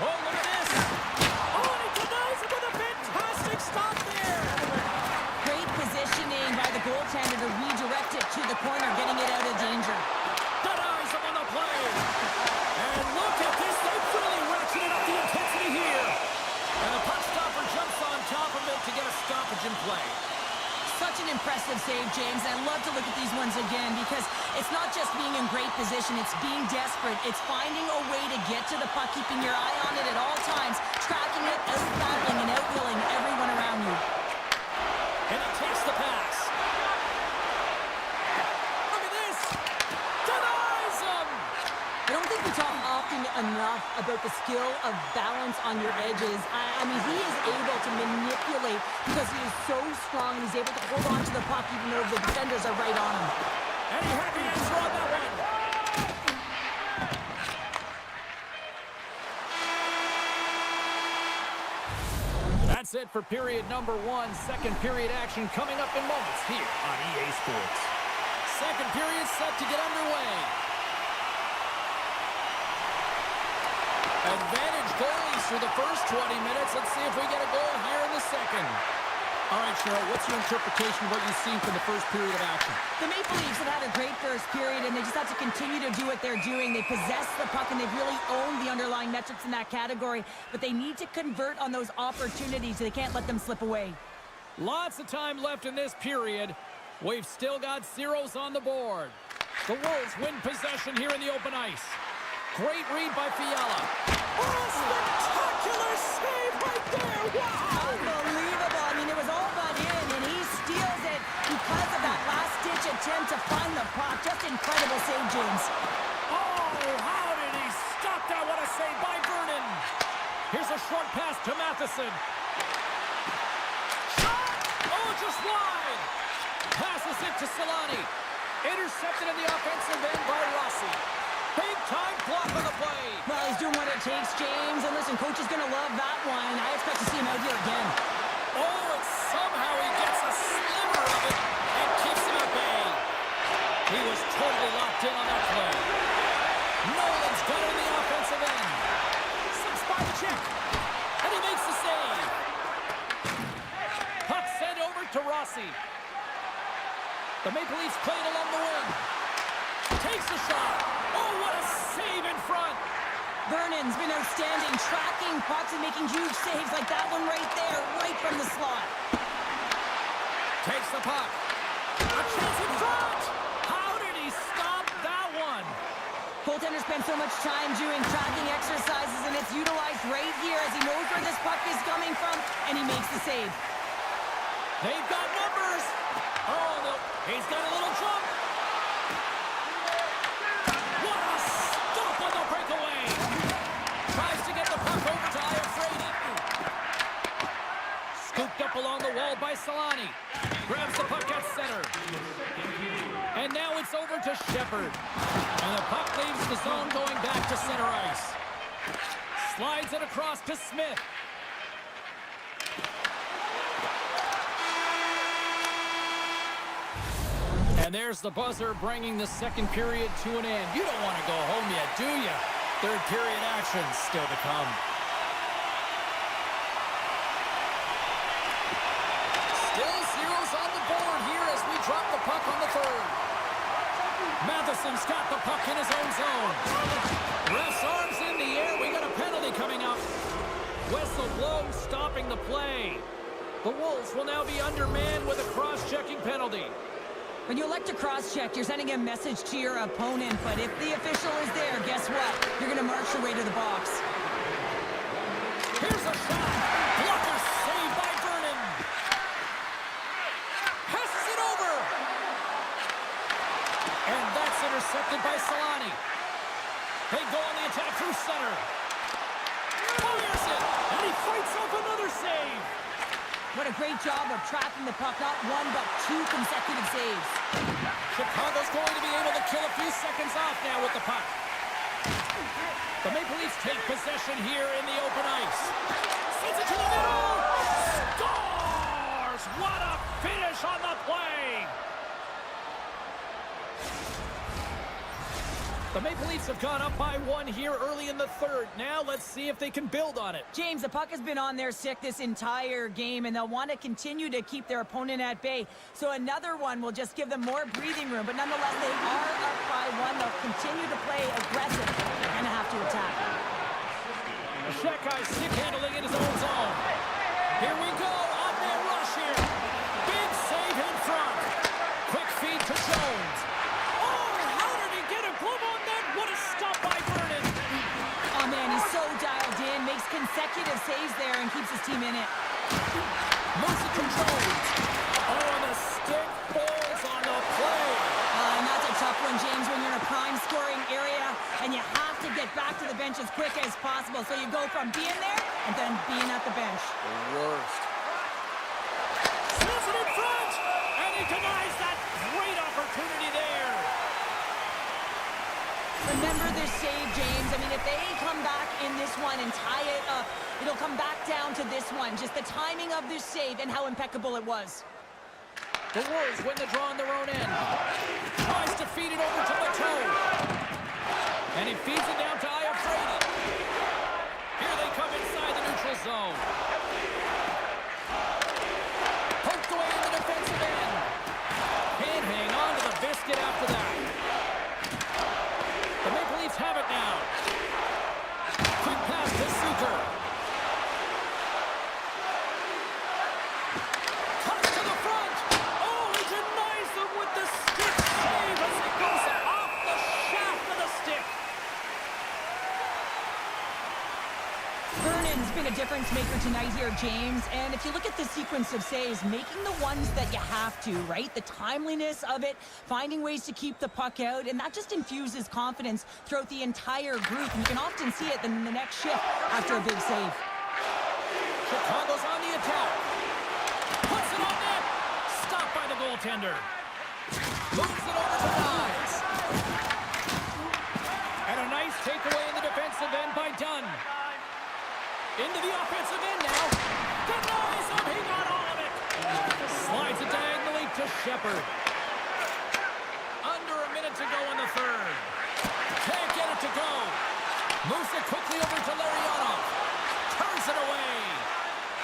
Oh, look at this. Oh, and he denies it with a fantastic stop there. Great positioning by the goaltender to redirect it to the corner, getting it out of danger. Denies him on the play. And look at this. They've really ratcheted up the intensity here. And the puck stopper jumps on top of it to get a stoppage in play. Such an impressive save, James. I love to look at these ones again because it's not just being in great position, it's being desperate. It's finding a way to get to the puck, keeping your eye on it at all times, tracking it, out-battling and out-willing everyone around you. And he takes the pass. Look at this. Denies him. I don't think we talk often enough about the skill of balance on your edges. I mean, he is able to manipulate because he is so strong. He's able to hold on to the puck even though the defenders are right on him. And he had the answer on that one. That's it for period number one. Second period action coming up in moments here on EA Sports. Second period set to get underway. Advantage goalies for the first 20 minutes. Let's see if we get a goal here in the second. All right, Cheryl, what's your interpretation of what you've seen from the first period of action? The Maple Leafs have had a great first period, and they just have to continue to do what they're doing. They possess the puck, and they've really owned the underlying metrics in that category, but they need to convert on those opportunities. They can't let them slip away. Lots of time left in this period. We've still got zeros on the board. The Wolves win possession here in the open ice. Great read by Fiala. Oh, spectacular save right there! Wow! Unbelievable. I mean, it was all but in, and he steals it because of that last-ditch attempt to find the puck. Just incredible save, James. Oh, how did he stop that? What a save by Vernon. Here's a short pass to Matheson. Shot! Oh, just wide. Passes it to Solani. Intercepted in the offensive end by Rossi. Big-time block on the play. Well, he's doing what it takes, James. And listen, coach is going to love that one. I expect to see him out here again. Oh, and somehow he gets a sliver of it and keeps him at bay. He was totally locked in on that play. Nolan's got it in the offensive end. Slips by the check. And he makes the save. Puck sent over to Rossi. The Maple Leafs play it along the wing. Takes the shot. Oh, what a save in front. Vernon's been outstanding, tracking pucks and making huge saves like that one right there, right from the slot. Takes the puck. A chance in front. How did he stop that one? Goaltender spends so much time doing tracking exercises, and it's utilized right here as he knows where this puck is coming from, and he makes the save. They've got numbers. Oh, no. He's got a little jump. up along the wall by Solani. Grabs the puck at center. And now it's over to Shepherd. And the puck leaves the zone going back to center ice. Slides it across to Smith. And there's the buzzer bringing the second period to an end. You don't want to go home yet, do you? Third period action still to come. Still zeros on the board here as we drop the puck on the third. Matheson's got the puck in his own zone. Ref's arms in the air. We got a penalty coming up. Whistle blows, stopping the play. The Wolves will now be undermanned with a cross-checking penalty. When you elect to cross-check, you're sending a message to your opponent, but if the official is there, guess what? You're going to march your way to the box. Here's a shot. Blocker saved by Vernon. Passes it over. And that's intercepted by Solani. They go on the attack through center. Fires it. And he fights off another save. What a great job of tracking the puck. Not one, but two consecutive saves. Chicago's going to be able to kill a few seconds off now with the puck. The Maple Leafs take possession here in the open ice. Sends it to the middle. Scores! What a finish on the play! The Maple Leafs have gone up by one here early in the third. Now let's see if they can build on it. James, the puck has been on their stick this entire game, and they'll want to continue to keep their opponent at bay. So another one will just give them more breathing room. But nonetheless, they are up by one. They'll continue to play aggressive. They're going to have to attack. Shekai stick handling in his own zone. Here we go. Up man rush here. Big save in front. Quick feed to Jones. Oh, how did he get a glove on that? What a stop by Vernon. Oh, man, he's so dialed in. Makes consecutive saves there and keeps his team in it. Moves it to Jones. Oh, and the stick falls on the play. And that's a tough one, James, when you're in a prime scoring area and you have to get back to the bench as quick as possible. So you go from being there and then being at the bench. The worst. Sends it in front, and he denies that great opportunity there. Remember this save, James. I mean, if they come back in this one and tie it up, it'll come back down to this one. Just the timing of this save and how impeccable it was. The Wolves win the draw on their own end. Tries to feed it over to Leteau. And he feeds it down to Iafrate. Here they come inside the neutral zone. Poked away in the defensive end. Can't hang on to the biscuit after that. The Maple Leafs have it now. Quick pass to Suter. Cuts to the front. Oh, he denies them with the stick save as it goes off the shaft of the stick. Vernon's been a difference maker tonight here, James. And if you look at the sequence of saves, making the ones that you have to, right? The timeliness of it, finding ways to keep the puck out, and that just infuses confidence throughout the entire group. And you can often see it in the next shift after a big save. Chicago's on the attack. Puts it on net. Stopped by the goaltender. Moves it over to Nyes. And a nice takeaway in the defensive end by Dunn. Into the offensive end now. Denies him. He got all of it. Slides it diagonally to Shepherd. Under a minute to go in the third. Can't get it to go. Moves it quickly over to Larionov. Turns it away.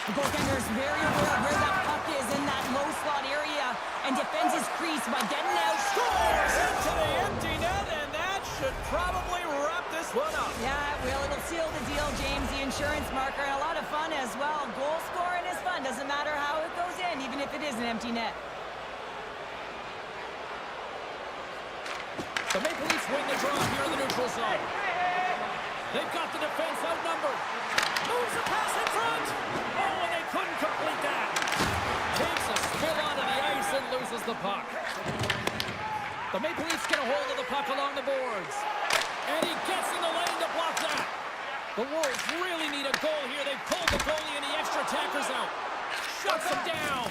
The goaltender is very aware of where that puck is in that low slot area and defends his crease by getting out. Scores into the empty net, and that should probably wrap this one up. Yeah, it will. It'll seal the deal, James. The insurance marker, and a lot of fun as well. Goal scoring is fun. Doesn't matter how it goes in, even if it is an empty net. The Maple Leafs win the draw here in the neutral zone. They've got the defense outnumbered. Moves a pass in front. Oh, and they couldn't complete that. Takes a spill onto the ice and loses the puck. The Maple Leafs get a hold of the puck along the boards. And he gets in the lane to block that. The Wolves really need a goal here. They pulled the goalie and the extra attacker's out. shuts him down.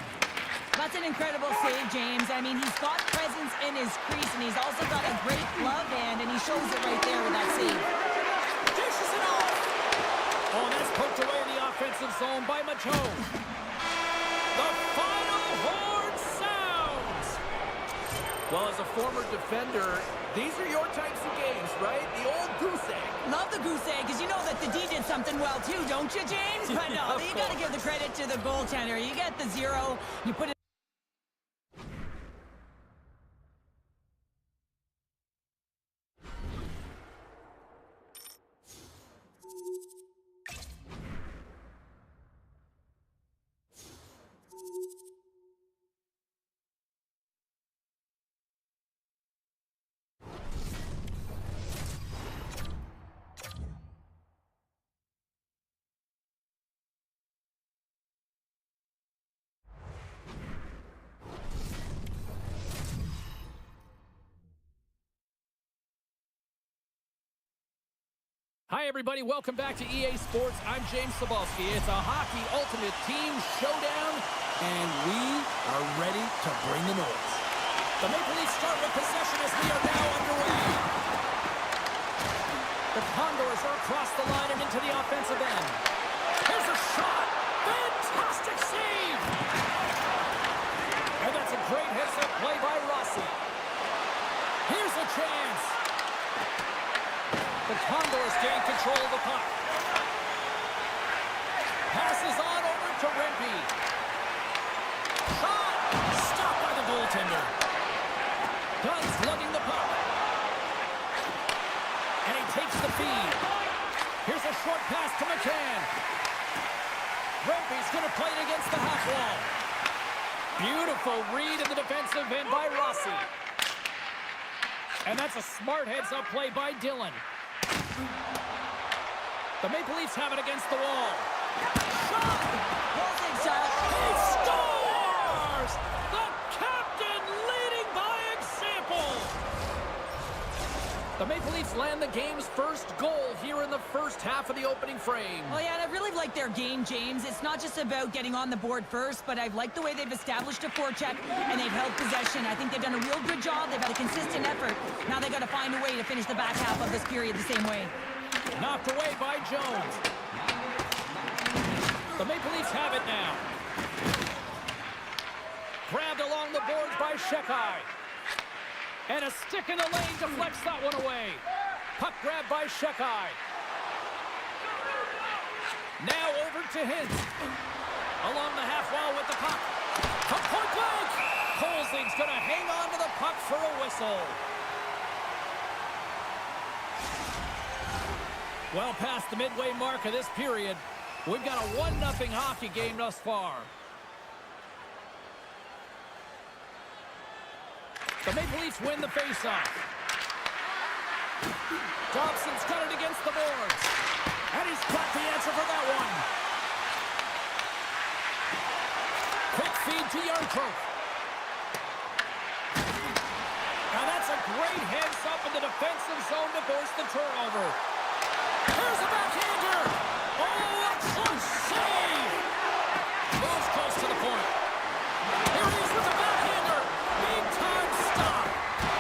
That's an incredible save, James. I mean, he's got presence in his crease, and he's also got a great glove hand, and he shows it right there with that save. Dishes it off. Oh, that's poked away in the offensive zone by Machone. The final horn sounds. Well, as a former defender, these are your types of games, right? The old goose egg. Love the goose egg, because you know that the D did something well too, don't you, James? But no, you got to give the credit to the goaltender. You get the 0, you put it. Hi, everybody. Welcome back to EA Sports. I'm James Cebulski. It's a hockey ultimate team showdown, and we are ready to bring the noise. The Maple Leafs start with possession as we are now underway. The Condors are across the line and into the offensive end. Here's a shot. Fantastic save. And that's a great heads-up play by Rossi. Here's a chance. The Condors gain control of the puck. Passes on over to Rempe. Shot! Stopped by the goaltender. Dunn's lugging the puck. And he takes the feed. Here's a short pass to McCann. Rempe's going to play it against the half wall. Beautiful read in the defensive end by Rossi. And that's a smart heads-up play by Dillon. The Maple Leafs have it against the wall. Shot! He scores! The captain leading by example! The Maple Leafs land the game's first goal here in the first half of the opening frame. Oh, yeah, and I really like their game, James. It's not just about getting on the board first, but I've liked the way they've established a forecheck and they've held possession. I think they've done a real good job. They've had a consistent effort. Now they've got to find a way to finish the back half of this period the same way. Knocked away by Jones. The Maple Leafs have it now. Grabbed along the boards by Shekai. And a stick in the lane deflects that one away. Puck grabbed by Shekai. Now over to Hintz. Along the half wall with the puck. From point blank. Kolzig's going to hang on to the puck for a whistle. Well past the midway mark of this period, we've got a 1-0 hockey game thus far. The Maple Leafs win the faceoff. Thompson's got it against the boards. And he's got the answer for that one. Quick feed to Yarncroke. Now that's a great heads up in the defensive zone to force the turnover. Here's a backhander. Oh, that's a save. Moves close to the point. Here he is with the backhander. Big time stop.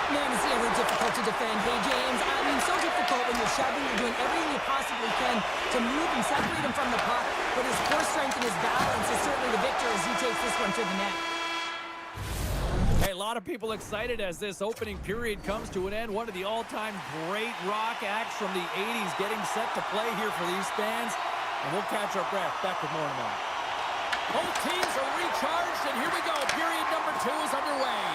Man, is he ever difficult to defend. Hey, James, I mean, so difficult when you're shoving, you're doing everything you possibly can to move and separate him from the puck. But his core strength and his balance is certainly the victor as he takes this one to the net. Hey, a lot of people excited as this opening period comes to an end. One of the all-time great rock acts from the 80s getting set to play here for these fans. And we'll catch our breath. Back with more in a moment. Both teams are recharged, and here we go. Period number 2 is underway.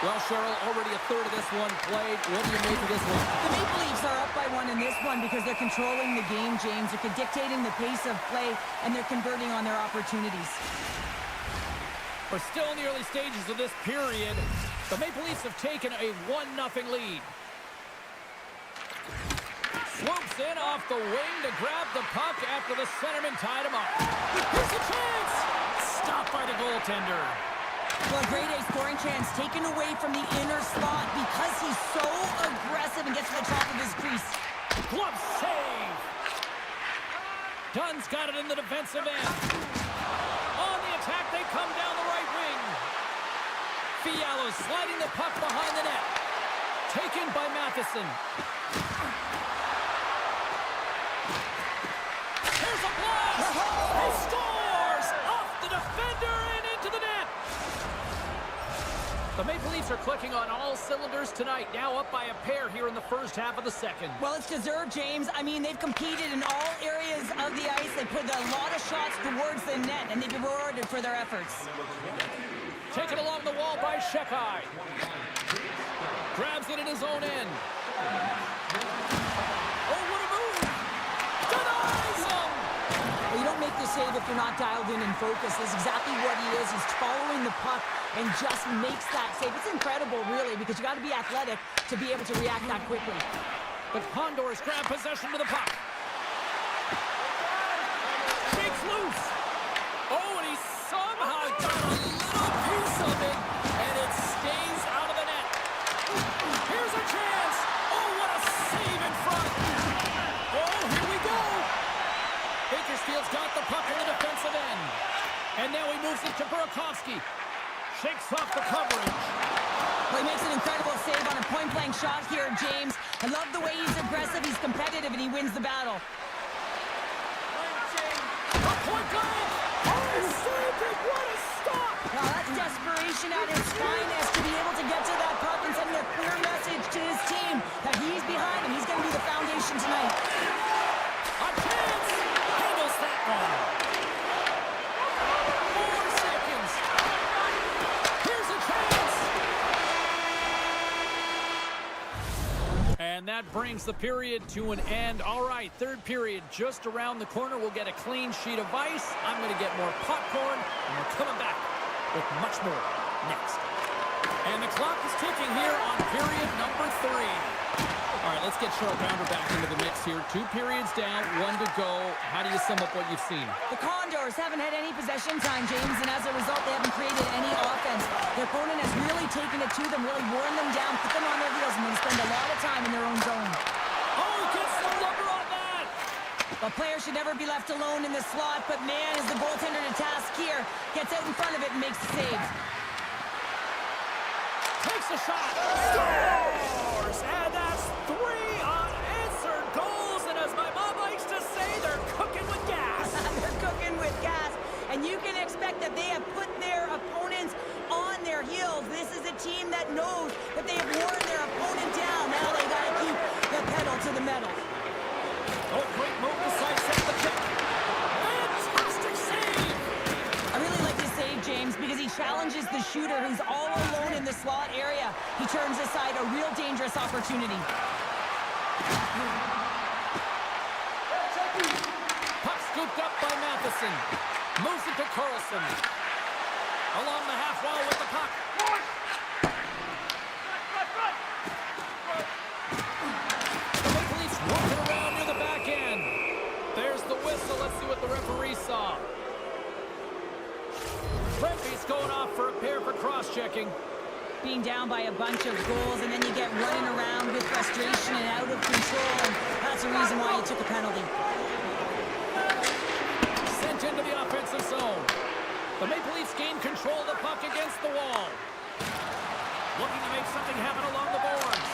Well, Cheryl, already a third of this one played. What do you make of this one? The Maple Leafs are up by 1 in this one because they're controlling the game, James. They're dictating the pace of play, and they're converting on their opportunities. We're still in the early stages of this period. The Maple Leafs have taken a 1-0 lead. Swoops in off the wing to grab the puck after the centerman tied him up. Here's a chance! Stopped by the goaltender. Well, a grade A scoring chance taken away from the inner slot because he's so aggressive and gets to the top of his crease. Glove save! Dunn's got it in the defensive end. On the attack. They come down the right wing. Fialo sliding the puck behind the net. Taken by Matheson. Here's a blast! He scores! Off the defender and into the net! The Maple Leafs are clicking on all cylinders tonight, now up by a pair here in the first half of the second. Well, it's deserved, James. I mean, they've competed in all areas of the ice. They put a lot of shots towards the net, and they've been rewarded for their efforts. Taken along the wall by Shekai. Grabs it in his own end. Oh, what a move! Denies him! Well, you don't make the save if you're not dialed in and focused. That's exactly what he is. He's following the puck and just makes that save. It's incredible, really, because you got to be athletic to be able to react that quickly. But Condors grab possession to the puck. Shakes loose. Oh, and he somehow got a little piece of it, and it stays out of the net. Here's a chance. Oh, what a save in front. Oh, here we go. Bakersfield's got the puck in the defensive end. And now he moves it to Burakovsky. Shakes off the coverage. Well, he makes an incredible save on a point-blank shot here, James. I love the way he's aggressive, he's competitive, and he wins the battle. A point blank! Oh, he saved it! What a stop! Now, that's desperation at its finest to be able to get to that puck and send a clear message to his team that he's behind him. He's going to be the foundation tonight. A chance! Handles that one. 4 seconds. Here's a chance! And that brings the period to an end. All right, third period just around the corner. We'll get a clean sheet of ice. I'm going to get more popcorn, and we're coming back with much more next. And the clock is ticking here on period number 3. All right, let's get Cheryl Bounder back into the mix here. 2 periods down, 1 to go. How do you sum up what you've seen? The Condors haven't had any possession time, James, and as a result, they haven't created any offense. Their opponent has really taken it to them, really worn them down, put them on their heels, and then spend a lot of time in their own zone. Oh, he gets the number on that! A player should never be left alone in the slot, but man, is the goaltender to task here. Gets out in front of it and makes the save. Takes a shot. Scores! And that's 3 unanswered goals. And as my mom likes to say, they're cooking with gas. They're cooking with gas. And you can expect that they have put their opponents on their heels. This is a team that knows that they have worn their opponent down. Now they got to keep the pedal to the metal. Oh, great move to sidestep the kick. Fantastic save! I really like this save, James, because he challenges the shooter who's all alone in the slot area. He turns aside a real dangerous opportunity. Puck scooped up by Matheson. Moves it to Carlson. Along the half wall with the puck. The Maple Leafs working around near the back end. There's the whistle. Let's see what the referee saw. Prempey's going off for a pair for cross-checking. Being down by a bunch of goals, and then you get running around with frustration and out of control, and that's the reason why you took a penalty. Sent into the offensive zone. The Maple Leafs gain control of the puck against the wall. Looking to make something happen along the boards.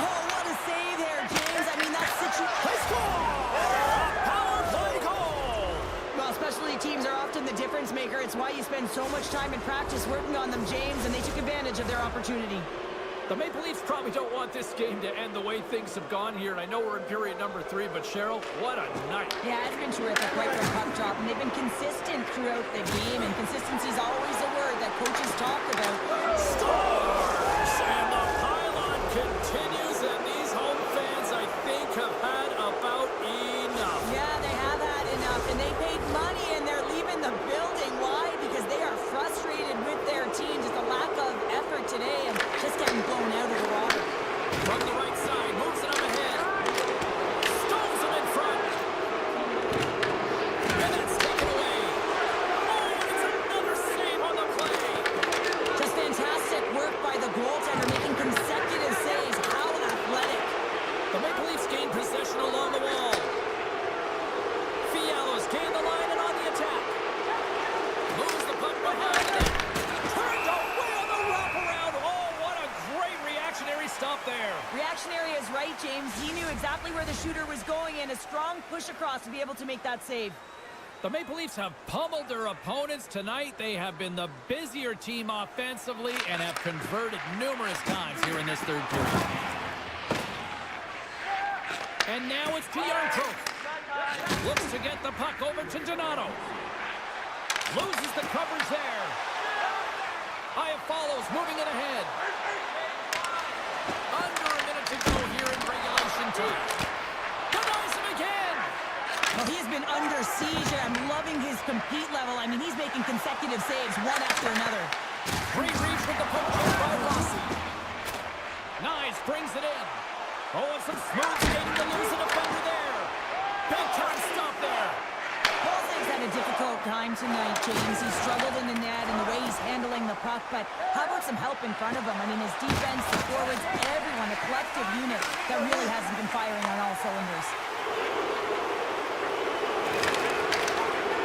Oh, what a save there, James. I mean, that's They score! A power play goal! Well, especially teams are often the difference maker. It's why you spend so much time in practice working on them, James, and they took advantage of their opportunity. The Maple Leafs probably don't want this game to end the way things have gone here, and I know we're in period number 3, but Cheryl, what a night. Yeah, it's been terrific right from puck drop, and they've been consistent throughout the game, and consistency is always a word that coaches talk about. Scores! And the pylon continues, and these home fans, I think, have had about enough. Yeah, they have had enough, and they paid money, and they're leaving the building. Why? Because they are frustrated with their team. Just a lack of effort today, and just getting blown out of the water. From the right side, moves it up ahead. Stones him in front. And that's taken away. Oh, and it's another save on the play. Just fantastic work by the goaltender, making consecutive saves. How athletic. The Maple Leafs gain possession along the wall. Fialo's gained the line and on the attack. Moves the shooter was going in. A strong push across to be able to make that save. The Maple Leafs have pummeled their opponents tonight. They have been the busier team offensively and have converted numerous times here in this third period. And now it's to Jarnkrok. Looks to get the puck over to Donato. Loses the coverage there. Follows, moving it ahead. Under a minute to go here in regulation time. Denies him again. Well, he has been under siege. I'm loving his compete level. I mean, he's making consecutive saves one after another. Free reach with the poke check by Rossi. Nice, brings it in. Oh, and some smooth skating to lose a defender there. Big time stop there. Paul's had a difficult time tonight, James. He struggled in the net and the way he's handling the puck, but how about some help in front of him? I mean, his defense, the forwards, everyone, a collective unit that really hasn't been firing on all cylinders.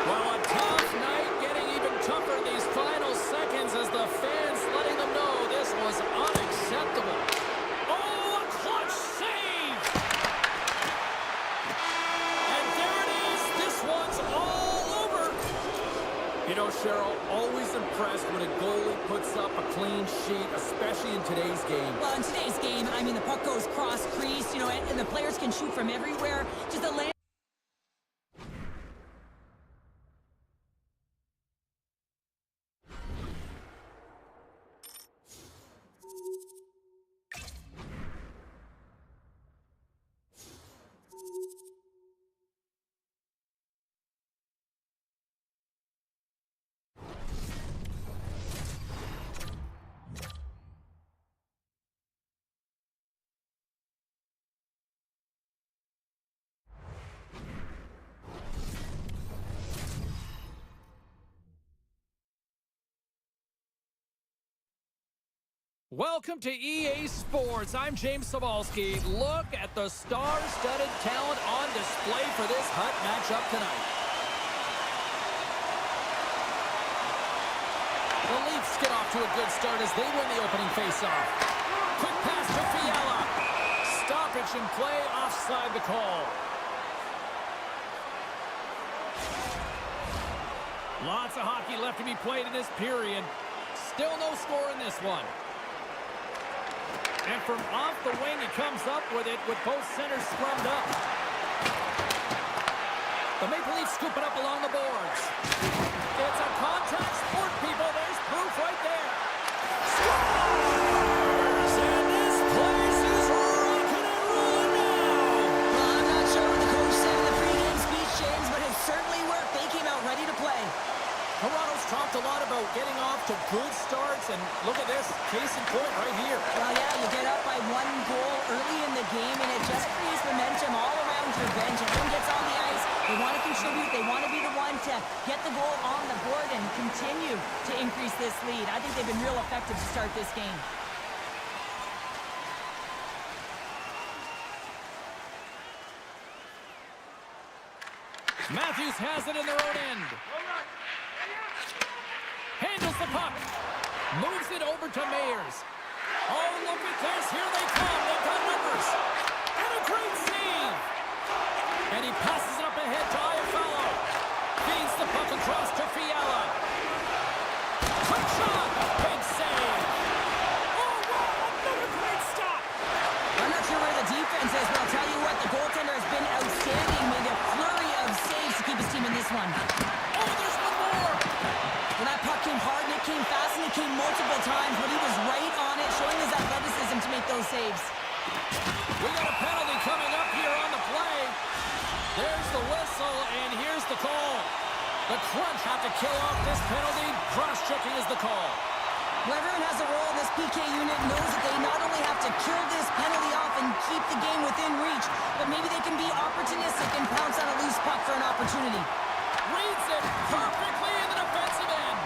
Well, a tough night, getting even tougher these final seconds as the fans letting them know this was unacceptable. Oh, a clutch save! And there it is. This one's all over. You know, Cheryl, always impressed when a goalie puts up a clean sheet, especially in today's game. Well, in today's game, I mean, the puck goes cross-crease, you know, and the players can shoot from everywhere. Just a land. Welcome to EA Sports. I'm James Cybulski. Look at the star-studded talent on display for this Hut matchup tonight. The Leafs get off to a good start as they win the opening faceoff. Quick pass to Fiala. Stoppage in play, offside the call. Lots of hockey left to be played in this period. Still no score in this one. And from off the wing, he comes up with it with both centers scrummed up. The Maple Leafs scoop it up along the boards. It's a contact sport, people. There's proof right there. Scores! And this place is rocking and rolling now. Well, I'm not sure what the coach said in the pregame speech, James, but it certainly worked. They came out ready to play. Toronto's talked a lot about getting off to good starts, and look at this, case in point right here. Well, yeah, you get up by 1 goal early in the game, and it just creates momentum all around your bench. Everyone gets on the ice. They want to contribute. They want to be the one to get the goal on the board and continue to increase this lead. I think they've been real effective to start this game. Matthews has it in their own end. Handles the puck. Moves it over to Meyers. Oh, look at this. Here they come. They've got numbers. And a great save. And he passes it up ahead to Iafallo. Feeds the puck across to Fiala. Quick shot. Big save. Oh, wow. Another great stop. I'm not sure where the defense is, but I'll tell you what, the goaltender has been outstanding. Made a flurry of saves to keep his team in this one. Oh, there's one more. Well, that puck came hard, and it came fast, and it came multiple times, but he was right on it, showing his athleticism to make those saves. We got a penalty coming up here on the play. There's the whistle, and here's the call. The Crunch have to kill off this penalty. Cross-checking is the call. Well, everyone has a role in this PK unit, knows that they not only have to kill this penalty off and keep the game within reach, but maybe they can be opportunistic and pounce on a loose puck for an opportunity. Reads it perfectly in the defensive end.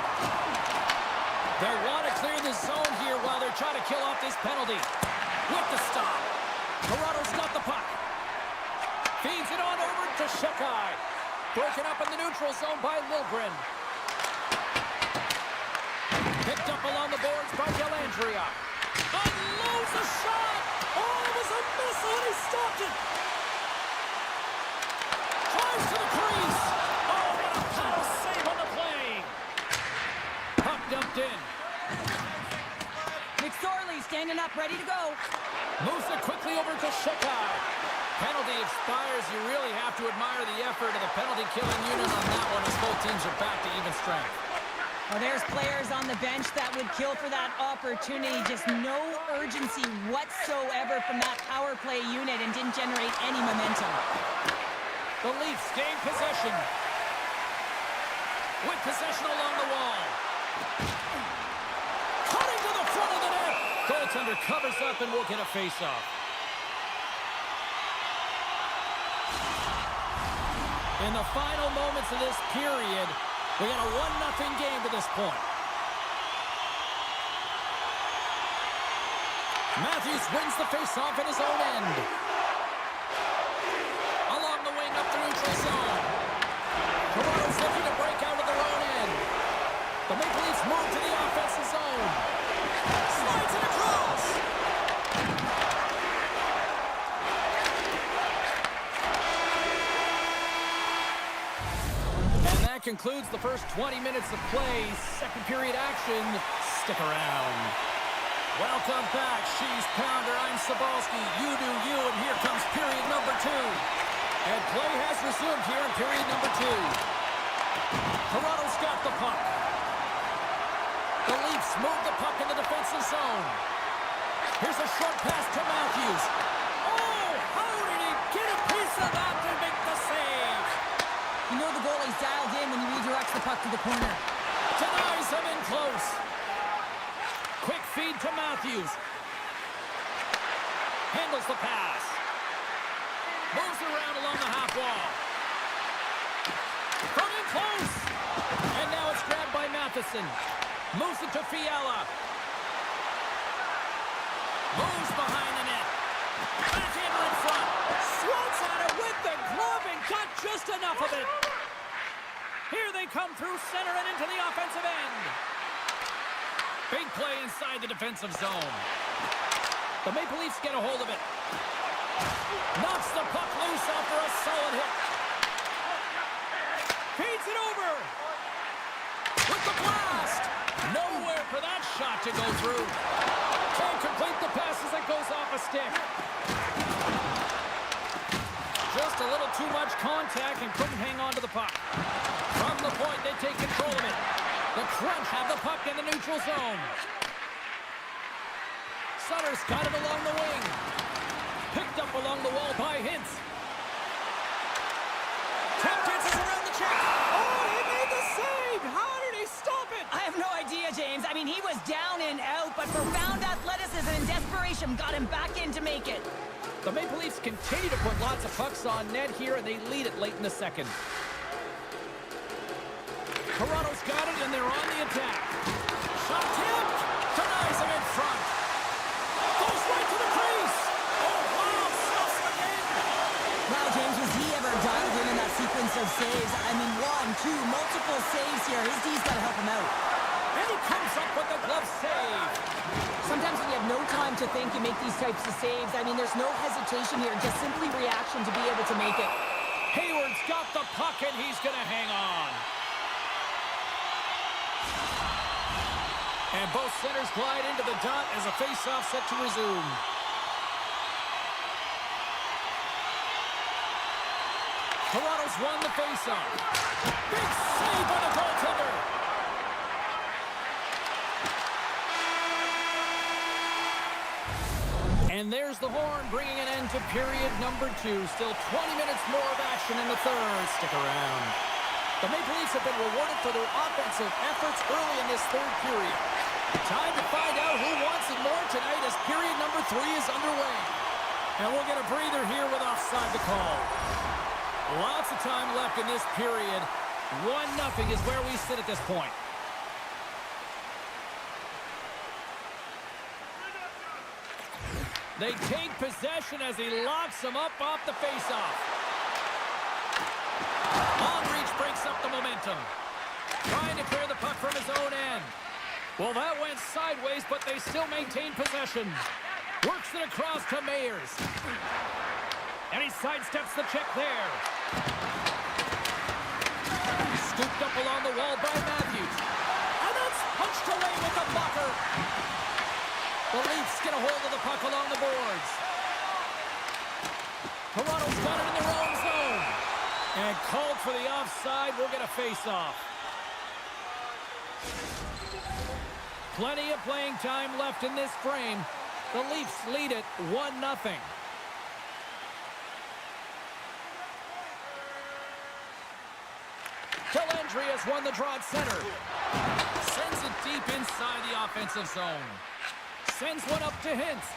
They want to clear the zone here while they're trying to kill off this penalty. With the stop. Toronto's got the puck. Feeds it on over to Shekai. Broken up in the neutral zone by Liljegren. Picked up along the boards by Dellandrea. Unloads the shot. Oh, it was a miss, and he stopped it. lining up, ready to go. Moves it quickly over to Shekai. Penalty expires. You really have to admire the effort of the penalty-killing unit on that one as both teams are back to even strength. Well, there's players on the bench that would kill for that opportunity. Just no urgency whatsoever from that power play unit and didn't generate any momentum. The Leafs gain possession. With possession along the wall. Cutting to the front of the net. Goaltender covers up and will get a face-off. In the final moments of this period, we got a 1-0 game to this point. Matthews wins the face-off in his own end. Along the wing up the neutral zone. Toronto's looking to break out of their own end. The Maple Leafs move to the offensive zone. Slides it across. And that concludes the first 20 minutes of play. Second period action. Stick around. Welcome back, She's Pounder. I'm Sabalski. You do you, and here comes period number 2. And play has resumed here in period number 2. Toronto's got the puck. The Leafs move the puck in the defensive zone. Here's a short pass to Matthews. Oh, how did he get a piece of that to make the save? You know the goalie's dialed in when he redirects the puck to the corner. Denies him in close. Quick feed to Matthews. Handles the pass. Moves around along the half wall. From in close. And now it's grabbed by Matheson. Moves it to Fiala. Moves behind the net. Backhander in front. Swats at it with the glove and got just enough of it. Here they come through center and into the offensive end. Big play inside the defensive zone. The Maple Leafs get a hold of it. Knocks the puck loose after a solid hit. Feeds it over. With the blast. Nowhere for that shot to go through. Can't complete the pass as it goes off a stick. Just a little too much contact and couldn't hang on to the puck. From the point, they take control of it. The Crunch have the puck in the neutral zone. Sutter's got it along the wing. Picked up along the wall by Hintz. Tap dances around the check. Oh, he made the save! How did he stop it? I have no idea, James. I mean, he was down and out, but profound athleticism and desperation got him back in to make it. The Maple Leafs continue to put lots of pucks on net here, and they lead it late in the second. Toronto's got it, and they're on the attack. Shot tipped. Denies him in front. Goes right to the crease. Oh, wow, stuffs it again. Wow, James, was he ever dialed in that sequence of saves? I mean, 1, 2, multiple saves here. His D's got to help him out. And he comes up with the glove save. Sometimes when you have no time to think, you make these types of saves. I mean, there's no hesitation here, just simply reaction to be able to make it. Hayward's got the puck, and he's going to hang on. And both centers glide into the dot as a face-off set to resume. Toronto's won the face-off. Big save by the goaltender. And there's the horn, bringing an end to period number 2. Still 20 minutes more of action in the third. Stick around. The Maple Leafs have been rewarded for their offensive efforts early in this third period. Time to find out who wants it more tonight as period number 3 is underway. And we'll get a breather here with offside the call. Lots of time left in this period. 1-0 is where we sit at this point. They take possession as he locks him up off the faceoff. Long reach breaks up the momentum. Trying to clear the puck from his own end. Well, that went sideways, but they still maintain possession. Works it across to Mayers. And he sidesteps the check there. Scooped up along the wall by Matthews. And that's punched away with the blocker. The Leafs get a hold of the puck along the boards. Toronto's got it in their own zone. And called for the offside. We'll get a face-off. Plenty of playing time left in this frame. The Leafs lead it 1-0. Dellandry has won the draw at center. Sends it deep inside the offensive zone. Sends one up to Hintz.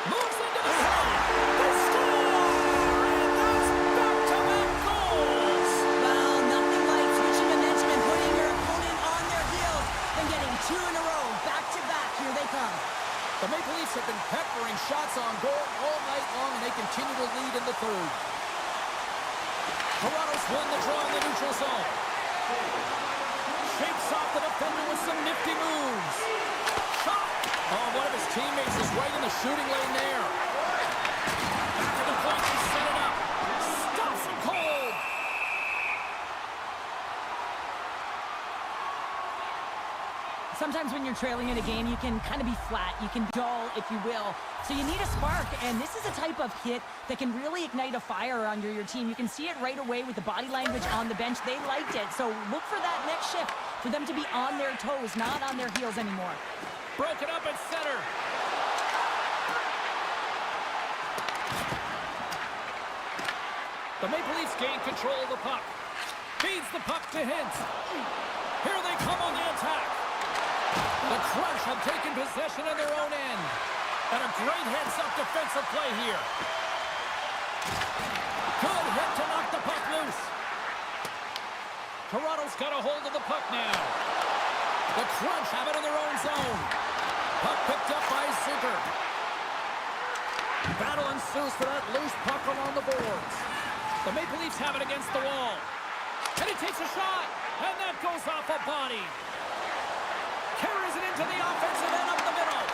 Moves into the zone. They score! And that's back-to-back goals! Well, nothing like switching momentum and putting your opponent on their heels and getting two in a row. Back-to-back. Here they come. The Maple Leafs have been peppering shots on goal all night long, and they continue to lead in the third. Toronto's won the draw in the neutral zone. Shakes off the defender with some nifty moves. Shot! Oh, one of his teammates is right in the shooting lane there. Back to the point and set it up. Stops him cold. Sometimes when you're trailing in a game, you can kind of be flat. You can dull, if you will. So you need a spark, and this is a type of hit that can really ignite a fire under your team. You can see it right away with the body language on the bench. They liked it. So look for that next shift, for them to be on their toes, not on their heels anymore. Broken up at center. The Maple Leafs gain control of the puck. Feeds the puck to Hintz. Here they come on the attack. The Crunch have taken possession of their own end. And a great heads-up defensive play here. Good hit to knock the puck loose. Toronto's got a hold of the puck now. The Crunch have it in their own zone. Puck picked up by Zucker. Battle ensues for that loose puck along the boards. The Maple Leafs have it against the wall. And he takes a shot. And that goes off a body. Carries it into the offensive end up the middle.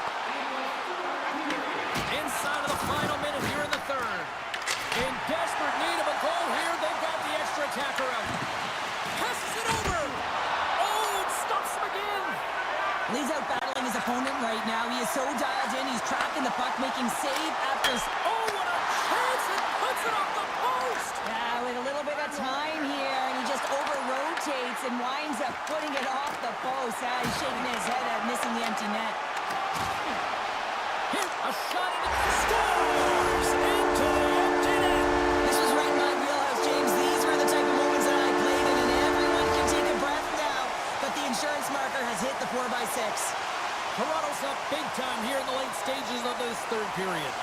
Inside of the final minute here in the third. In desperate need of a goal here, they've got the extra attacker out. Passes it over. Oh, it stops him again. Lee's out battling his opponent right now. He is so dialed in. He's tracking the puck, making save after... Oh, what a chance. It puts it off the post. Yeah, with a little bit of time here, and he just over-rotates and winds up putting it off the post. He's shaking his head at missing the empty net. Here's a shot into the scores into the empty net. This was right in my wheelhouse, James. These were the type of moments that I played in, and everyone can take a breath now. But the insurance marker has hit the 4x6. Toronto's up big time here in the late stages of this third period.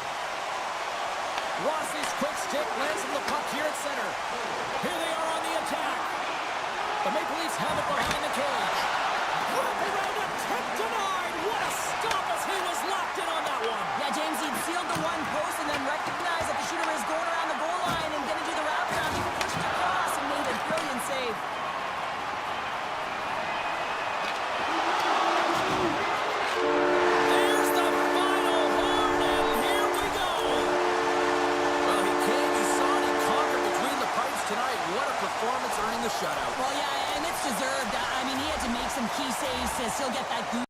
Rossi's quick stick lands on the puck here at center. Here they are on the attack. The Maple Leafs have it behind the cage. Wrap around a tip denied. What a stop as he was locked in on that one. Yeah, James, he'd sealed the one post and then recognized that the shooter is going around the goal line and going to do the wraparound. He pushed it across and made a brilliant save. There's the final horn, and here we go. Well, he came, he saw, and he conquered between the pipes tonight. What a performance, earning the shutout. Well, yeah, and it's deserved. I mean, he had to make some key saves to still get that goose.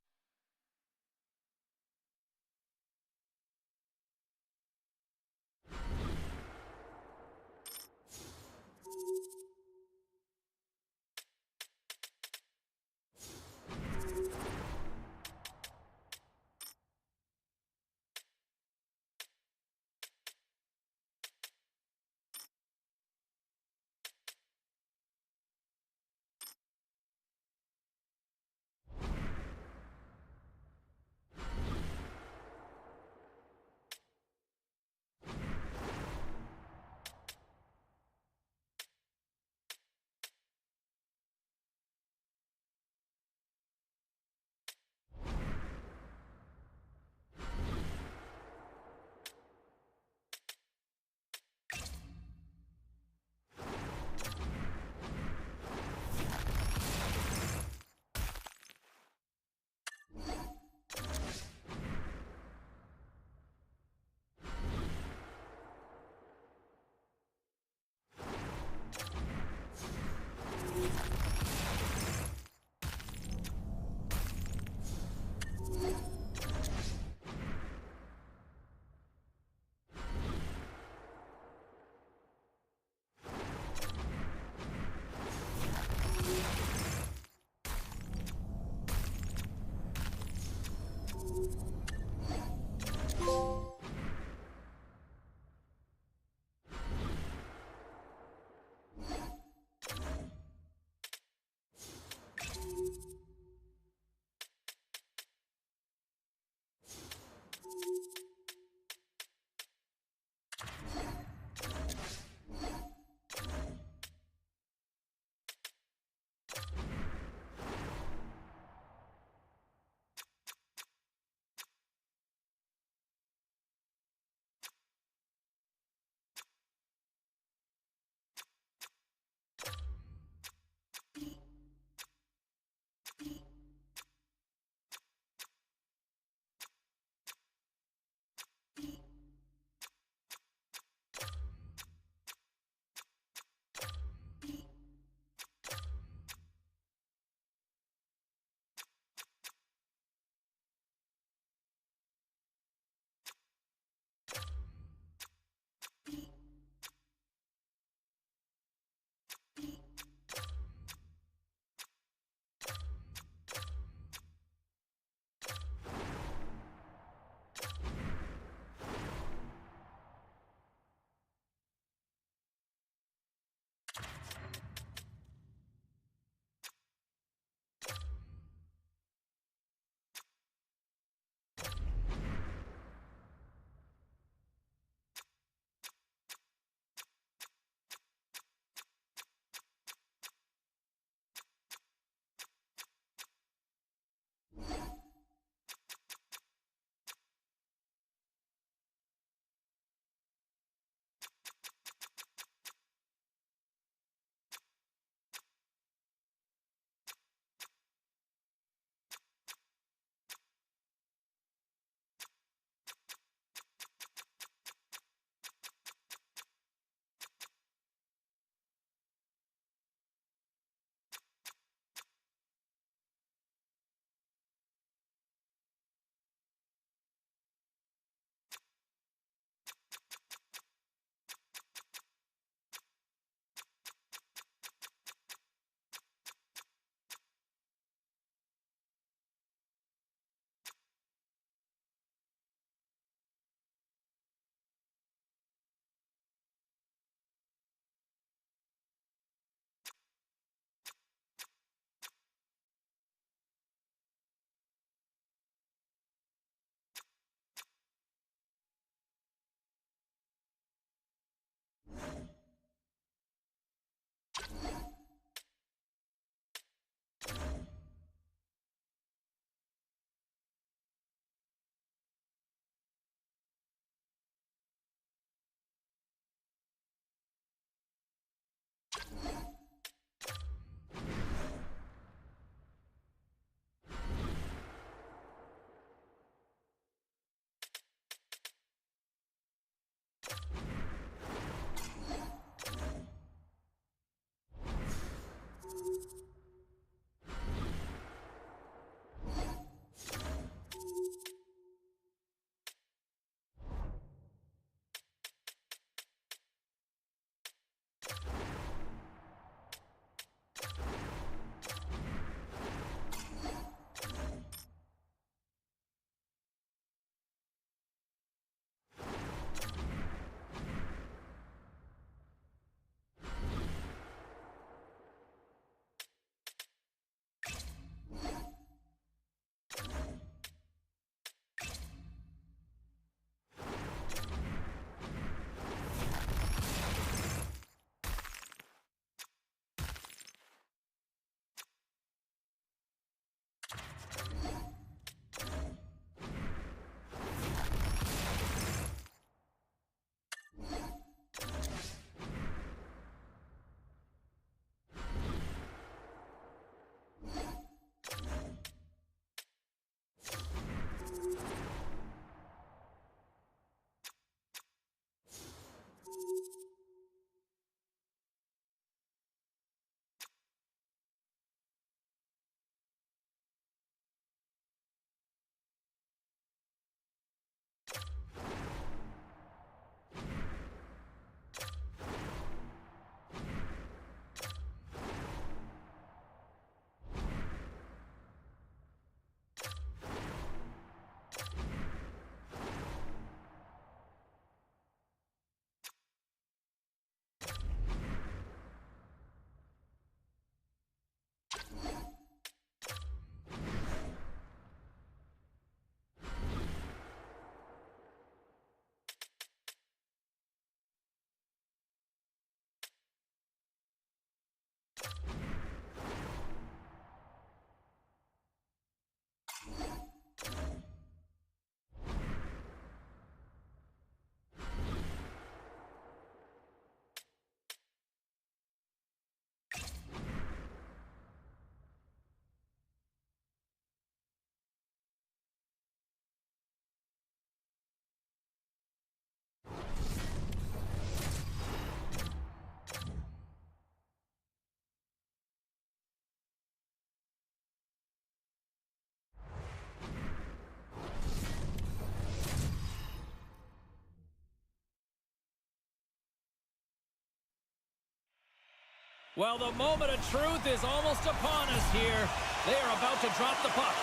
Well, the moment of truth is almost upon us here. They are about to drop the puck.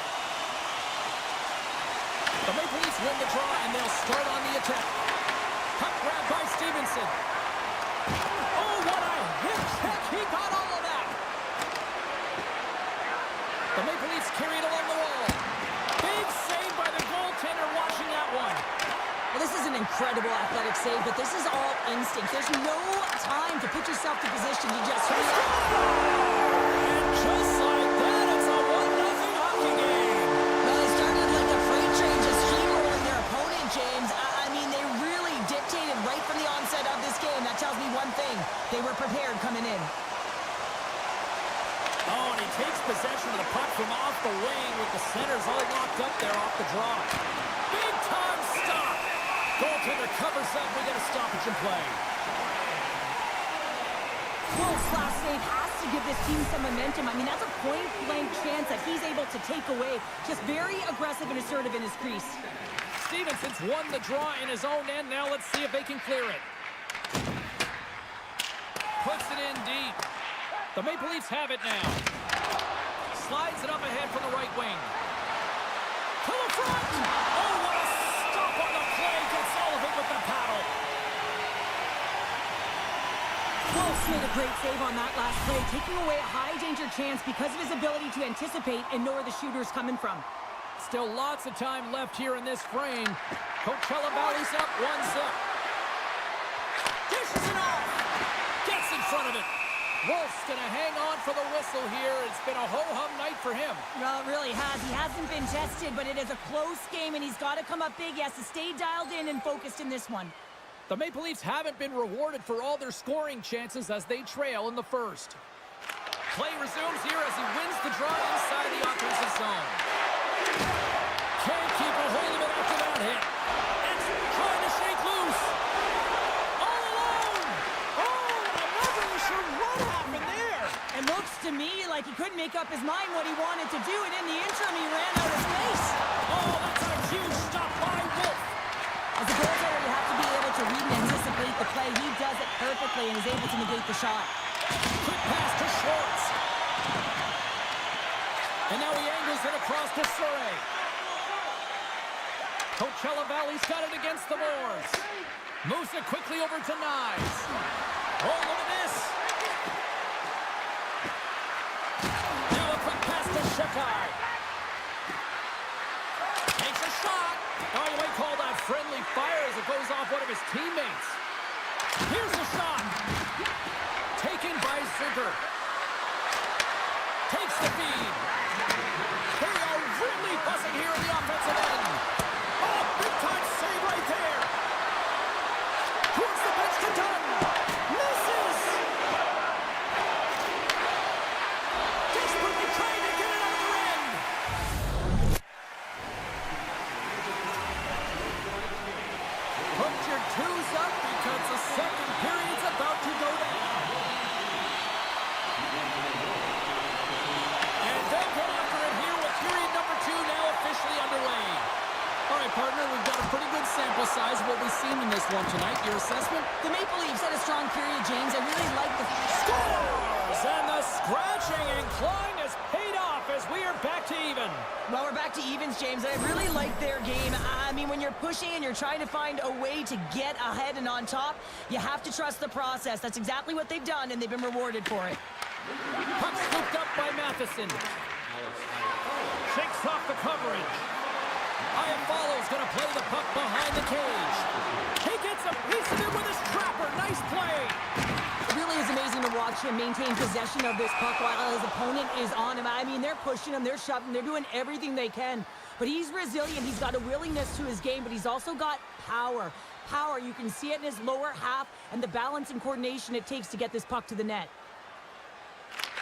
The Maple Leafs win the draw, and they'll start on the attack. Puck grab by Stevenson. Oh, what a hit check. He got all of that. The Maple Leafs carried along the wall. Big save by the goaltender watching that one. Well, this is an incredible athletic save, but this is all instinct. There's no time to put yourself to position to just react. And just like that, it's a 1-0 hockey game. Well, they started like a freight train just steamrolling their opponent, James. I mean, they really dictated right from the onset of this game. That tells me one thing. They were prepared coming in. Oh, and he takes possession of the puck from off the wing with the centers all locked up there off the draw. Big time stop. Goaltender covers up. We get a stoppage in play. Wolf's last save has to give this team some momentum. I mean, that's a point-blank chance that he's able to take away. Just very aggressive and assertive in his crease. Stevenson's won the draw in his own end. Now let's see if they can clear it. Puts it in deep. The Maple Leafs have it now. Slides it up ahead from the right wing. To the front! Oh, what a stop on the play. Gets Sullivan with the paddle. Wolf's made a great save on that last play, taking away a high-danger chance because of his ability to anticipate and know where the shooter's coming from. Still lots of time left here in this frame. Coachella Valley's up 1-0. Dishes it off. Gets in front of it. Wolf's going to hang on for the whistle here. It's been a ho-hum night for him. Well, it really has. He hasn't been tested, but it is a close game, and he's got to come up big. He has to stay dialed in and focused in this one. The Maple Leafs haven't been rewarded for all their scoring chances as they trail in the first. Play resumes here as he wins the draw inside the offensive zone. Can't keep a hold of it after that hit. It's trying to shake loose. All alone. Oh, I'm not really sure what happened there. It looks to me like he couldn't make up his mind what he wanted to do, and in the interim, he ran out of space. Oh, that's a huge stop by Wolf. As a goaltender, you have to be able to read and anticipate the play. He does it perfectly and is able to negate the shot. Quick pass to Schwartz. And now he angles it across to Surrey. Coachella Valley's got it against the boards. Moves it quickly over to Knies. Oh, look at this. Now a quick pass to Shekai. Takes a shot. Oh, you might call that friendly fire as it goes off one of his teammates. Here's a shot. Taken by Zucker. Takes the feed. They are really buzzing here in the offensive end. Oh, big time save right there. Towards the bench to Dunn. Misses. Desperately trying to get it out of the end. Put your twos up because the second period's about to go down. And they'll get after it here with period number 2 now officially underway. All right, partner, we've got a pretty good sample size of what we've seen in this one tonight. Your assessment? The Maple Leafs had a strong period, James. I really like the... Scores! And the scratching and clawing has paid off as we are back to even. Well, we're back to evens, James, and I really like their game. I mean, when you're pushing and you're trying to find a way to get ahead and on top, you have to trust the process. That's exactly what they've done, and they've been rewarded for it. Puck scooped up by Matheson. Shakes off the coverage. Iafallo's going to play the puck behind the cage. He gets a piece of it with his trapper. Nice play. It really is amazing to watch him maintain possession of this puck while his opponent is on him. I mean, they're pushing him, they're shoving, they're doing everything they can. But he's resilient. He's got a willingness to his game, but he's also got power. Power, you can see it in his lower half and the balance and coordination it takes to get this puck to the net.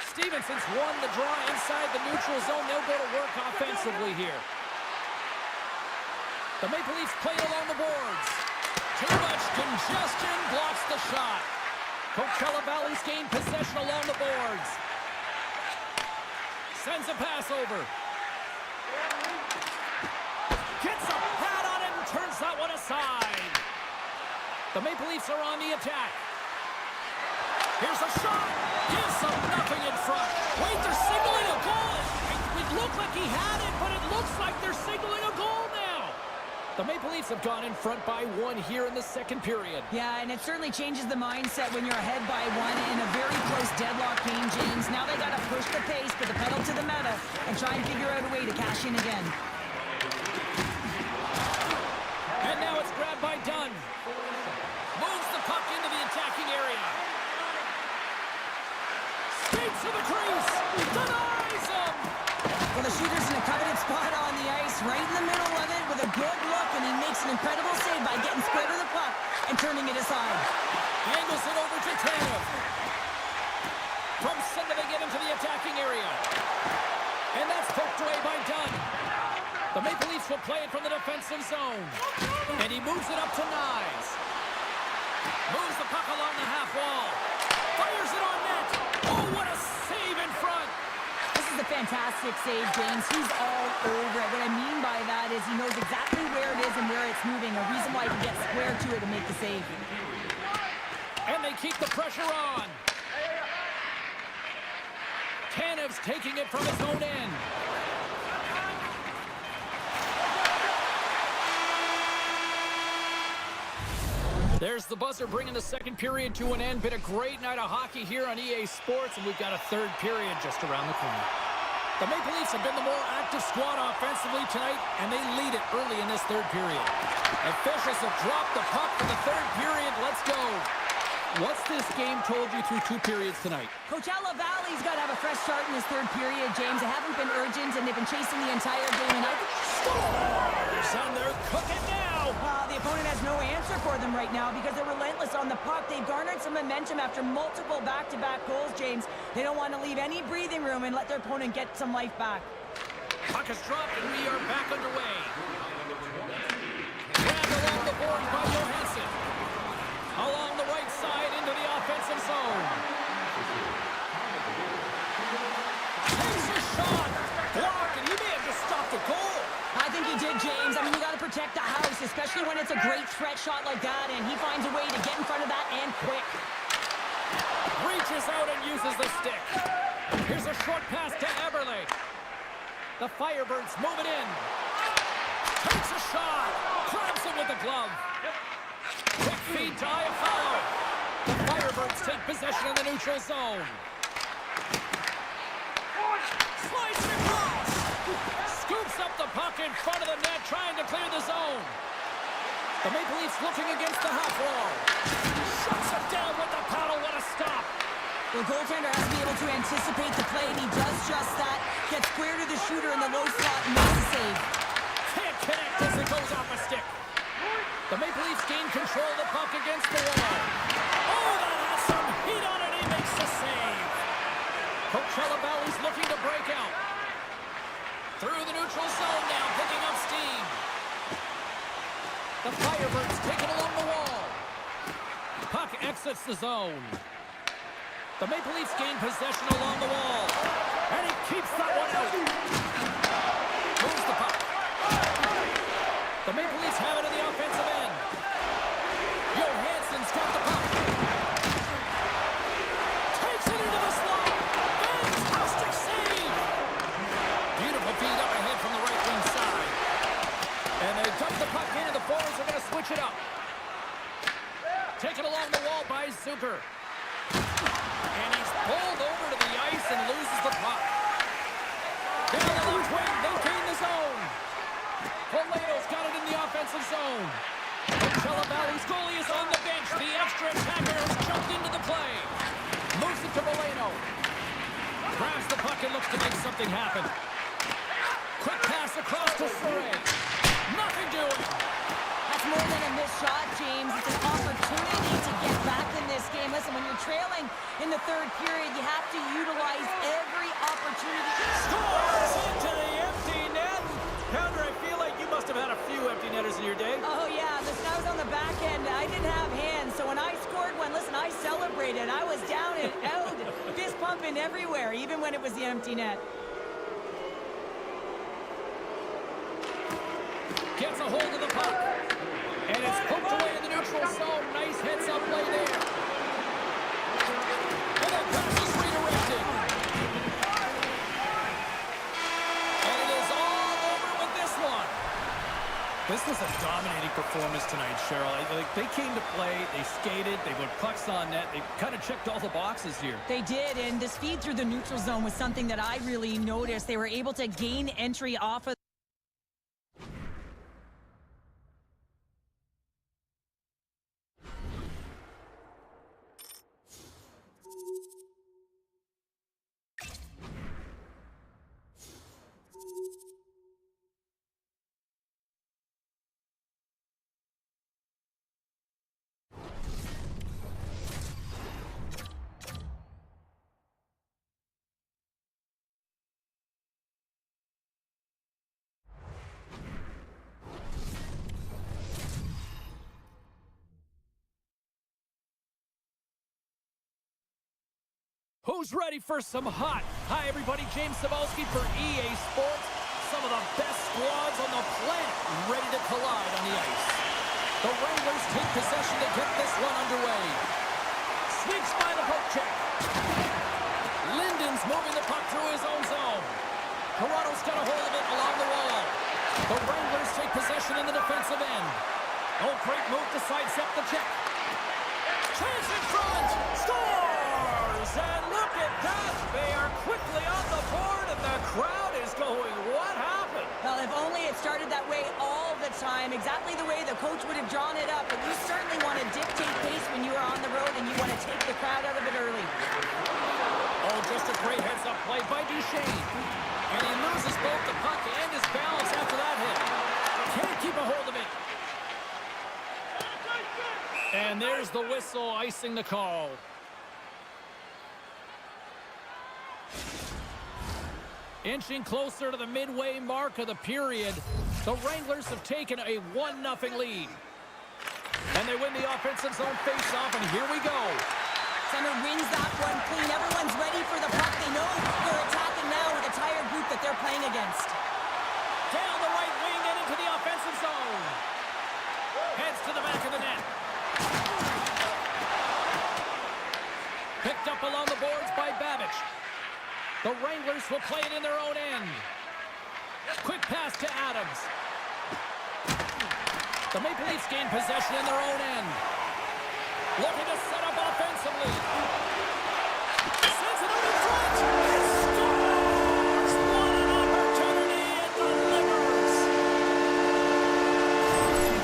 Stevenson's won the draw inside the neutral zone. They'll go to work offensively here. The Maple Leafs play it along the boards. Too much congestion blocks the shot. Coachella Valley's gained possession along the boards. Sends a pass over. Gets a pad on it and turns that one aside. The Maple Leafs are on the attack. Here's a shot. Gives them nothing in front. Wait, they're signaling a goal. It looked like he had it, but it looks like they're signaling a goal now. The Maple Leafs have gone in front by 1 here in the second period. Yeah, and it certainly changes the mindset when you're ahead by 1 in a very close deadlock game, James. Now they got to push the pace, put the pedal to the metal, and try and figure out a way to cash in again. And now it's grabbed by Dunn. Moves the puck into the attacking area. Skates to the crease. Denies him. Well, the shooter's in a coveted spot on the ice, right in the middle of it with a good look, and he makes an incredible save by getting square to the puck and turning it aside. Angles it over to Tanev. From center they get into the attacking area. And that's poked away by Dunn. The Maple Leafs will play it from the defensive zone. And he moves it up to Nyes. Moves the puck along the half wall. Fires it on net. Oh, what a save in front. This is a fantastic save, James. He's all over it. What I mean by that is he knows exactly where it is and where it's moving. A reason why he can get square to it and make the save. And they keep the pressure on. Tanev's taking it from his own end. There's the buzzer bringing the second period to an end. Been a great night of hockey here on EA Sports, and we've got a third period just around the corner. The Maple Leafs have been the more active squad offensively tonight, and they lead it early in this third period. Officials have dropped the puck for the third period. Let's go. What's this game told you through 2 periods tonight? Coachella Valley's got to have a fresh start in this third period, James. They haven't been urgent, and they've been chasing the entire game. And I think scores, and they're cooking now. The opponent has no answer for them right now because they're relentless on the puck. They've garnered some momentum after multiple back-to-back goals, James. They don't want to leave any breathing room and let their opponent get some life back. Puck is dropped, and we are back underway. Grabbed along the board by Johansson. Along the right side into the offensive zone. Takes a shot. Blocked, and he may have just stopped the goal. I think he did, James. I mean, you got to protect the house, especially when it's a great threat shot like that, and he finds a way to get in front of that and quick. Reaches out and uses the stick. Here's a short pass to Eberle. The Firebirds move it in. Takes a shot. Grabs it with the glove. Quick feed to Iafallo. The Firebirds take possession of the neutral zone. Slides it across. Scoops up the puck in front of the net, trying to clear the zone. The Maple Leafs looking against the half wall. Shuts it down with the paddle. What a stop. The goaltender has to be able to anticipate the play, and he does just that. Gets square to the shooter in the low slot and makes the save. Can't connect as it goes off a stick. The Maple Leafs gain control of the puck against the wall. Oh, that has some heat on it. He makes the save. Coachella Valley's looking to break out. Through the neutral zone now, picking up steam. The Firebirds take it along the wall. Puck exits the zone. The Maple Leafs gain possession along the wall. And he keeps that one out. Moves the puck. The Maple Leafs have it in the offensive end. Johansson's got the puck. Takes it into the slot. Fantastic save. Beautiful feed up ahead from the right wing side. And they dump the puck in, and the forwards are going to switch it up. Taken along the wall by Zucker. And he's pulled over to the ice and loses the puck. Down the left wing, they gain the zone. Poleto's got it in the offensive zone. Coachella Valley's goalie is on the bench. The extra attacker has jumped into the play. Moves it to Polito. Grabs the puck and looks to make something happen. Quick pass across to Surrey. Nothing doing. That's more than a missed shot, James. It's an opportunity to get back in this game. Listen, when you're trailing in the third period, you have to utilize every opportunity. Scores into the empty net. Pounder, I feel like you must have had a few empty netters in your day. Oh, yeah. Listen, I was on the back end. I didn't have hands, so when I scored one, listen, I celebrated. I was down and out, fist pumping everywhere, even when it was the empty net. Gets a hold of the puck. And it's poked away in the neutral zone. Nice heads-up play there. Pass is redirected. And it is all over with this one. This was a dominating performance tonight, Cheryl. They came to play, they skated, they put pucks on net, they kind of checked all the boxes here. They did, and this feed through the neutral zone was something that I really noticed. They were able to gain entry off of Who's ready for some hot? Hi, everybody. James Cybulski for EA Sports. Some of the best squads on the planet ready to collide on the ice. The Wranglers take possession to get this one underway. Sneaks by the poke check. Linden's moving the puck through his own zone. Toronto's got a hold of it along the wall. The Wranglers take possession in the defensive end. Oh, great move to sidestep the check. Chance in front. Scores! And look at that. They are quickly on the board, and the crowd is going, what happened? Well, if only it started that way all the time, exactly the way the coach would have drawn it up. But you certainly want to dictate pace when you are on the road, and you want to take the crowd out of it early. Oh, just a great heads-up play by Duchesne. And he loses both the puck and his balance after that hit. Can't keep a hold of it. And there's the whistle icing the call. Inching closer to the midway mark of the period, the Wranglers have taken a 1-0 lead. And they win the offensive zone face-off, and here we go. Center wins that one clean. Everyone's ready for the puck. They know they're attacking now with a tired group that they're playing against. Down the right wing and into the offensive zone. Heads to the back of the net. Picked up along the boards by Babbage. The Wranglers will play it in their own end. Quick pass to Adams. The Maple Leafs gain possession in their own end. Looking to set up offensively. Sends it up in front. And scores! What an opportunity and delivers.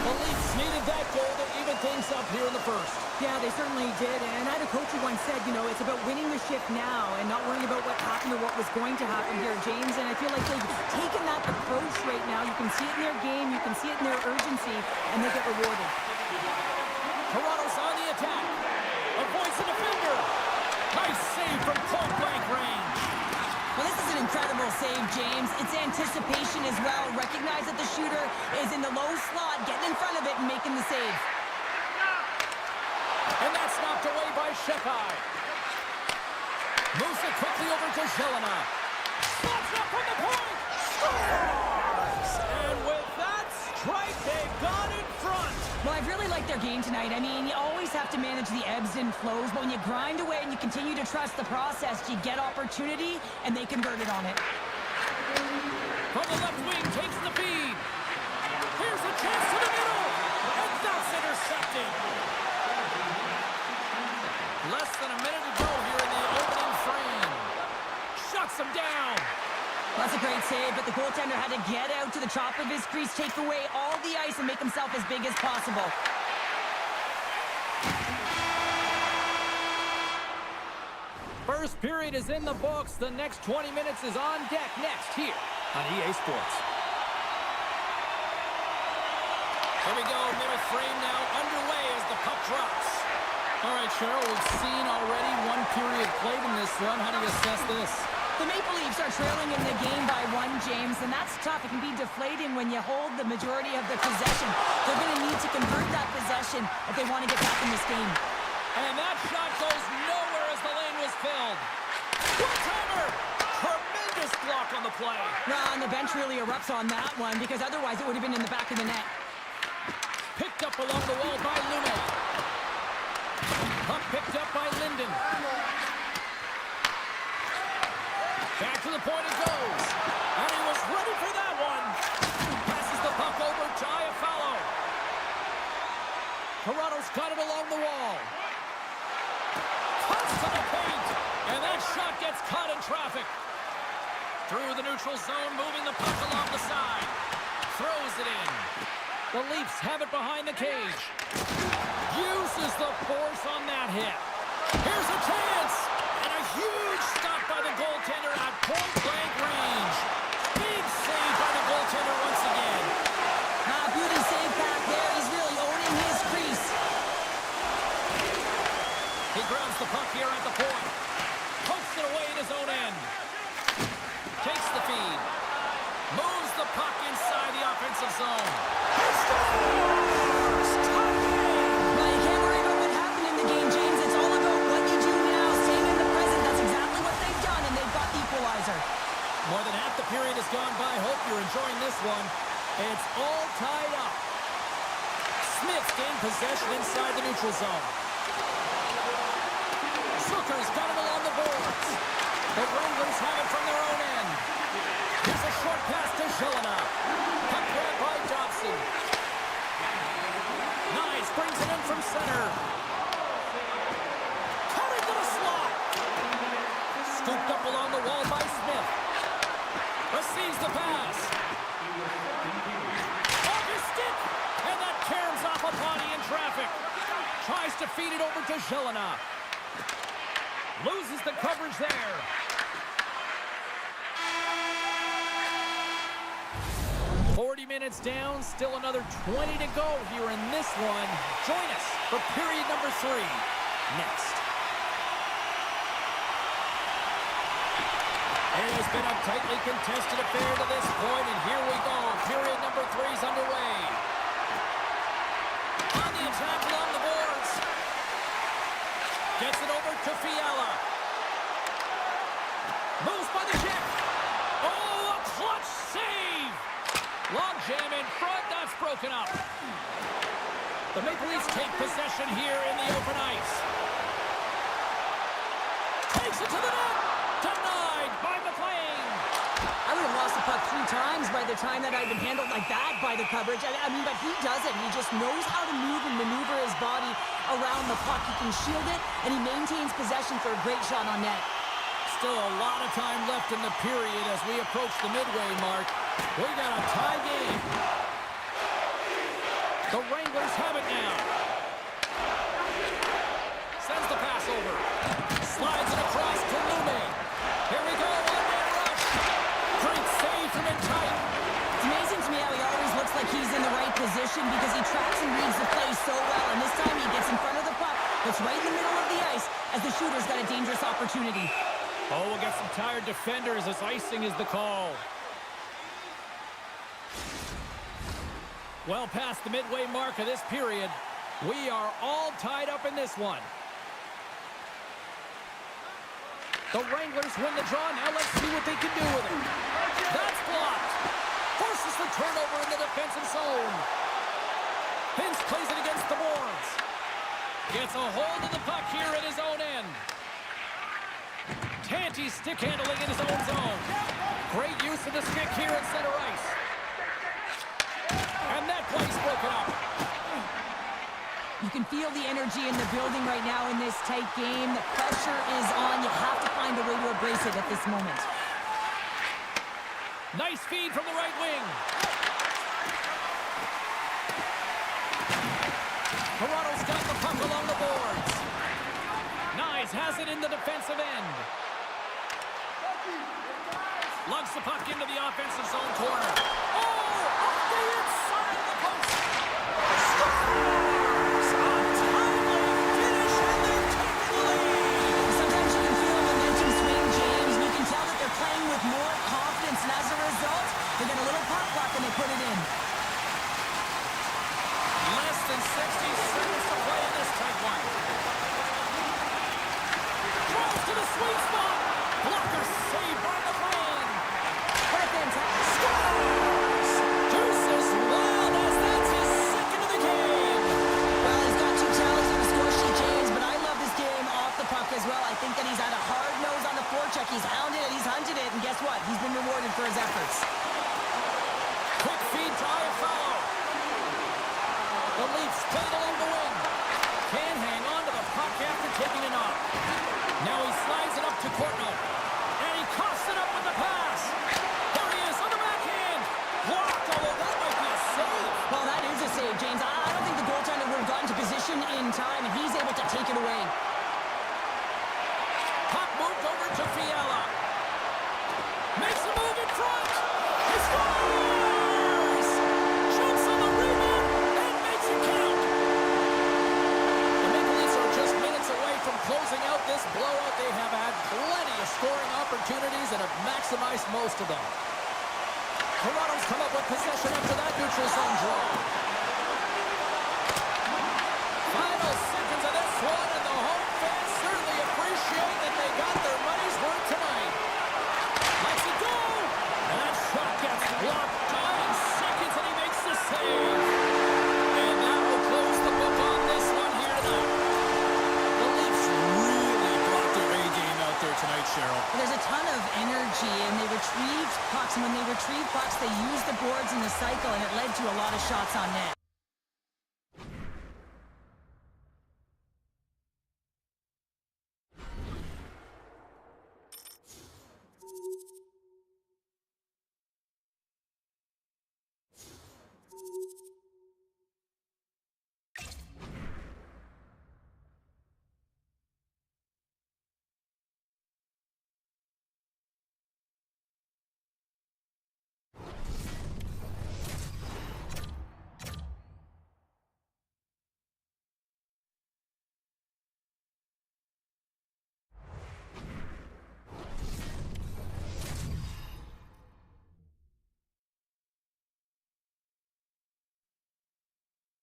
The Leafs needed that goal to even things up here in the first. Yeah, they certainly did. And I had a coach who once said, you know, it's about winning the shift now and not worrying about what happened or what was going to happen here, James. And I feel like they've taken that approach right now. You can see it in their game. You can see it in their urgency. And they get rewarded. Toronto's on the attack. Avoids the defender. Nice save from point-blank range. Well, this is an incredible save, James. It's anticipation as well. Recognize that the shooter is in the low slot, getting in front of it and making the save. And that's knocked away by Shepai. Moves it quickly over to Zelina. Slots up from the point. Scores! And with that strike, they got in front. Well, I've really liked their game tonight. I mean, you always have to manage the ebbs and flows, but when you grind away and you continue to trust the process, you get opportunity, and they converted on it. From the left wing, takes the feed. Here's a chance to the middle. And that's intercepted. Less than a minute to go here in the opening frame. Shuts him down. That's a great save, but the goaltender had to get out to the top of his crease, take away all the ice, and make himself as big as possible. First period is in the books. The next 20 minutes is on deck next here on EA Sports. Here we go, middle frame now underway as the puck drops. All right, Cheryl, we've seen already one period played in this run. How do you assess this? The Maple Leafs are trailing in the game by 1, James, and that's tough. It can be deflating when you hold the majority of the possession. They're going to need to convert that possession if they want to get back in this game. And that shot goes nowhere as the lane was filled. One-timer! Tremendous block on the play. Well, and the bench really erupts on that one because otherwise it would have been in the back of the net. Picked up along the wall by Lume. Puck picked up by Linden. Back to the point it goes. And he was ready for that one. Passes the puck over to Iafallo. Toronto's got it along the wall. Cuts to the paint. And that shot gets caught in traffic. Through the neutral zone, moving the puck along the side. Throws it in. The Leafs have it behind the cage. Uses the force on that hit. Here's a chance. And a huge stop by the goaltender at point-blank range. Big save by the goaltender once again. Beauty save back there. He's really owning his crease. He grabs the puck here at the point. Pokes it away in his own end. Takes the feed. Moves the puck inside the offensive zone. He scores! Well, you can't worry about what happened in the game, James. It's all about what you do now, staying in the present. That's exactly what they've done, and they've got the equalizer. More than half the period has gone by. Hope you're enjoying this one. It's all tied up. Smith gained possession inside the neutral zone. Zucker's got it along the boards. The Wranglers have it from their own end. Here's a short pass to Zelina. Puck grab by Dobson. Nice, brings it in from center. Cut into the slot. Scooped up along the wall by Smith. Receives the pass. Off his stick. And that caroms off a body in traffic. Tries to feed it over to Zelina. Loses the coverage there. Minutes down, still another 20 to go here in this one. Join us for period number 3 next. It has been a tightly contested affair to this point, and here we go. Period number 3 is underway. On the attack along the boards. Gets it over to Fiala. Moves by the check. Oh, a clutch save! Long jam in front, that's broken up. The Maple Leafs take possession here in the open ice. Takes it to the net. Denied by McLean. I would have lost the puck 3 times by the time that I'd been handled like that by the coverage. I mean, but he doesn't. He just knows how to move and maneuver his body around the puck. He can shield it, and he maintains possession for a great shot on net. Still a lot of time left in the period as we approach the midway mark. We got a tie game. The Wranglers have it now. Sends the pass over. Slides it across to Lume. Here we go, one-man rush. Great save from in tight. It's amazing to me how he always looks like he's in the right position because he tracks and reads the play so well. And this time he gets in front of the puck. It's right in the middle of the ice as the shooter's got a dangerous opportunity. Oh, we'll get some tired defenders as icing is the call. Well past the midway mark of this period, we are all tied up in this one. The Wranglers win the draw. Now let's see what they can do with it. That's blocked. Forces the turnover in the defensive zone. Hintz plays it against the boards. Gets a hold of the puck here at his own end. Tanti stick handling in his own zone. Great use of the stick here at center ice. And that play's broken up. You can feel the energy in the building right now in this tight game. The pressure is on. You have to find a way to embrace it at this moment. Nice feed from the right wing. Toronto's got the puck along the boards. Nyes has it in the defensive end. Lugs the puck into the offensive zone corner. Oh, off the inside of the post. Scores! A timely finish, and they're taking the lead. Sometimes you can feel a momentum swing, James, and you can tell that they're playing with more confidence, and as a result, they get a little puck luck and they put it in. Less than 60 seconds to play in this tight one. Draws to the sweet spot. Blocker saved by McLean. What a fantastic Scores! Deuces Wild as that's his second of the game. Well, he's got 2 talents on the score sheet, James, but I love this game off the puck as well. I think that he's had a hard nose on the forecheck. He's hounded it, he's hunted it, and played along the wing. Can't hang on to the puck after taking it off. Now he slides it up to Courtnall. And he coughs it up with the pass. There he is on the backhand. Blocked, although that might be a save. Well, that is a save, James. I don't think the goaltender would have gotten to position in time, and he's able to take it away. Puck moved over to Fiala. Makes a move in front. He scores! Jumps on the rebound and makes it count. The Maple Leafs are just minutes away from closing out this blowout. They have had plenty of scoring opportunities and have maximized most of them. Toronto's come up with possession after that neutral zone draw. Final seconds of this one, and the home fans certainly appreciate that they got their money's worth tonight. Lets it go! And that shot gets blocked. 9 seconds, and he makes the save. And that will close the book on this one here tonight. The Leafs really brought their A game out there tonight, Cheryl. There's a ton of energy, and they retrieved pucks, and when they retrieved pucks, they used the boards in the cycle, and it led to a lot of shots on net.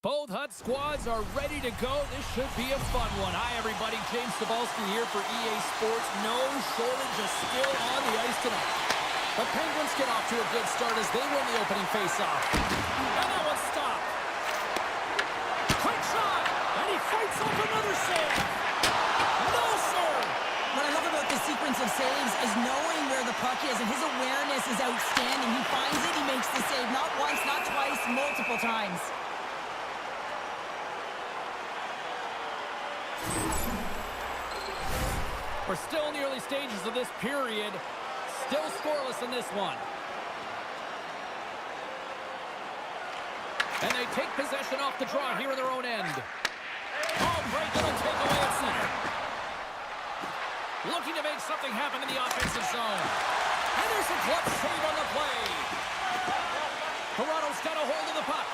Both Hut squads are ready to go. This should be a fun one. Hi, everybody. James Cebulski here for EA Sports. No shortage of skill on the ice tonight. The Penguins get off to a good start as they win the opening faceoff. And that one's stopped. Quick shot! And he fights off another save. No, sir! What I love about this sequence of saves is knowing where the puck is, and his awareness is outstanding. He finds it, he makes the save. Not once, not twice, multiple times. We're still in the early stages of this period. Still scoreless in this one. And they take possession off the draw here in their own end. Oh, great little takeaway at center. Looking to make something happen in the offensive zone. And there's a glove save on the play. Toronto's got a hold of the puck.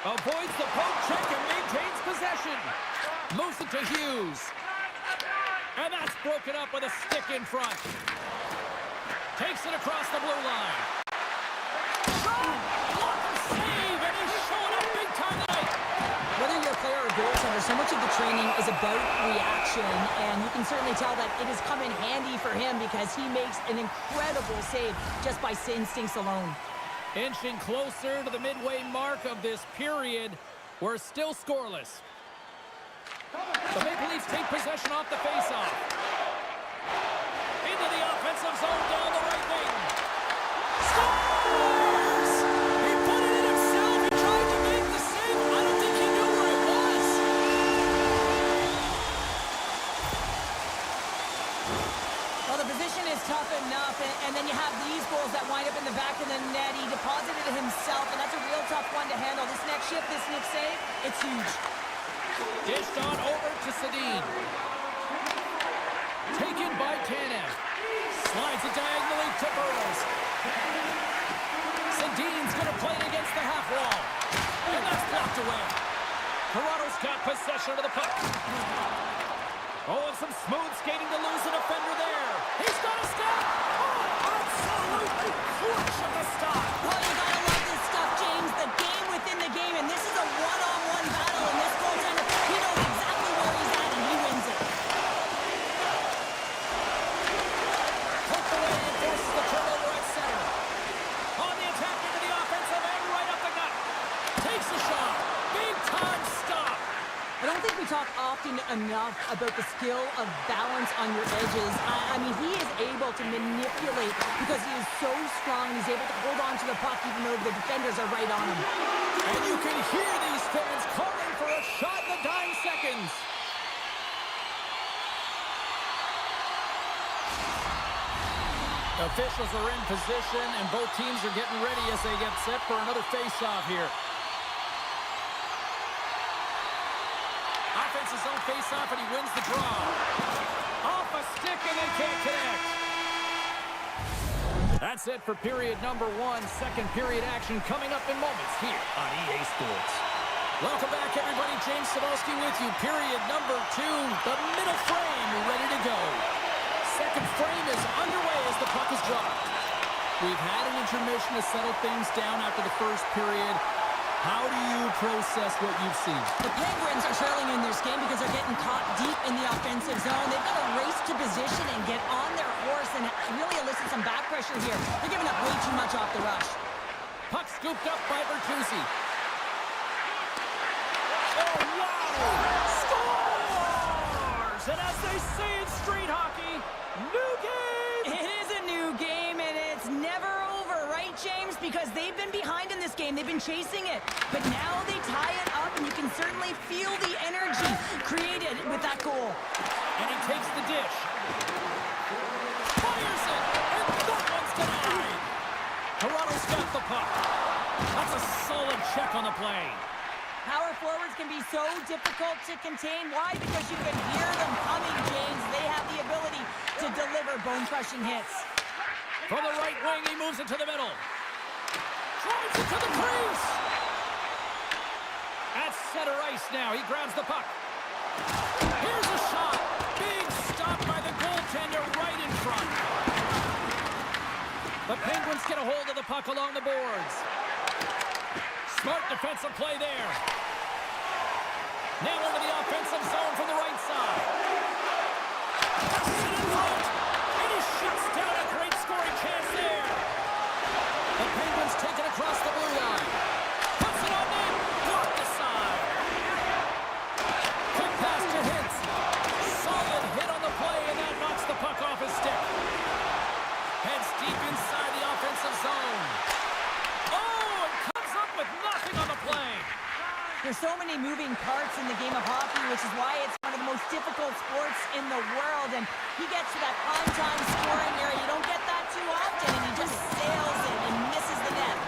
Avoids the poke check and maintains possession. Moves it to Hughes. And that's broken up with a stick in front. Takes it across the blue line. Shot! Blocker save! And he's showing up big time tonight. Whether you're a player or goaltender, so much of the training is about reaction, and you can certainly tell that it has come in handy for him because he makes an incredible save just by instincts alone. Inching closer to the midway mark of this period. We're still scoreless. The Maple Leafs take possession off the faceoff. Into the offensive zone down the right wing. Scores! He put it in himself. He tried to make the save. I don't think he knew where it was. Well, the position is tough enough, and then you have these goals that wind up in the back of the net. He deposited it himself, and that's a real tough one to handle. This next shift, this next save, it's huge. Dished on over to Sedin. Taken by Tanev. Slides it diagonally to Burrows. Sedin's going to play it against the half wall. And that's blocked away. Toronto's got possession of the puck. Oh, and some smooth skating to lose a defender there. He's got a stop. Oh, absolutely clutch of the stop. Well, you gotta love this stuff, James. The game within the game, and this is a one-on-one battle, and this goaltender, he knows exactly where he's at, and he wins it. Poked away and forces the turnover at center. On the attack into the offensive end, right up the gut. Takes a shot. Big time stop. I don't think we talk often enough about the skill of balance on your edges. I mean, he is able to manipulate because he is so strong. He's able to hold on to the puck even though the defenders are right on him. And you can hear these fans calling for a shot in the dying seconds. Officials are in position, and both teams are getting ready as they get set for another face-off here. Offense's own face-off, and he wins the draw. Off a stick, and they can't connect. That's it for period number 1. Second period action coming up in moments here on EA Sports. Welcome back, everybody. James Cybulski with you. Period number 2. The middle frame ready to go. Second frame is underway as the puck is dropped. We've had an intermission to settle things down after the first period. How do you process what you've seen? The Penguins are trailing in this game because they're getting caught deep in the offensive zone. They've got to race to position and get on their horse and really elicit some back pressure here. They're giving up way too much off the rush. Puck scooped up by Bertuzzi. Oh, wow! Scores! And as they say in street hockey, new game! It is a new game, and it's never over, right, James? Because they've been behind in this game. They've been chasing it. But now they tie it up, and you can certainly feel the energy created with that goal. And he takes the dish. Fires it! And that one's denied! Toronto's got the puck. That's a solid check on the play. Power forwards can be so difficult to contain. Why? Because you can hear them coming, James. They have the ability to deliver bone-crushing hits. From the right wing, he moves it to the middle. Drives it to the crease. At center ice now, he grabs the puck. Here's a shot. Big stop by the goaltender right in front. The Penguins get a hold of the puck along the boards. Smart defensive play there. Now into the offensive zone from the right side. Passes it in front. And he shuts down a great scoring chance there. The Penguins take it across the blue line. Puts it on net. Blocked aside. Quick pass to Hintz. Solid hit on the play, and that knocks the puck off his stick. Heads deep inside the offensive zone. Oh, and comes up with nothing on the play. There's so many moving parts in the game of hockey, which is why it's one of the most difficult sports in the world. And he gets to that prime-time scoring area. You don't get that too often, and he just sails it and misses the net.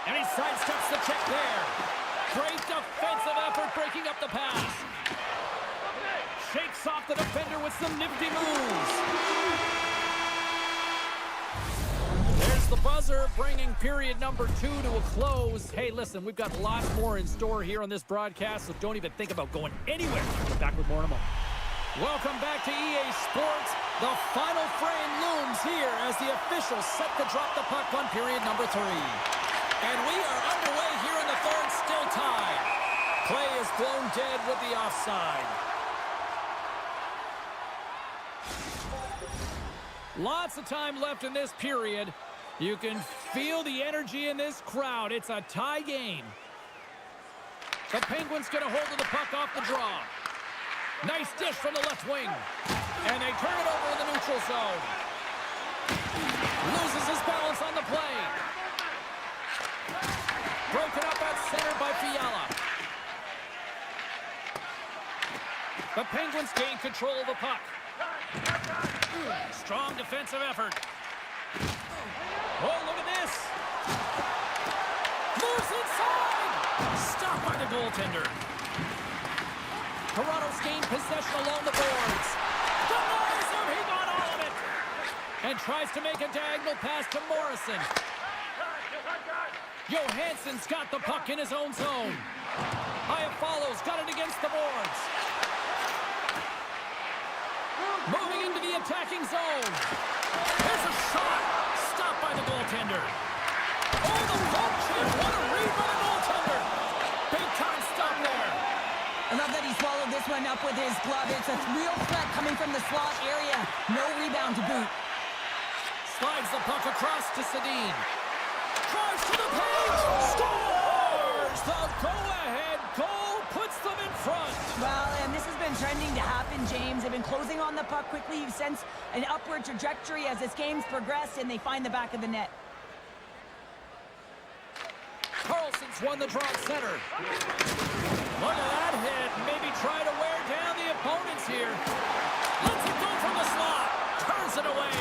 And he sidesteps the check there. Great defensive effort breaking up the pass. Shakes off the defender with some nifty moves. There's the buzzer, bringing period number 2 to a close. Hey, listen, we've got lots more in store here on this broadcast, so don't even think about going anywhere. We're back with more in a moment. Welcome back to EA Sports. The final frame looms here as the officials set to drop the puck on period number 3. And we are underway here in the third, still tied. Play is blown dead with the offside. Lots of time left in this period. You can feel the energy in this crowd. It's a tie game. The Penguins get a hold of the puck off the draw. Nice dish from the left wing. And they turn it over in the neutral zone. Loses his balance on the play. Broken up at center by Fiala. The Penguins gain control of the puck. Strong defensive effort. Oh, look at this. Moves inside. Stopped by the goaltender. Toronto's gained possession along the boards. Denies him. He got all of it. And tries to make a diagonal pass to Morrison. Johansson's got the puck in his own zone. Iafallo's got it against the boards. Moving into the attacking zone. There's a shot. Stopped by the goaltender. Oh, the poke check. What a read by the goaltender. Big time stop there. I love that he swallowed this one up with his glove. It's a real threat coming from the slot area. No rebound to boot. Slides the puck across to Sedin. Drives to the page. Scores! The go-ahead goal puts them in front. Well, and this has been trending to happen, James. They've been closing on the puck quickly. You sense an upward trajectory as this game's progressed, and they find the back of the net. Carlson's won the draw at center. Look at that hit. Maybe try to wear down the opponents here. Lets it go from the slot. Turns it away.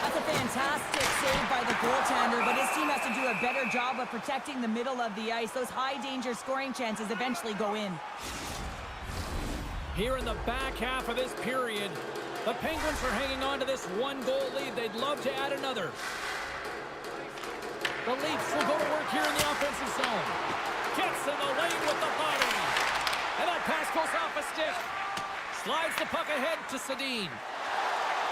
That's a fantastic save by the goaltender, but his team has to do a better job of protecting the middle of the ice. Those high-danger scoring chances eventually go in. Here in the back half of this period, the Penguins are hanging on to this one-goal lead. They'd love to add another. The Leafs will go to work here in the offensive zone. Gets in the lane with the body. And that pass goes off a stick. Slides the puck ahead to Sedin.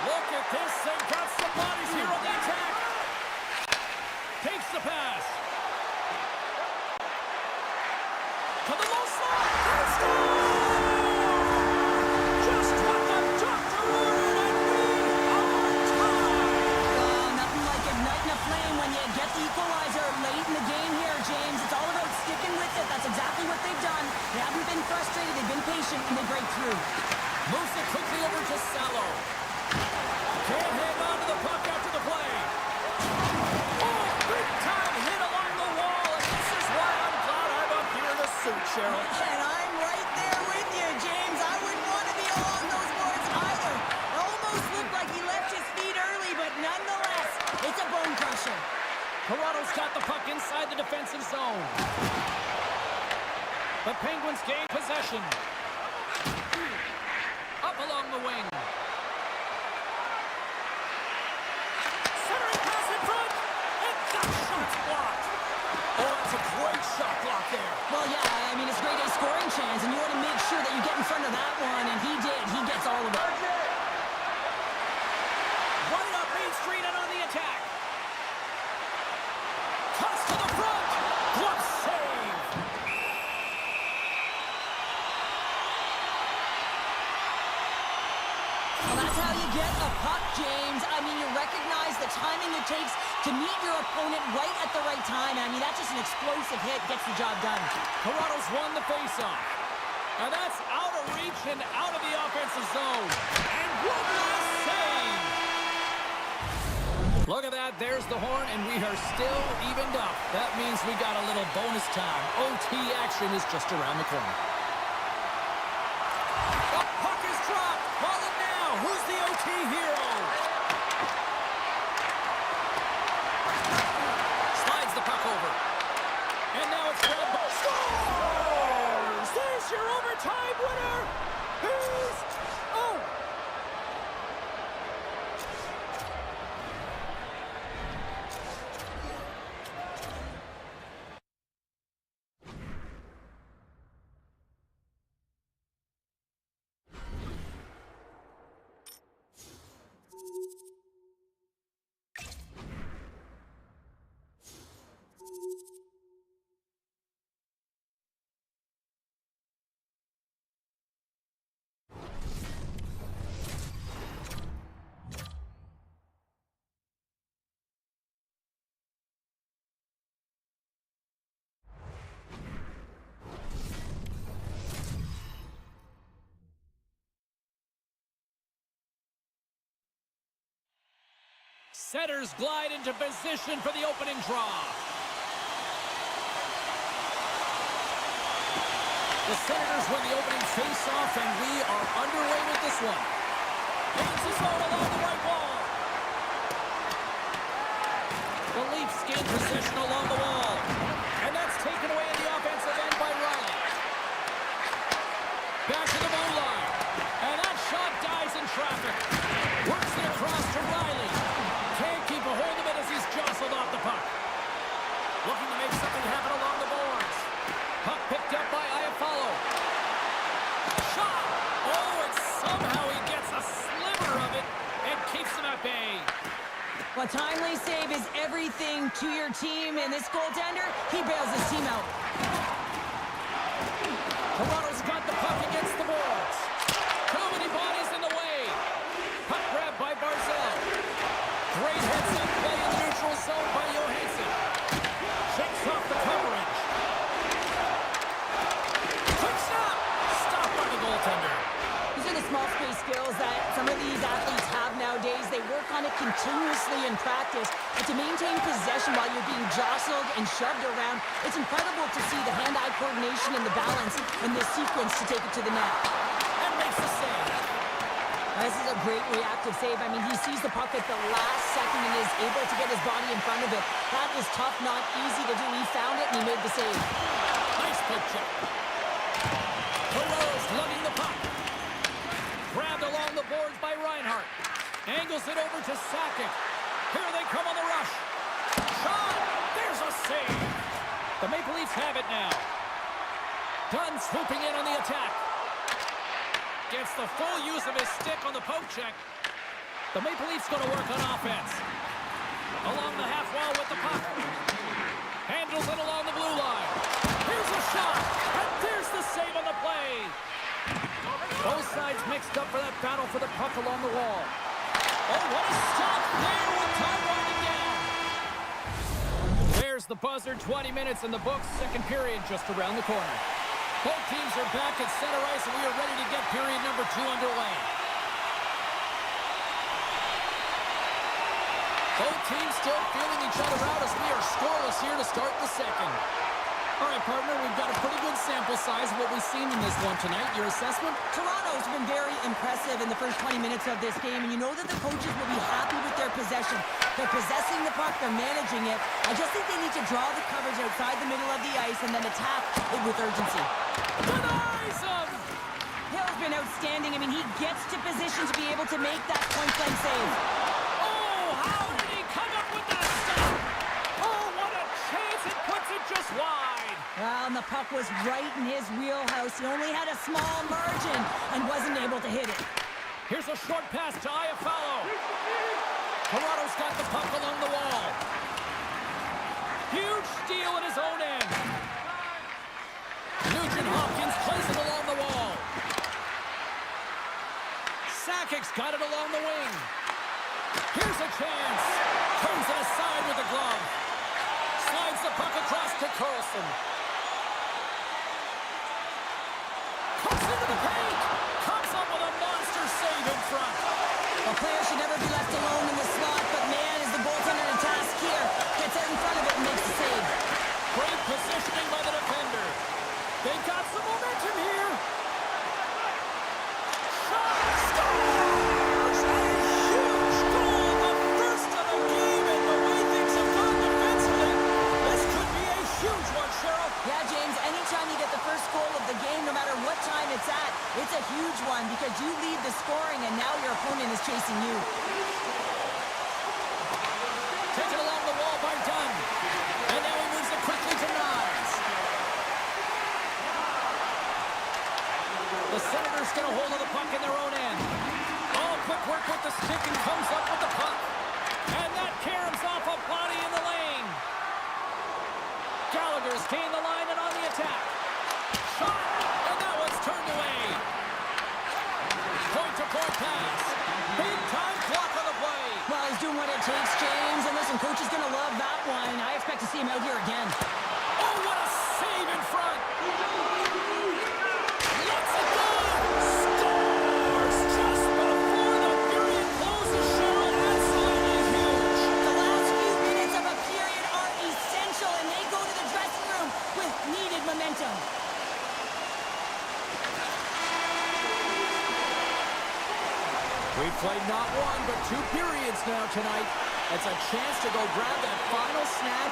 Look at this. They've got some bodies here on the attack. Takes the pass. To the low slot. And just what the doctor ordered, and we are tied. Nothing like igniting a flame when you get the equalizer late in the game here, James. It's all about sticking with it. That's exactly what they've done. They haven't been frustrated. They've been patient, and they break through. Moves it quickly over to Salo. Can't hang on to the puck after the play. Oh, big time hit along the wall, and this is why I'm glad I'm up here in the suit, Cheryl. And I'm right there with you, James. I wouldn't want to be along those boards either. It almost looked like he left his feet early, but nonetheless, it's a bone crusher. Toronto's got the puck inside the defensive zone. The Penguins gain possession. Up along the wing. Centering pass in front. And that shot's blocked. Oh, that's a great shot block there. Well, yeah, I mean, it's grade A scoring chance, and you want to make sure that you get in front of that one, and he did. He gets all of it. Right up Main Street and on the attack. Toss to the front. Glove save. Well, that's how you get a puck, James. I mean, you recognize the timing it takes to meet your opponent right at the right time. I mean, that's just an explosive hit, gets the job done. Toronto's won the faceoff. And that's out of reach and out of the offensive zone. And what a save! Look at that. There's the horn, and we are still evened up. That means we got a little bonus time. OT action is just around the corner. The puck is dropped. Call it now. Who's the OT hero? Slides the puck over. And now it's grabbed by... Scores! There's your overtime winner! Who's... Oh! Setters glide into position for the opening draw. The Senators win the opening face-off, and we are underway with this one. Gains his own along the right wall. The Leafs gain possession along the wall. And that's taken away in the offensive end by Riley. Back to the goal line. And that shot dies in traffic. Works it across to Riley. Can't keep a hold of it as he's jostled off the puck. Looking to make something happen along the boards. Puck picked up by Iafallo. Shot! Oh, and somehow he gets a sliver of it and keeps him at bay. Well, timely save is everything to your team, and this goaltender, he bails his team out. Toronto's got the puck against the boards. Too many bodies in the way. Puck grab by Barzal. Great heads-up play in the neutral zone by Johansson. Shakes off the coverage. Quick stop! Stop by the goaltender. These are the small space skills that some of these athletes have nowadays. They work on it continuously in practice. And to to maintain possession while you're being jostled and shoved around. It's incredible to see the hand-eye coordination and the balance in this sequence to take it to the net. And makes the save. This is a great reactive save. I mean, he sees the puck at the last second and is able to get his body in front of it. That is tough, not easy to do. He found it and he made the save. Nice poke check. Perot's lugging the puck. Grabbed along the boards by Reinhart. Angles it over to Sakic. Here they come on the rush. Shot! There's a save. The Maple Leafs have it now. Dunn swooping in on the attack. Gets the full use of his stick on the poke check. The Maple Leafs going to work on offense. Along the half wall with the puck. Handles it along the blue line. Here's a shot. And there's the save on the play. Both sides mixed up for that battle for the puck along the wall. Oh, what a stop there with time winding down. There's the buzzer. 20 minutes in the books. Second period just around the corner. Both teams are back at center ice, and we are ready to get period number 2 underway. Both teams still feeling each other out as we are scoreless here to start the second. All right, partner, we've got a pretty good sample size of what we've seen in this one tonight. Your assessment? Toronto's been very impressive in the first 20 minutes of this game, and you know that the coaches will be happy with their possession. They're possessing the puck, they're managing it. I just think they need to draw the coverage outside the middle of the ice and then attack it with urgency. Denies him! Hill's been outstanding. I mean, he gets to position to be able to make that point-blank save. Oh, how did he come up with that stop? Oh, what a chance! It puts it just wide. Well, and the puck was right in his wheelhouse. He only had a small margin and wasn't able to hit it. Here's a short pass to Iafallo. Toronto's got the puck along the wall. Huge steal at his own end. Nugent Hopkins plays it along the wall. Sakic's got it along the wing. Here's a chance. Turns it aside with the glove. Slides the puck across to Karlsson. Comes into the paint. Comes up with a monster save in front. A player should never be left alone in the slot, but man, is the goaltender in task here. Gets out in front of it and makes the save. Great positioning by the defender. They've got some momentum here. Shot! Scores! A huge goal! The first of the game, and the way things have gone defensively, this could be a huge one, Cheryl. Yeah, James, anytime you get the first goal of the game, no matter what time it's at, it's a huge one because you lead the scoring and now your opponent is chasing you. Taken along the wall by Dunn. And now he moves it quickly to Knies. The Senators get a hold of the puck in their own end. Oh, quick work with the stick and comes up with the puck. And that caroms off a body in the lane. Gallagher's gained the line and on the attack. Shot! And that one's turned away. Point-to-point pass. Big-time block on the play. Well, he's doing what it takes, James. And listen, coach is going to love that one. I expect to see him out here again. Oh, what a save in front. Let's it go. Scores just before the period closes, Cheryl. Absolutely huge. The last few minutes of a period are essential, and they go to the dressing room with needed momentum. We've played not one, but 2 periods now tonight. It's a chance to go grab that final snap.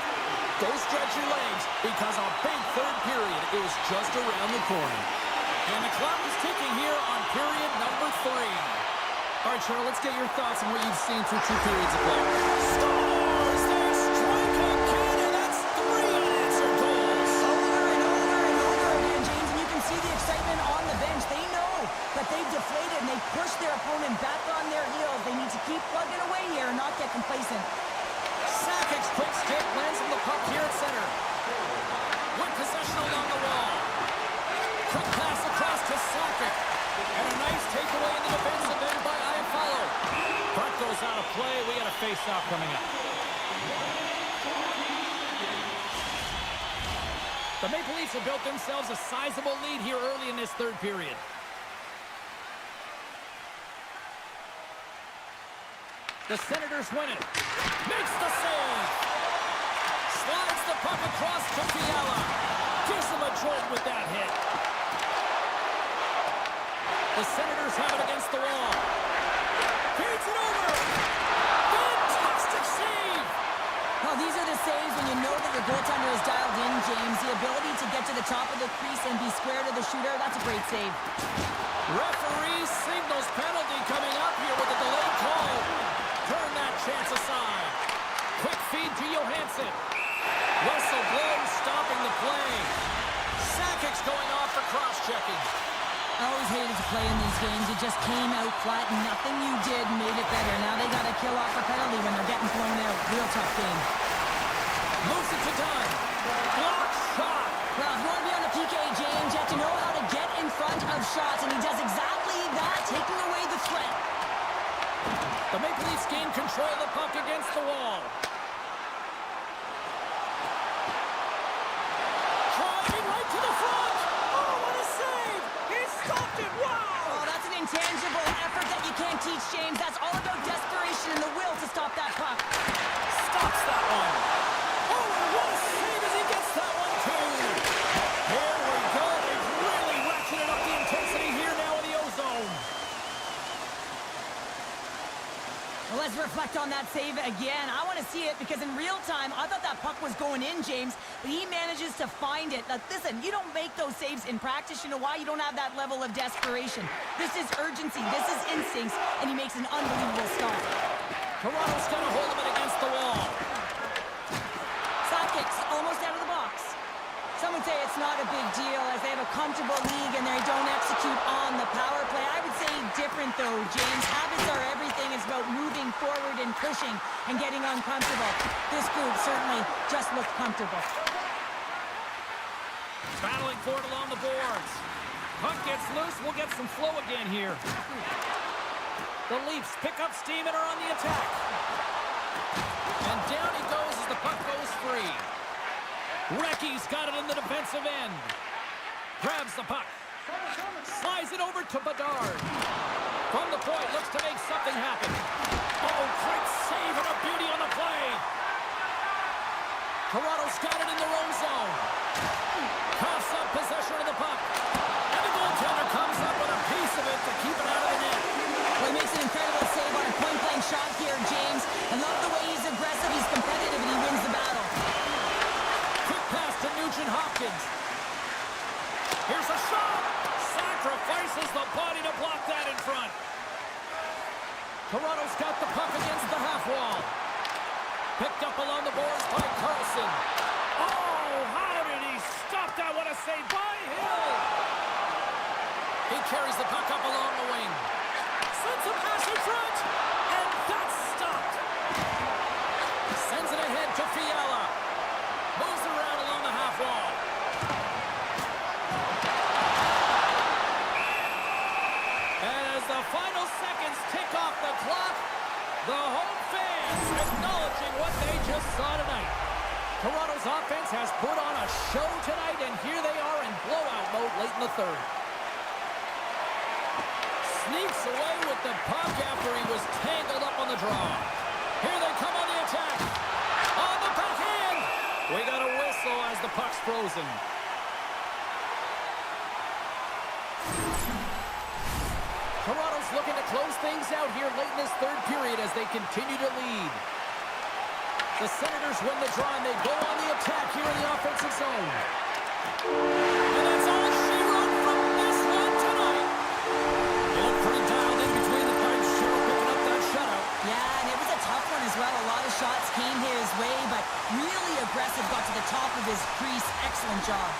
Go stretch your legs, because a big third period is just around the corner. And the clock is ticking here on period number 3. All right, Cheryl, let's get your thoughts on what you've seen through 2 periods of play. Scores! They strike again, and that's 3 unanswered goals. Over and over and over again, James, and you can see the excitement on the bench. They know that they've deflated, and they push their opponent back on their heels. They need to keep plugging away here and not get complacent. Sakic's quick stick lands on the puck here at center. With possession along the wall. Quick pass across to Sakic. And a nice takeaway in the defensive end by Iafallo. Puck goes out of play. We got a face-off coming up. The Maple Leafs have built themselves a sizable lead here early in this third period. The Senators win it. Makes the save. Slides the puck across to Fiala. Gives them a jolt with that hit. The Senators have it against the wall. Feeds it over. Fantastic save. Well, these are the saves when you know that your goaltender is dialed in, James. The ability to get to the top of the crease and be square to the shooter, that's a great save. Referee signals penalty coming up here with a delayed call. Turn that chance aside. Quick feed to Johansson. Whistle blows, stopping the play. Sakic's going off for cross-checking. I always hated to play in these games. It just came out flat. Nothing you did made it better. Now they got to kill off a penalty when they're getting thrown out. Real tough game. Moves it to Dunn. Block shot. Well, if you want to be on the PK, James, you have to know how to get in front of shots, and he does exactly that, taking away the threat. The Maple Leafs gain control of the puck against the wall. Driving right to the front. Oh, what a save. He stopped it. Wow. Oh, that's an intangible effort that you can't teach, James. That's all about desperation and the will to stop that puck. Stops that one. Oh, and what a save as he gets that one, too. Here we go. They've really ratcheted up the intensity here now in the O-zone. Well, let's reflect on that save again. I want to see it because in real time, I thought that puck was going in, James, but he manages to find it. Now, listen, you don't make those saves in practice. You know why? You don't have that level of desperation. This is urgency. This is instincts, and he makes an unbelievable stop. Toronto's got a hold of it against the wall. Sidekicks almost out of the box. Some would say it's not a big deal as they have a comfortable league and they don't execute on the power play. I would say different though, James. Habits are everything. It's about moving forward and pushing and getting uncomfortable. This group certainly just looked comfortable. Battling for it along the boards. Puck gets loose. We'll get some flow again here. The Leafs pick up steam and are on the attack. And down he goes as the puck goes free. Recchi's got it in the defensive end. Grabs the puck. Slides it over to Bedard. From the point, looks to make something happen. Oh, great save and a beauty on the play. Toronto's got it in their own zone. Coughs up possession of the puck. And the goaltender comes up with a piece of it to keep it out of the net. Well, he makes an incredible save on a point-blank shot here, James. I love the way he's aggressive, he's competitive, and he wins the battle. Quick pass to Nugent-Hopkins. Here's a shot. Sacrifices the body to block that in front. Toronto's got the puck against the half wall. Picked up along the boards by Carlson. Oh, how did he stop that? What a save by Hill. He carries the puck up along the wing. Sends a pass in front. And that's stopped. Sends it ahead to Fiala. Moves around along the half wall. And as the final seconds tick off the clock, the home fans acknowledging what they just saw tonight. Toronto's offense has put on a show tonight, and here they are in blowout mode late in the third. Sneaks away with the puck after he was tangled up on the draw. Here they come on the attack. On the backhand. We got a whistle as the puck's frozen. Toronto's looking to close things out here late in this third period as they continue to lead. The Senators win the draw and they go on the attack here in the offensive zone. And that's all she wrote from this one tonight. They look pretty dialed in between the pipes. Cheryl picking up that shutout. Yeah, and it was a tough one as well. A lot of shots came his way, but really aggressive, got to the top of his crease. Excellent job.